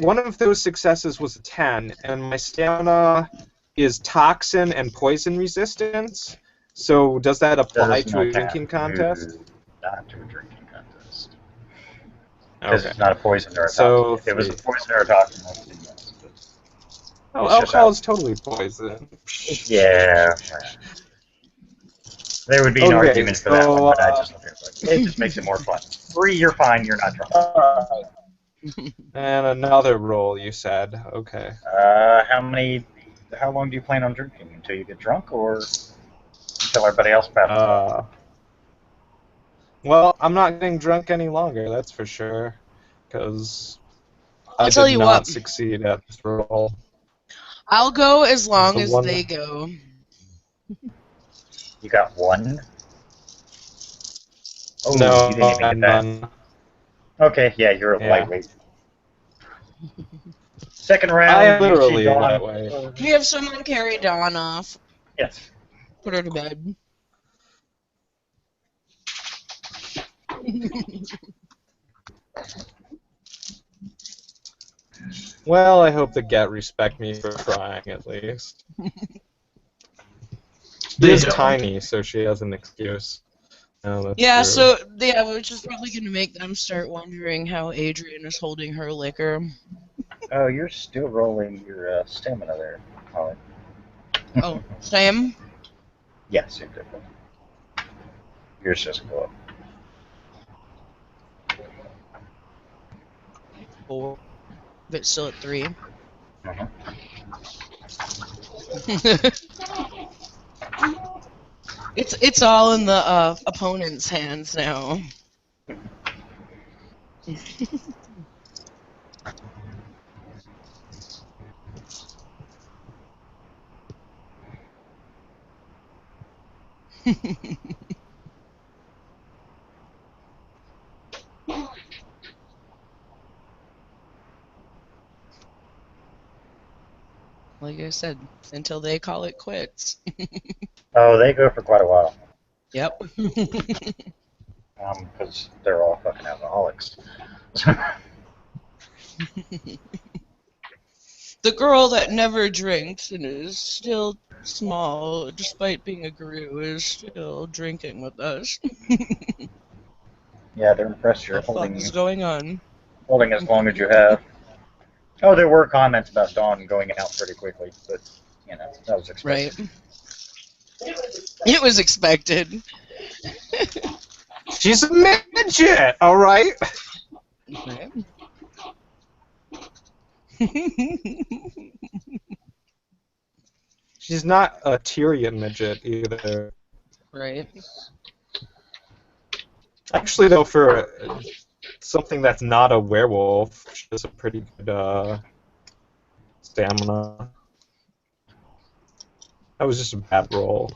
One of those successes was a 10, and my stamina is toxin and poison resistance. So does that apply to a drinking contest? Not to a drinking contest. Because Okay. it's not a poison or a toxin. So if it was a poison or a toxin, I would say yes. But alcohol is totally poison. Yeah. There would be an argument for that one, but I just look at it like, it just makes it more fun. 3, you're fine, you're not drunk. And another roll, you said. Okay. How long do you plan on drinking? Until you get drunk, or until everybody else passes out? Well, I'm not getting drunk any longer, that's for sure. Because I tell did you not what. succeed at this roll. I'll go as long The as one- they go. You got one? Oh, No, you didn't even get that. none. Okay, yeah, you're a Yeah. lightweight. Second I round, am you see literally Dawn. lightweight. We have someone carry Dawn off. Yes. Put her to bed. Well, I hope the Get respect me for trying at least. They She's don't. tiny, so she has an excuse. No, that's Yeah, true. so yeah, which is probably gonna make them start wondering how Adrian is holding her liquor. Oh, you're still rolling your stamina there, Holly. Oh, Sam? Yeah, same difference. Yours doesn't go up. 4. But still at 3. Uh-huh. It's all in the opponent's hands now. Like I said, until they call it quits. Oh, they go for quite a while. Yep. Because they're all fucking alcoholics. The girl that never drinks and is still small, despite being a guru, is still drinking with us. Yeah, they're impressed you're What the fuck is going on? holding as long as you have. Oh, there were comments about Dawn going out pretty quickly, but, you know, that was expected. Right. It was expected. She's a midget, all right. Right. She's not a Tyrion midget either. Right. Actually, though, for something that's not a werewolf, she has a pretty good stamina. That was just a bad roll.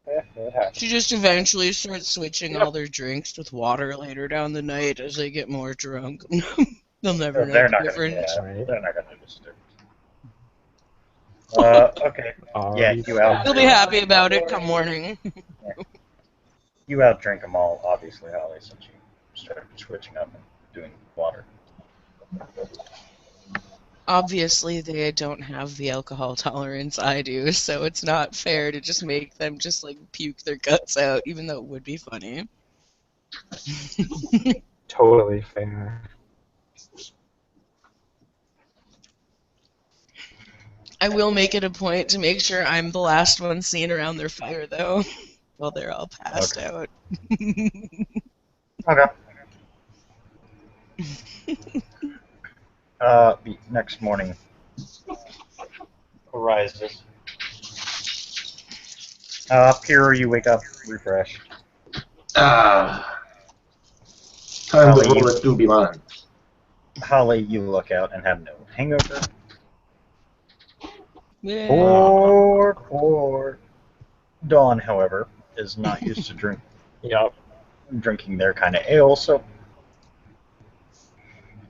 It happens. She just eventually starts switching all their drinks with water later down the night as they get more drunk. They'll never know They're the not difference. gonna, they're not gonna notice it. Okay. Yeah, you out. They'll be happy about it come morning. You outdrink them all, obviously, Holly, since you started switching up and doing water. Obviously, they don't have the alcohol tolerance I do, so it's not fair to just make them just like puke their guts out, even though it would be funny. Totally fair. I will make it a point to make sure I'm the last one seen around their fire, though, while they're all passed out. Okay. The next morning arises. Pure, you wake up refreshed. Time to Holly, roll a doobie line. Holly, you look out and have no hangover. Yeah. Poor Dawn, however, is not used to Yep. drinking their kind of ale, so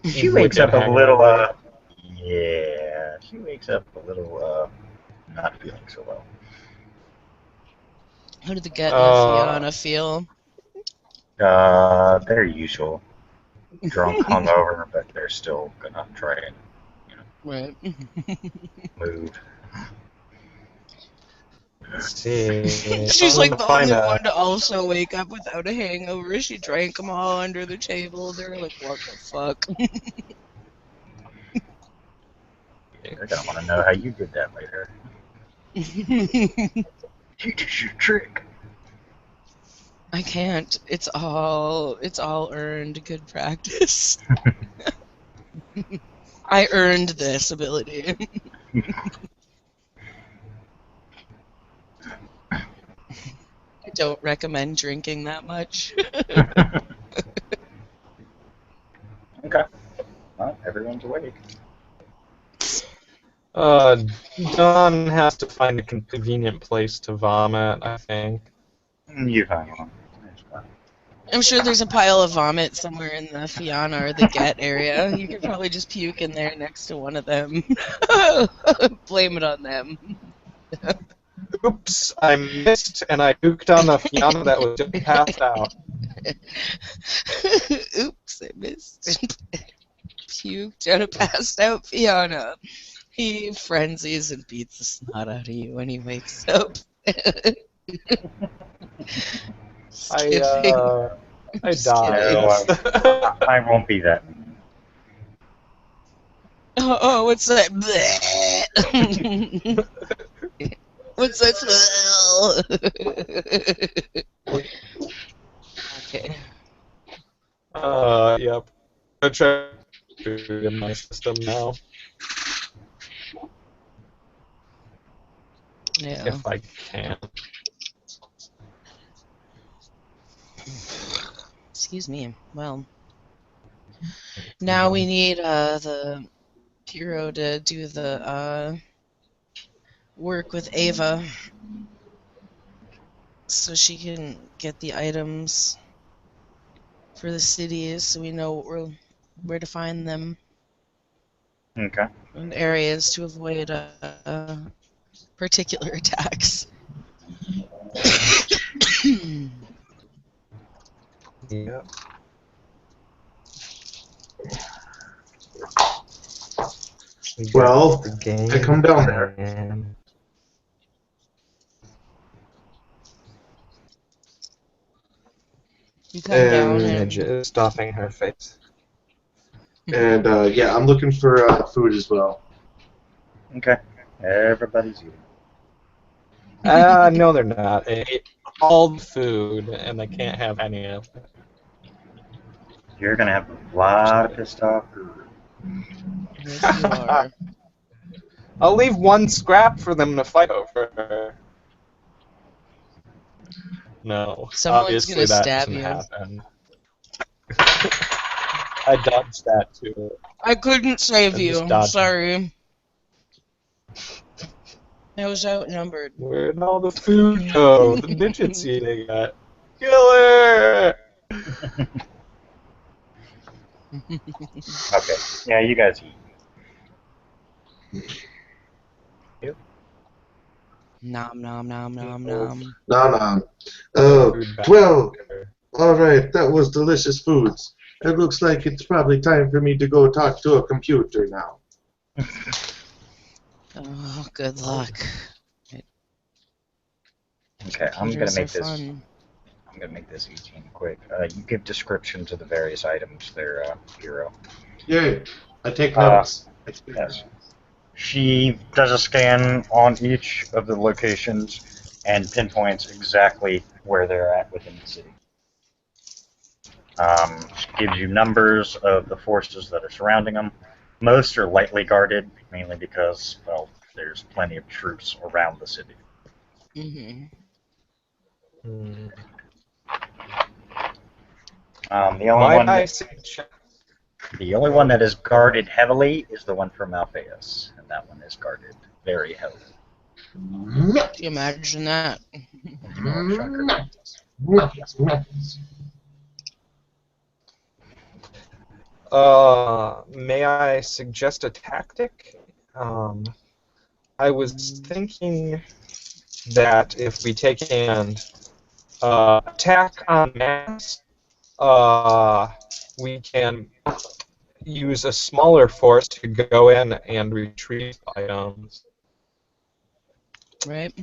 she Would wakes get up a little, hangover. yeah, she wakes up a little, not feeling so well. How did the Get and the Fiona feel? Their usual. Drunk, hungover, but they're still gonna try and Right. move. Let's see. She's I'm like gonna the find only a- one to also wake up without a hangover. She drank them all under the table. They're like, what the fuck? They're gonna want to know how you did that later. Teach your trick. I can't. It's all earned good practice. I earned this ability. I don't recommend drinking that much. Okay. Well, everyone's awake. Dawn has to find a convenient place to vomit, I think. You find one. There's one. I'm sure there's a pile of vomit somewhere in the Fianna or the Get area. You could probably just puke in there next to one of them. Blame it on them. Oops, I missed and I puked on the Fianna that was just passed out. Oops, I missed. Puked on a passed out Fianna. He frenzies and beats the snot out of you when he wakes up. I Just died. No, I won't be that. Oh, what's that? What's that smell? Okay. Yep. I'm trying to in my system now, Yeah. if I can. Excuse me. Well, now we need the hero to do the work with Ava so she can get the items for the cities so we know where to find them Okay. and areas to avoid particular attacks. Yep. Well, The game I come down there. plan. You come down Midge and is stuffing her face. And yeah, I'm looking for food as well. Okay. Everybody's eating. No, they're not. They ate all the food, and they can't have any of it. You're gonna have a lot of pissed off. yes, you are. I'll leave one scrap for them to fight over. No, Someone's obviously gonna that stab doesn't you. happen. I dodged that too. I couldn't save I you. just dodged. Sorry. I was outnumbered. Where'd all the food go? The midget's eating it. Killer! Okay. Yeah, you guys eat. Nom nom nom nom nom. No. Oh, Food back. well, all right, that was delicious foods. It looks like it's probably time for me to go talk to a computer now. Oh, good luck. Okay, I'm gonna Computers are make this. fun. I'm gonna make this easy and quick. You give descriptions of the various items their hero. Yay, I take notes. Yes. She does a scan on each of the locations and pinpoints exactly where they're at within the city. She gives you numbers of the forces that are surrounding them. Most are lightly guarded, mainly because, well, there's plenty of troops around the city. Mm-hmm. The only one that is guarded heavily is the one from Alphaeus, and that one is guarded very heavily. Can you imagine that? May I suggest a tactic? I was thinking that if we take and attack en masse, we can use a smaller force to go in and retrieve items. Right?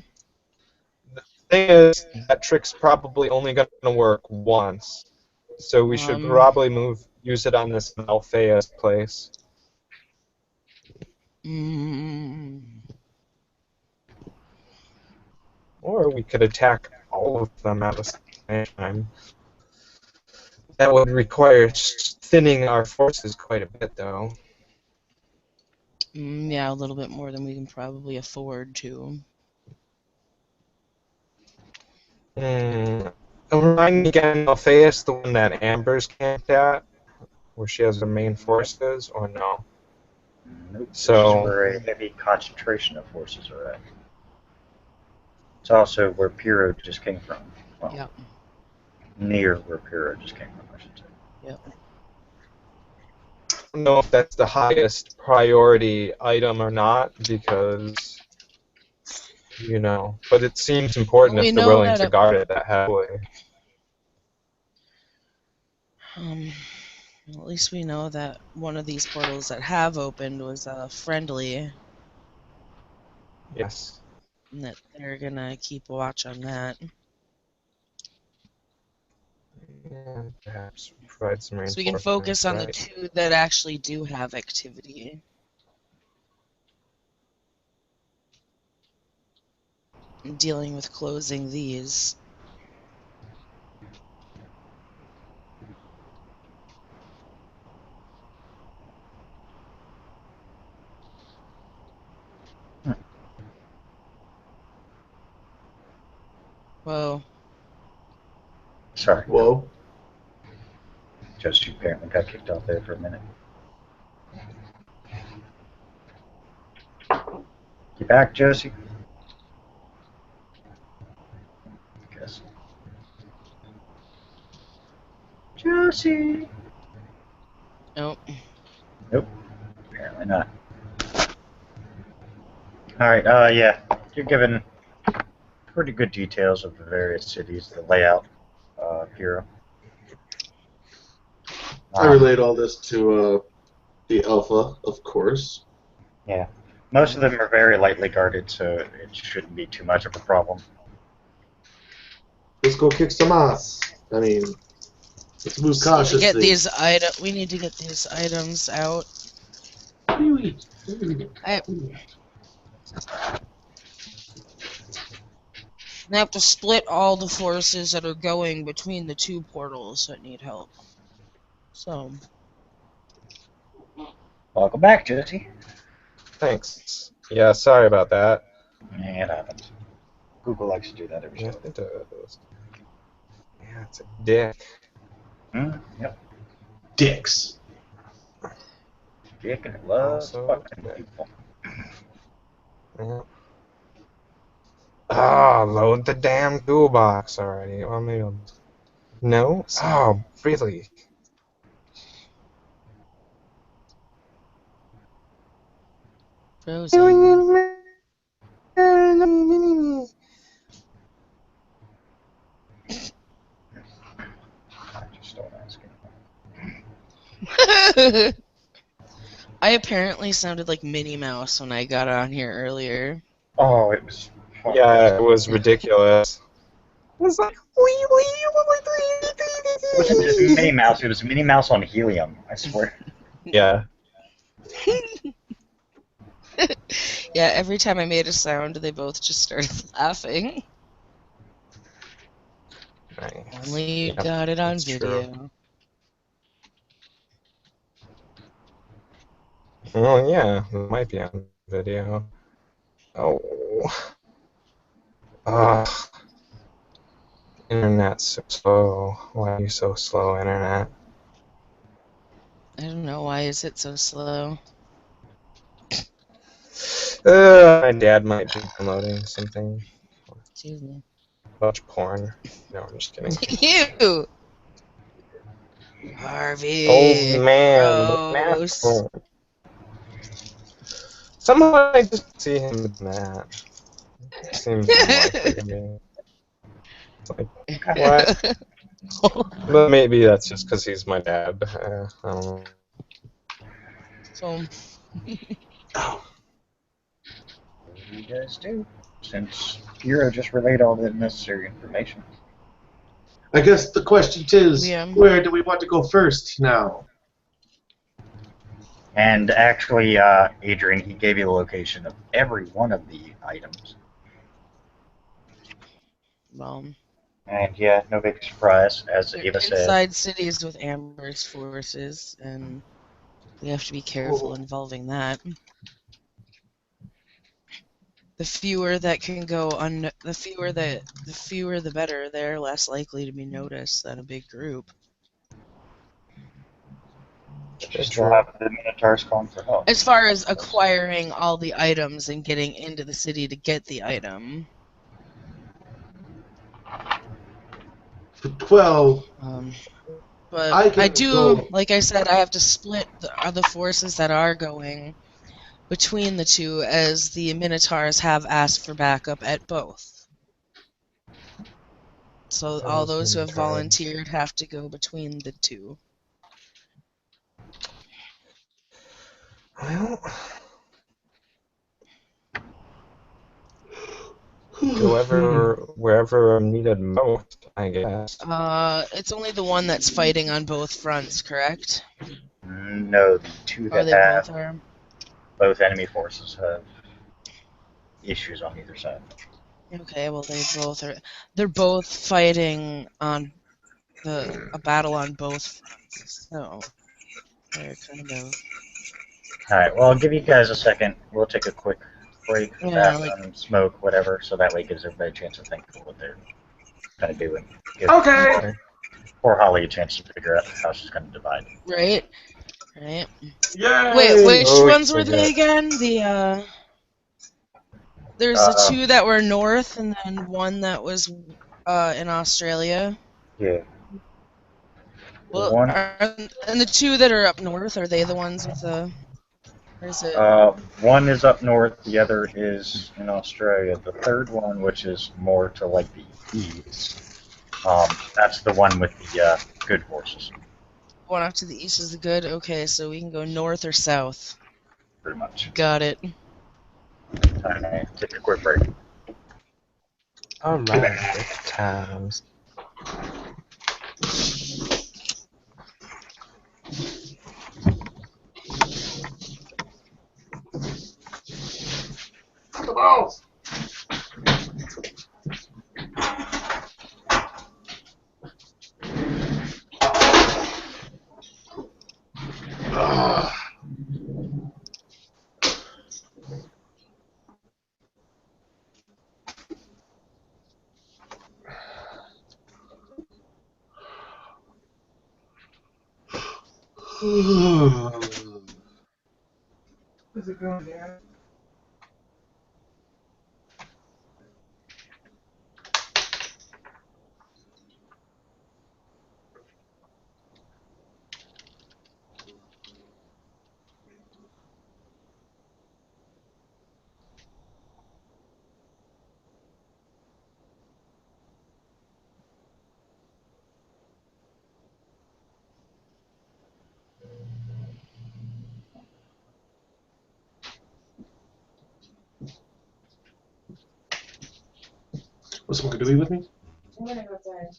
The thing is, that trick's probably only going to work once, so we should probably use it on this Alphaeus place. Or we could attack all of them at the same time. That would require thinning our forces quite a bit, though. Yeah, a little bit more than we can probably afford to. Remind me again, Alphaeus, the one that Amber's camped at? where she has her main forces, or no? Nope. This is So where a heavy concentration of forces are at. It's also where Pyrrho just came from. Well, Yep. near where Pyrrho just came from, I should say. Yep. I don't know if that's the highest priority item or not, because, but it seems important We if they're know willing that to guard it that heavily. At least we know that one of these portals that have opened was friendly, Yes. and that they're gonna keep watch on that. And perhaps provide some So we can reinforcements, focus on the right? two that actually do have activity. And dealing with closing these. Whoa. Sorry. Whoa. Just you apparently got kicked off there for a minute. You back, Josie? Guess. Josie. Nope. Nope. Apparently not. All right. Yeah. You're given pretty good details of the various cities, the layout, Pyrrho. I relayed all this to the Alpha, of course. Yeah. Most of them are very lightly guarded, so it shouldn't be too much of a problem. Let's go kick some ass. I mean, let's move cautiously. We need to get these items out. I have to split all the forces that are going between the two portals that need help. So. Welcome back, Josie. Thanks. Yeah, sorry about that. Yeah, it happens. Google likes to do that every so Yes, often. it does. Yeah, it's a dick. Yep. Dicks. Dick and it loves Also, fucking dick. people. Yeah. Ah, load the damn toolbox already. Well, maybe I'll... No? Oh, really? Frozen. I just don't ask I apparently sounded like Minnie Mouse when I got on here earlier. Oh, it was. Yeah, it was ridiculous. It was like... It wasn't just Minnie Mouse, it was Minnie Mouse on helium, I swear. Yeah. Yeah, every time I made a sound, they both just started laughing. Nice. Only you Yep, got it on that's true. video. Well, yeah, it might be on video. Oh. Ugh. Internet's so slow. Why are you so slow, Internet? I don't know, why is it so slow? My dad might be downloading something. Excuse me. Watch porn. No, I'm just kidding. You! Harvey! Old man. Gross. Porn. Somehow I just see him with that. Seems unlikely to me. Like, what? But maybe that's just because he's my dad. I don't know. So, What do you guys do? Since Pyrrho just relayed all the necessary information. I guess the question is, Yeah. where do we want to go first now? And actually, Adrian, he gave you the location of every one of the items. well, And yeah, no big surprise, as they're Ava said. inside cities with Amber's forces, and we have to be careful Oh. involving that. The fewer that can go the fewer the better. They're less likely to be noticed than a big group. But you still have the Minotaurs calling for help. As far as acquiring all the items and getting into the city to get the item. Well, But I I can do, go. like I said, I have to split the other forces that are going between the two, as the Minotaurs have asked for backup at both. So all those who have volunteered have to go between the two. Well, wherever I'm needed most, I guess. It's only the one that's fighting on both fronts, correct? No, the two Or that they both have are? both enemy forces have issues on either side. Okay, well they both are. They're both fighting on a battle on both fronts, so they're kind of. Alright, well, I'll give you guys a second. We'll take a quick break, Yeah, like bathroom, smoke, whatever, so that way it gives everybody a chance to think of what they're going to do and give Okay. poor Holly a chance to figure out how she's going to divide. right. Wait, Yay! which Oh, ones were they again? There's the two that were north, and then one that was in Australia. Yeah. The Well, one, and the two that are up north, are they the ones with the? Or is it? one is up north, the other is in Australia. The third one, which is more to like the east, that's the one with the good horses, One off to the east is the good. Okay, so we can go north or south. pretty much. Got it. Alright, take a quick break. Alright, break times. Come on. Ah. Is it going down? Was someone going to be with me? I'm gonna go outside.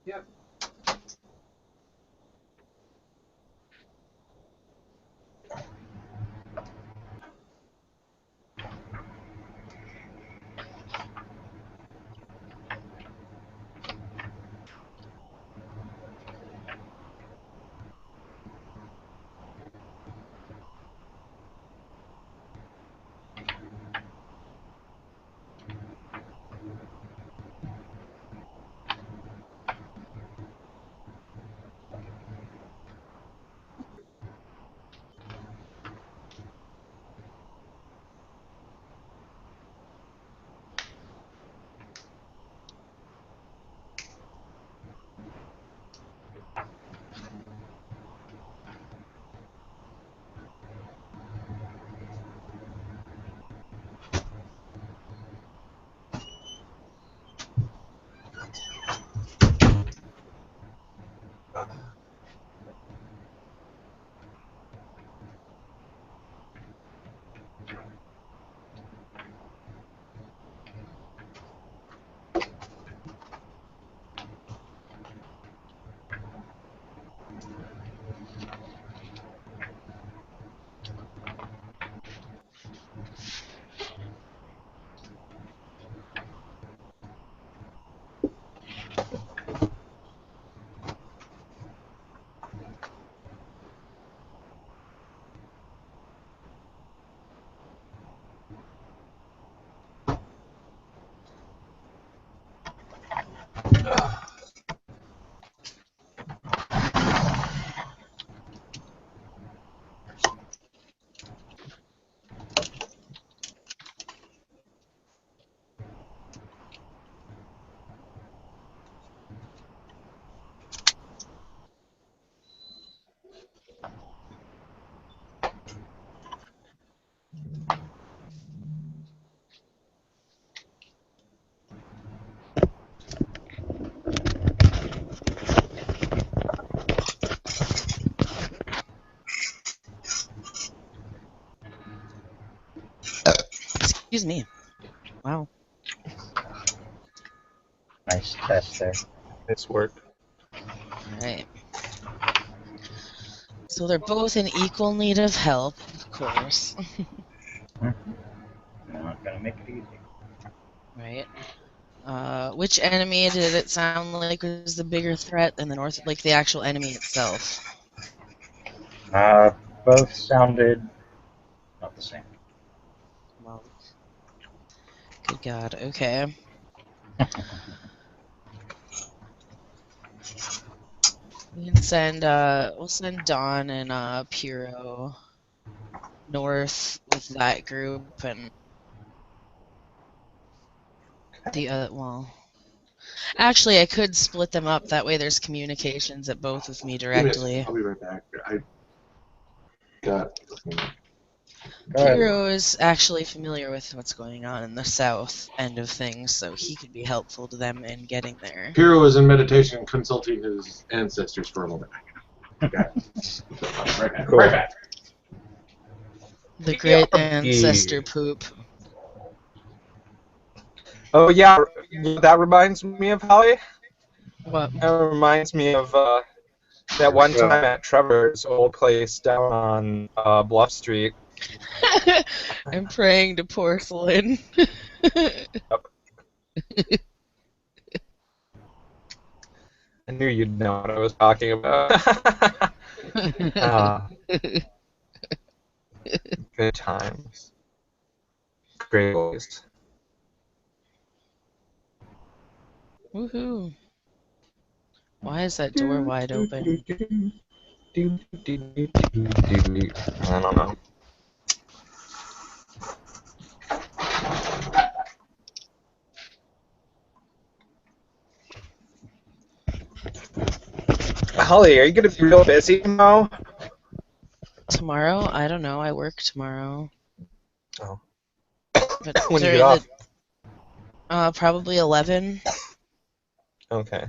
Yep. Excuse me. Wow. Nice test there. Nice work. Right. So they're both in equal need of help, of course. Not gonna make it easy. Right. Which enemy did it sound like was the bigger threat than the North, like the actual enemy itself? Both sounded not the same. Well, good God. Okay. We'll send Dawn and Piro north with that group, and the other. Well, actually, I could split them up. That way, there's communications at both with me Give me a second. directly. I'll be right back. I got. Go ahead. Piro is actually familiar with what's going on in the south end of things, so he could be helpful to them in getting there. Hero was in meditation consulting his ancestors for a moment. Got it. Right back. Cool. Right back. The great ancestor BRB. poop. Oh yeah, that reminds me of Holly. What? That reminds me of that one time at Trevor's old place down on Bluff Street. I'm praying to porcelain. I knew you'd know what I was talking about. Good times. Great boys. Woohoo. Why is that door wide open? I don't know. Holly, are you gonna be real busy tomorrow? Tomorrow? I don't know. I work tomorrow. Oh. But When you during get off? probably 11. Okay.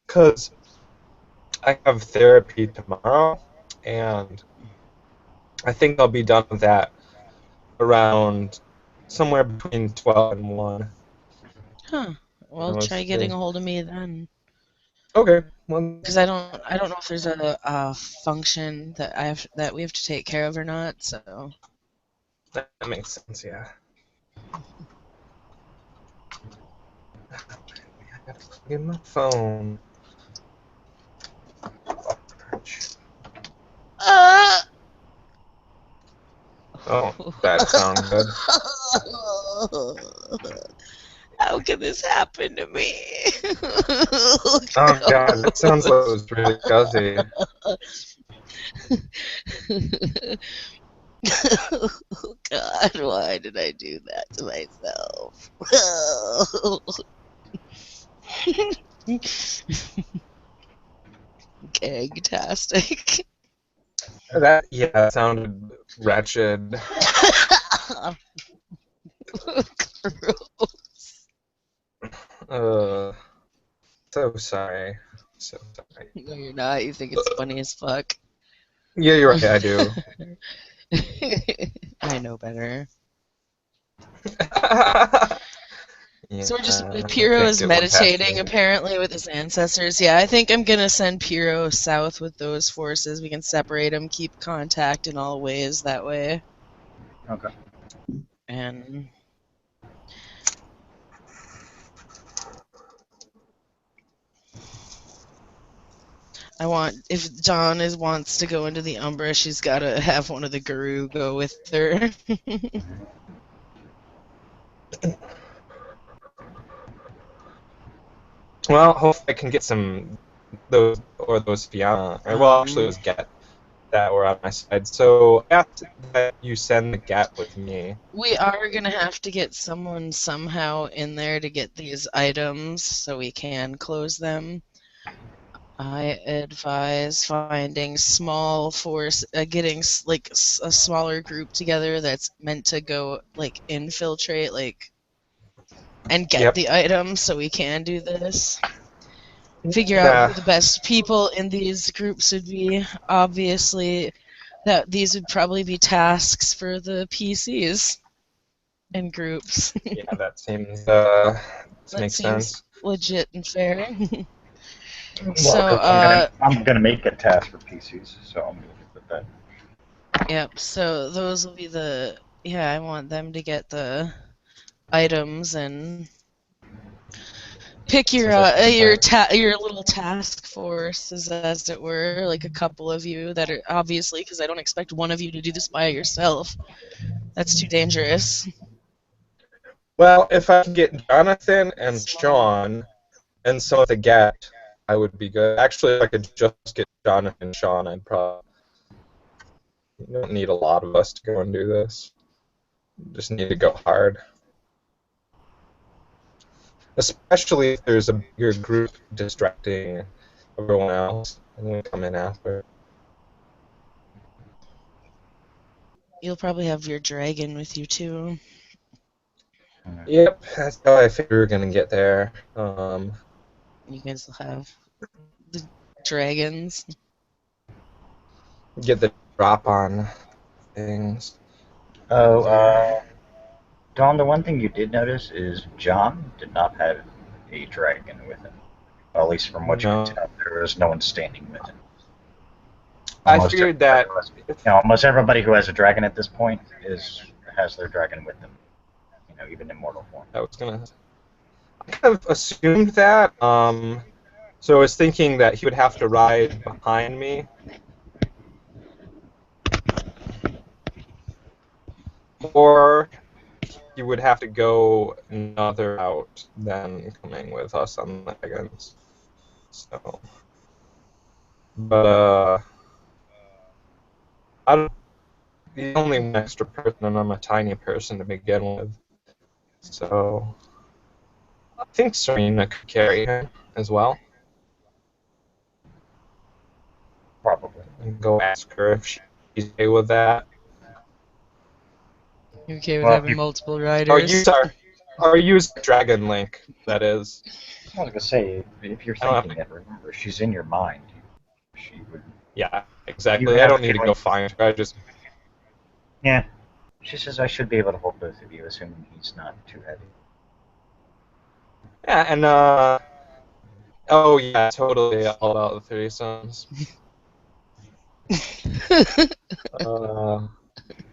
Because I have therapy tomorrow, and I think I'll be done with that around somewhere between 12 and 1. Huh. Well, Let's try see. getting a hold of me then. Okay. Well, Because I don't know if there's a function that we have to take care of or not. So that makes sense. Yeah. I gotta plug in my phone. Oh, that sounds good. How can this happen to me? Oh god, that sounds like it was really gushy. Oh God, why did I do that to myself? Gag-tastic. That sounded wretched. Gross. So sorry. So sorry. No, you're not. You think it's funny as fuck. Yeah, you're right, I do. I know better. Yeah, So we're just I Piro can't is get one past meditating me. apparently with his ancestors. Yeah, I think I'm gonna send Piro south with those forces. We can separate them, keep contact in all ways that way. Okay. And if Dawn wants to go into the Umbra, she's gotta have one of the Guru go with her. Well, hopefully I can get those Fianna. Well, actually, it was Get that were on my side. So I asked that you send the Get with me. We are gonna have to get someone somehow in there to get these items so we can close them. I advise finding small force, getting like a smaller group together that's meant to go like infiltrate, like, and get Yep. the items so we can do this. Figure out Yeah. who the best people in these groups would be. Obviously, that these would probably be tasks for the PCs and groups. Yeah, that seems That makes seems sense. legit and fair. Well, So, 'cause I'm gonna make a task for PCs, so I'm gonna put that. yep, so those will be yeah, I want them to get the items and pick your your little task forces, as it were, like a couple of you that are obviously, because I don't expect one of you to do this by yourself. That's too dangerous. Well, if I can get Jonathan and Sean and some of the Get, I would be good. Actually, if I could just get Jonathan and Sean, I'd probably. You don't need a lot of us to go and do this. You just need to go hard. Especially if there's a bigger group distracting everyone else and then come in after. You'll probably have your dragon with you too. Yep, that's how I figured we were gonna get there. You guys will have the dragons. Get the drop on things. Oh, Dawn, the one thing you did notice is John did not have a dragon with him. Well, at least from what you No. can tell, there was no one standing with him. I figured that. Almost everybody who has a dragon at this point has their dragon with them. You know, even in mortal form. I kind of assumed that. So I was thinking that he would have to ride behind me. Or he would have to go another route than coming with us on the wagons. So, but I'm the only one extra person, and I'm a tiny person to begin with. So I think Serena could carry him as well. Probably. And go ask her if she's okay with that. You okay with Well, having multiple riders? Or use Dragon Link, that is. I was gonna say, if you're thinking it, remember, she's in your mind. She would. Yeah, exactly. I don't need to go find her. I just. Yeah. She says I should be able to hold both of you, assuming he's not too heavy. Yeah, and oh yeah, totally all about the threesomes. Uh,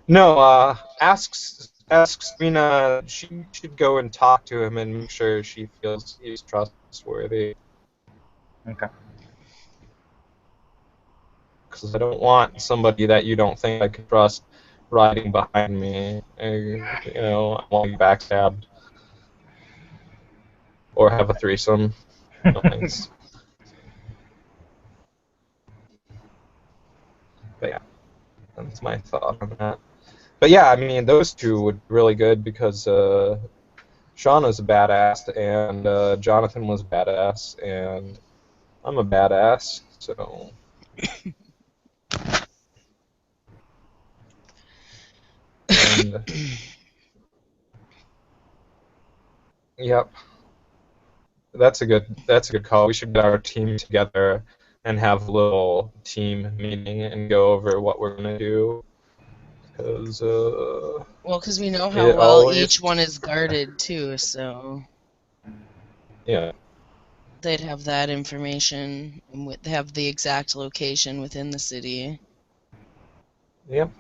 no, ask Serena. She should go and talk to him and make sure she feels he's trustworthy. Okay. Because I don't want somebody that you don't think I can trust riding behind me. I want to be backstabbed or have a threesome. No thanks. But yeah, that's my thought on that. But yeah, I mean, those two would be really good because Sean was a badass and Jonathan was badass and I'm a badass, so and yep, that's a good call. We should get our team together and have a little team meeting and go over what we're gonna do because Well, because we know how it well always each one is guarded too, so yeah. they'd have that information and they have the exact location within the city. Yep.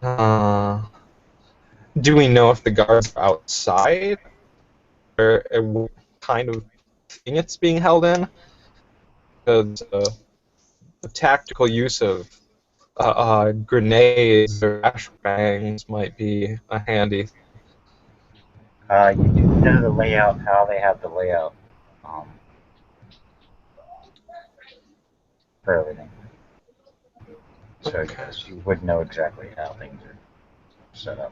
Uh, do we know if the guards are outside or what kind of thing it's being held in? Because the tactical use of grenades or flashbangs might be a handy. You do know the layout, how they have the layout um, for everything. So Okay. yes, you would know exactly how things are set up.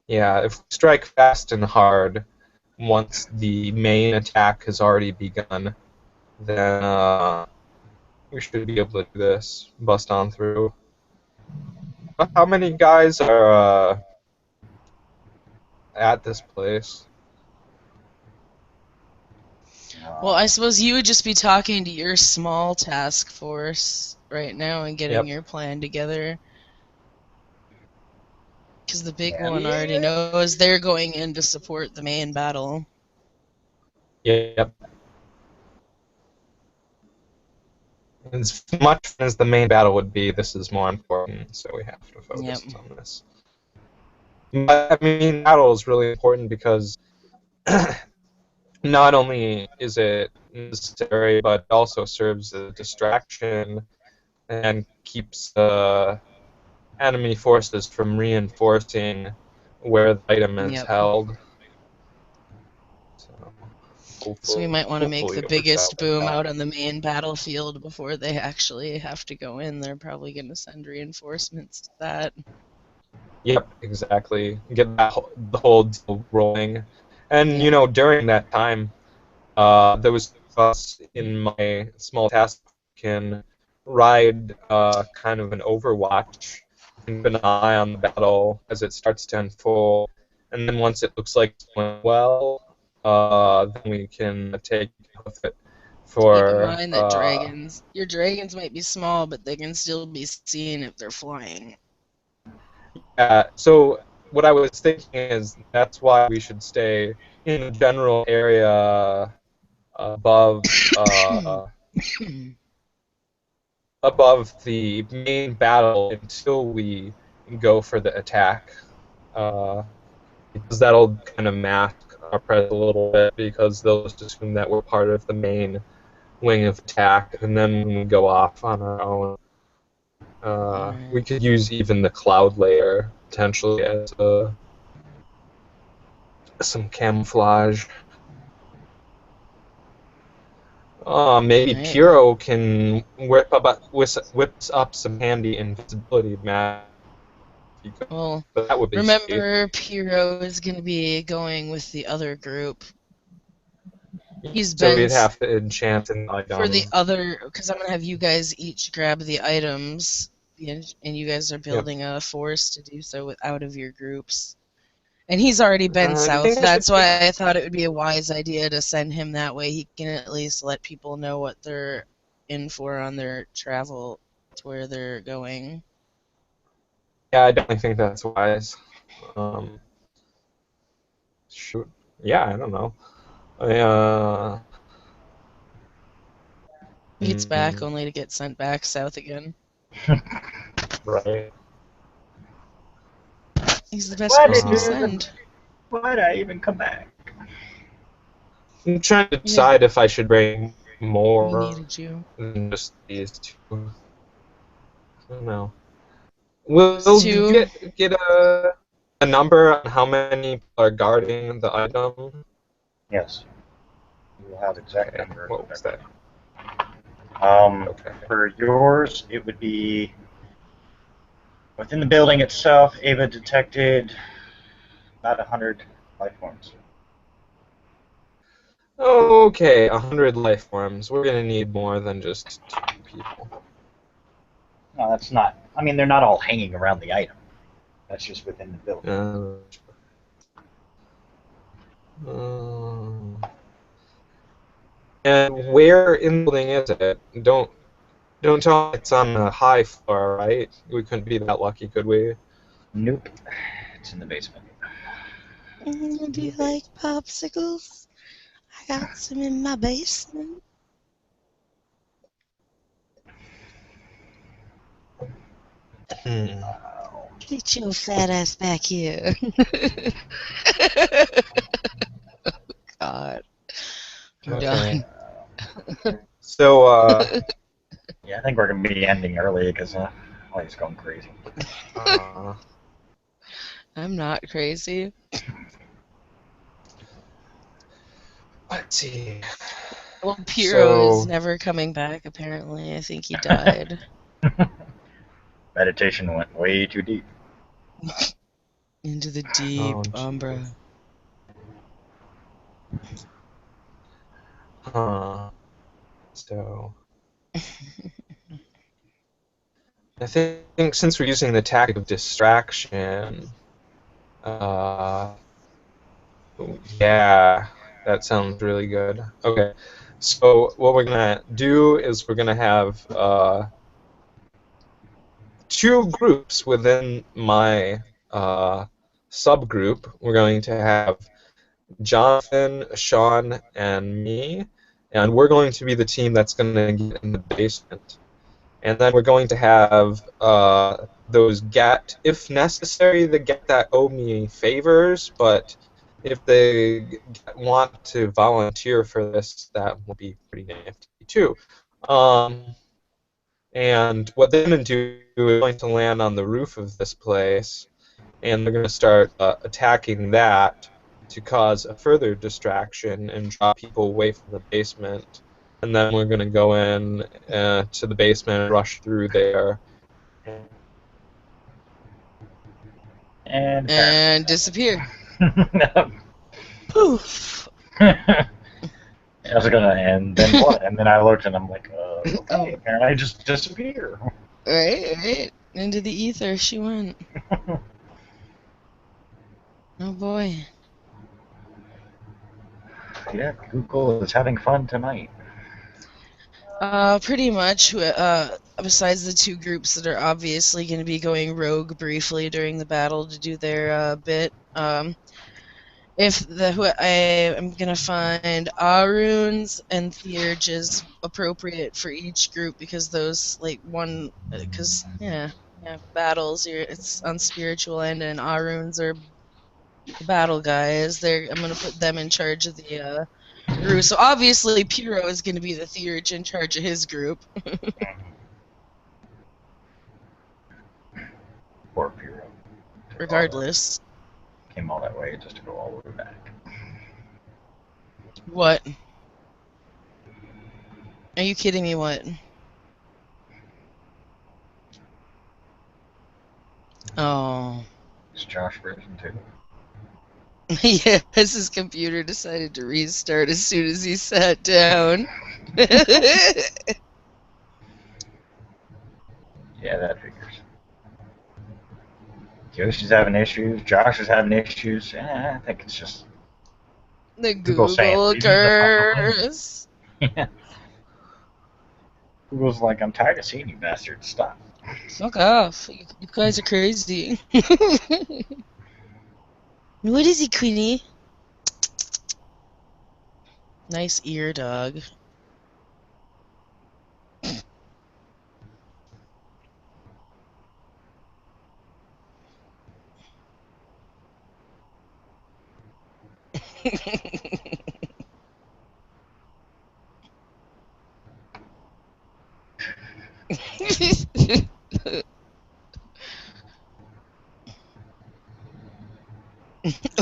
Yeah, if we strike fast and hard once the main attack has already begun, then we should be able to do this, bust on through. How many guys are at this place? Well, I suppose you would just be talking to your small task force right now and getting Yep. your plan together. Because the big Yeah. one already knows they're going in to support the main battle. Yep. As much fun as the main battle would be, this is more important, so we have to Yep. focus on this. But, I mean, battle is really important because not only is it necessary, but it also serves as a distraction and keeps enemy forces from reinforcing where the item is Yep. held. So So we might want to make hopefully the it works biggest out like boom that. out on the main battlefield before they actually have to go in. They're probably going to send reinforcements to that. Yep, exactly. Get the whole deal rolling. And, Yep. during that time, those of us in my small task can ride kind of an overwatch, keep an eye on the battle as it starts to unfold, and then once it looks like it's going well, then we can take with it Keep in for mind that your dragons might be small, but they can still be seen if they're flying. so what I was thinking is that's why we should stay in the general area above above the main battle until we go for the attack. Because that'll kind of mask our presence a little bit because they'll just assume that we're part of the main wing of attack, and then when we go off on our own, we could use even the cloud layer potentially as some camouflage. Maybe Right. Piro can whips up some handy invisibility magic. Well, But that would be sweet. remember, Piro is going to be going with the other group. He's So been we'd have to enchant an for the item. other, because I'm going to have you guys each grab the items, and you guys are building a force to do so out of your groups. And he's already been Do you south. think I should That's why I thought it would be a wise idea to send him that way. He can at least let people know what they're in for on their travel to where they're going. Yeah, I definitely think that's wise. Um, shoot. Yeah, I don't know. He gets back Mm, only to get sent back south again. right. He's the best Why did person to you Uh, even? send. Why did I even come back? I'm trying to Yeah, decide if I should bring we more needed you. than just these two. I don't know. Those Will you two. get a number on how many people are guarding the item? Yes, you will have exact Okay, numbers of what was that? everything. Okay. For yours, it would be within the building itself. Ava detected about 100 life forms. Okay, 100 life forms. We're gonna need more than just 2 people. No, that's not. I mean, they're not all hanging around the item. That's just within the building. Um, and where in the building is it? Don't tell me it's on the high floor, right? We couldn't be that lucky, could we? Nope. It's in the basement. Do you like popsicles? I got some in my basement. Hmm. Get your fat ass back here. God. I'm Okay. done. So, Yeah, I think we're gonna be ending early because he's going crazy. uh, I'm not crazy. let's see. Well, Piero is So, never coming back, apparently. I think he died. Meditation went way too deep. Into the deep oh, umbra. So, I think since we're using the tactic of distraction, uh, yeah, that sounds really good. Okay, so what we're gonna do is we're gonna have 2 groups within my subgroup. We're going to have Jonathan, Sean, and me, and we're going to be the team that's going to get in the basement. And then we're going to have those get, if necessary, the get that owe me favors, but if they want to volunteer for this, that will be pretty nifty too. And what they're going to do is going to land on the roof of this place, and they're going to start attacking that to cause a further distraction and draw people away from the basement. And then we're going to go in to the basement and rush through there. And And disappear. apparently. Poof. I was gonna, and then what? And then I looked and I'm like, okay, Oh, apparently I just disappear. right. Into the ether she went. Oh boy. Yeah, Google is having fun tonight. Pretty much. Besides the 2 groups that are obviously going to be going rogue briefly during the battle to do their bit. I am gonna find Aruns and Theurges appropriate for each group because those because battles it's on spiritual end and Aruns are the battle guys. I'm gonna put them in charge of the group. So obviously Piero is gonna be the Theurge in charge of his group. Poor Piro. Regardless, Came all that way just to go all the way back. what? Are you kidding me? What? Oh. It's Josh version 2. Yes, his computer decided to restart as soon as he sat down. Yeah, that figures. Yoshi's having issues. Josh is having issues. I think it's just The Google saying, Google leave me the fuck alone. curse. Yeah. Google's like, I'm tired of seeing you bastards. Stop. Fuck off. You guys are crazy. What is he, Queenie? Nice ear, dog.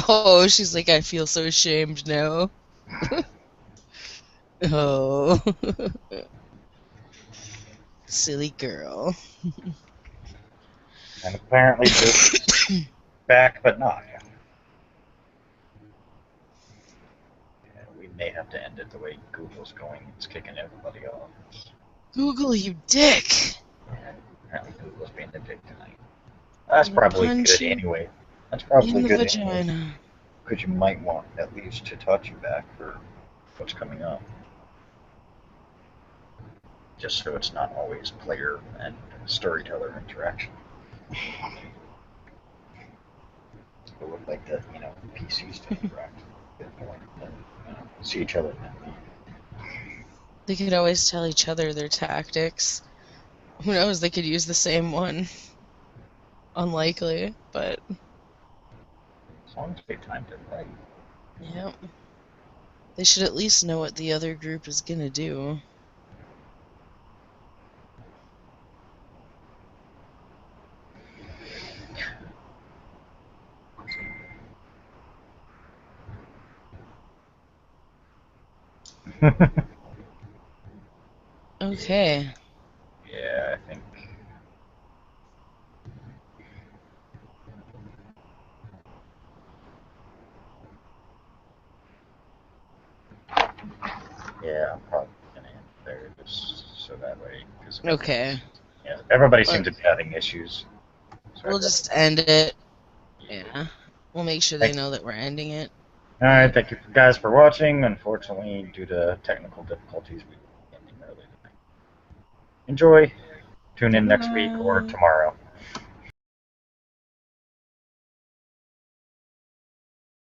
Oh, she's like, I feel so ashamed now. Oh, silly girl. And apparently just back, but not. Yeah, we may have to end it the way Google's going. It's kicking everybody off. Google, you dick. Apparently Google's being a dick tonight. That's I'm gonna probably punch good you anyway. That's in probably the good anyway. vagina. Because you might want at least to touch you back for what's coming up. Just so it's not always player and storyteller interaction. It would like the, PCs to interact a bit more and see each other. They could always tell each other their tactics. Who knows? They could use the same one. Unlikely, but As long as they timed it right. yeah. They should at least know what the other group is gonna do. Okay. Yeah, I think. Yeah, I'm probably gonna end there just so that way, because Okay. everybody Well, seems to be having issues. So we'll just end it. Yeah. We'll make sure they Thank know that we're ending it. All right, thank you guys for watching. Unfortunately, due to technical difficulties, we ending early tonight. Enjoy. Tune in next week or Bye. tomorrow.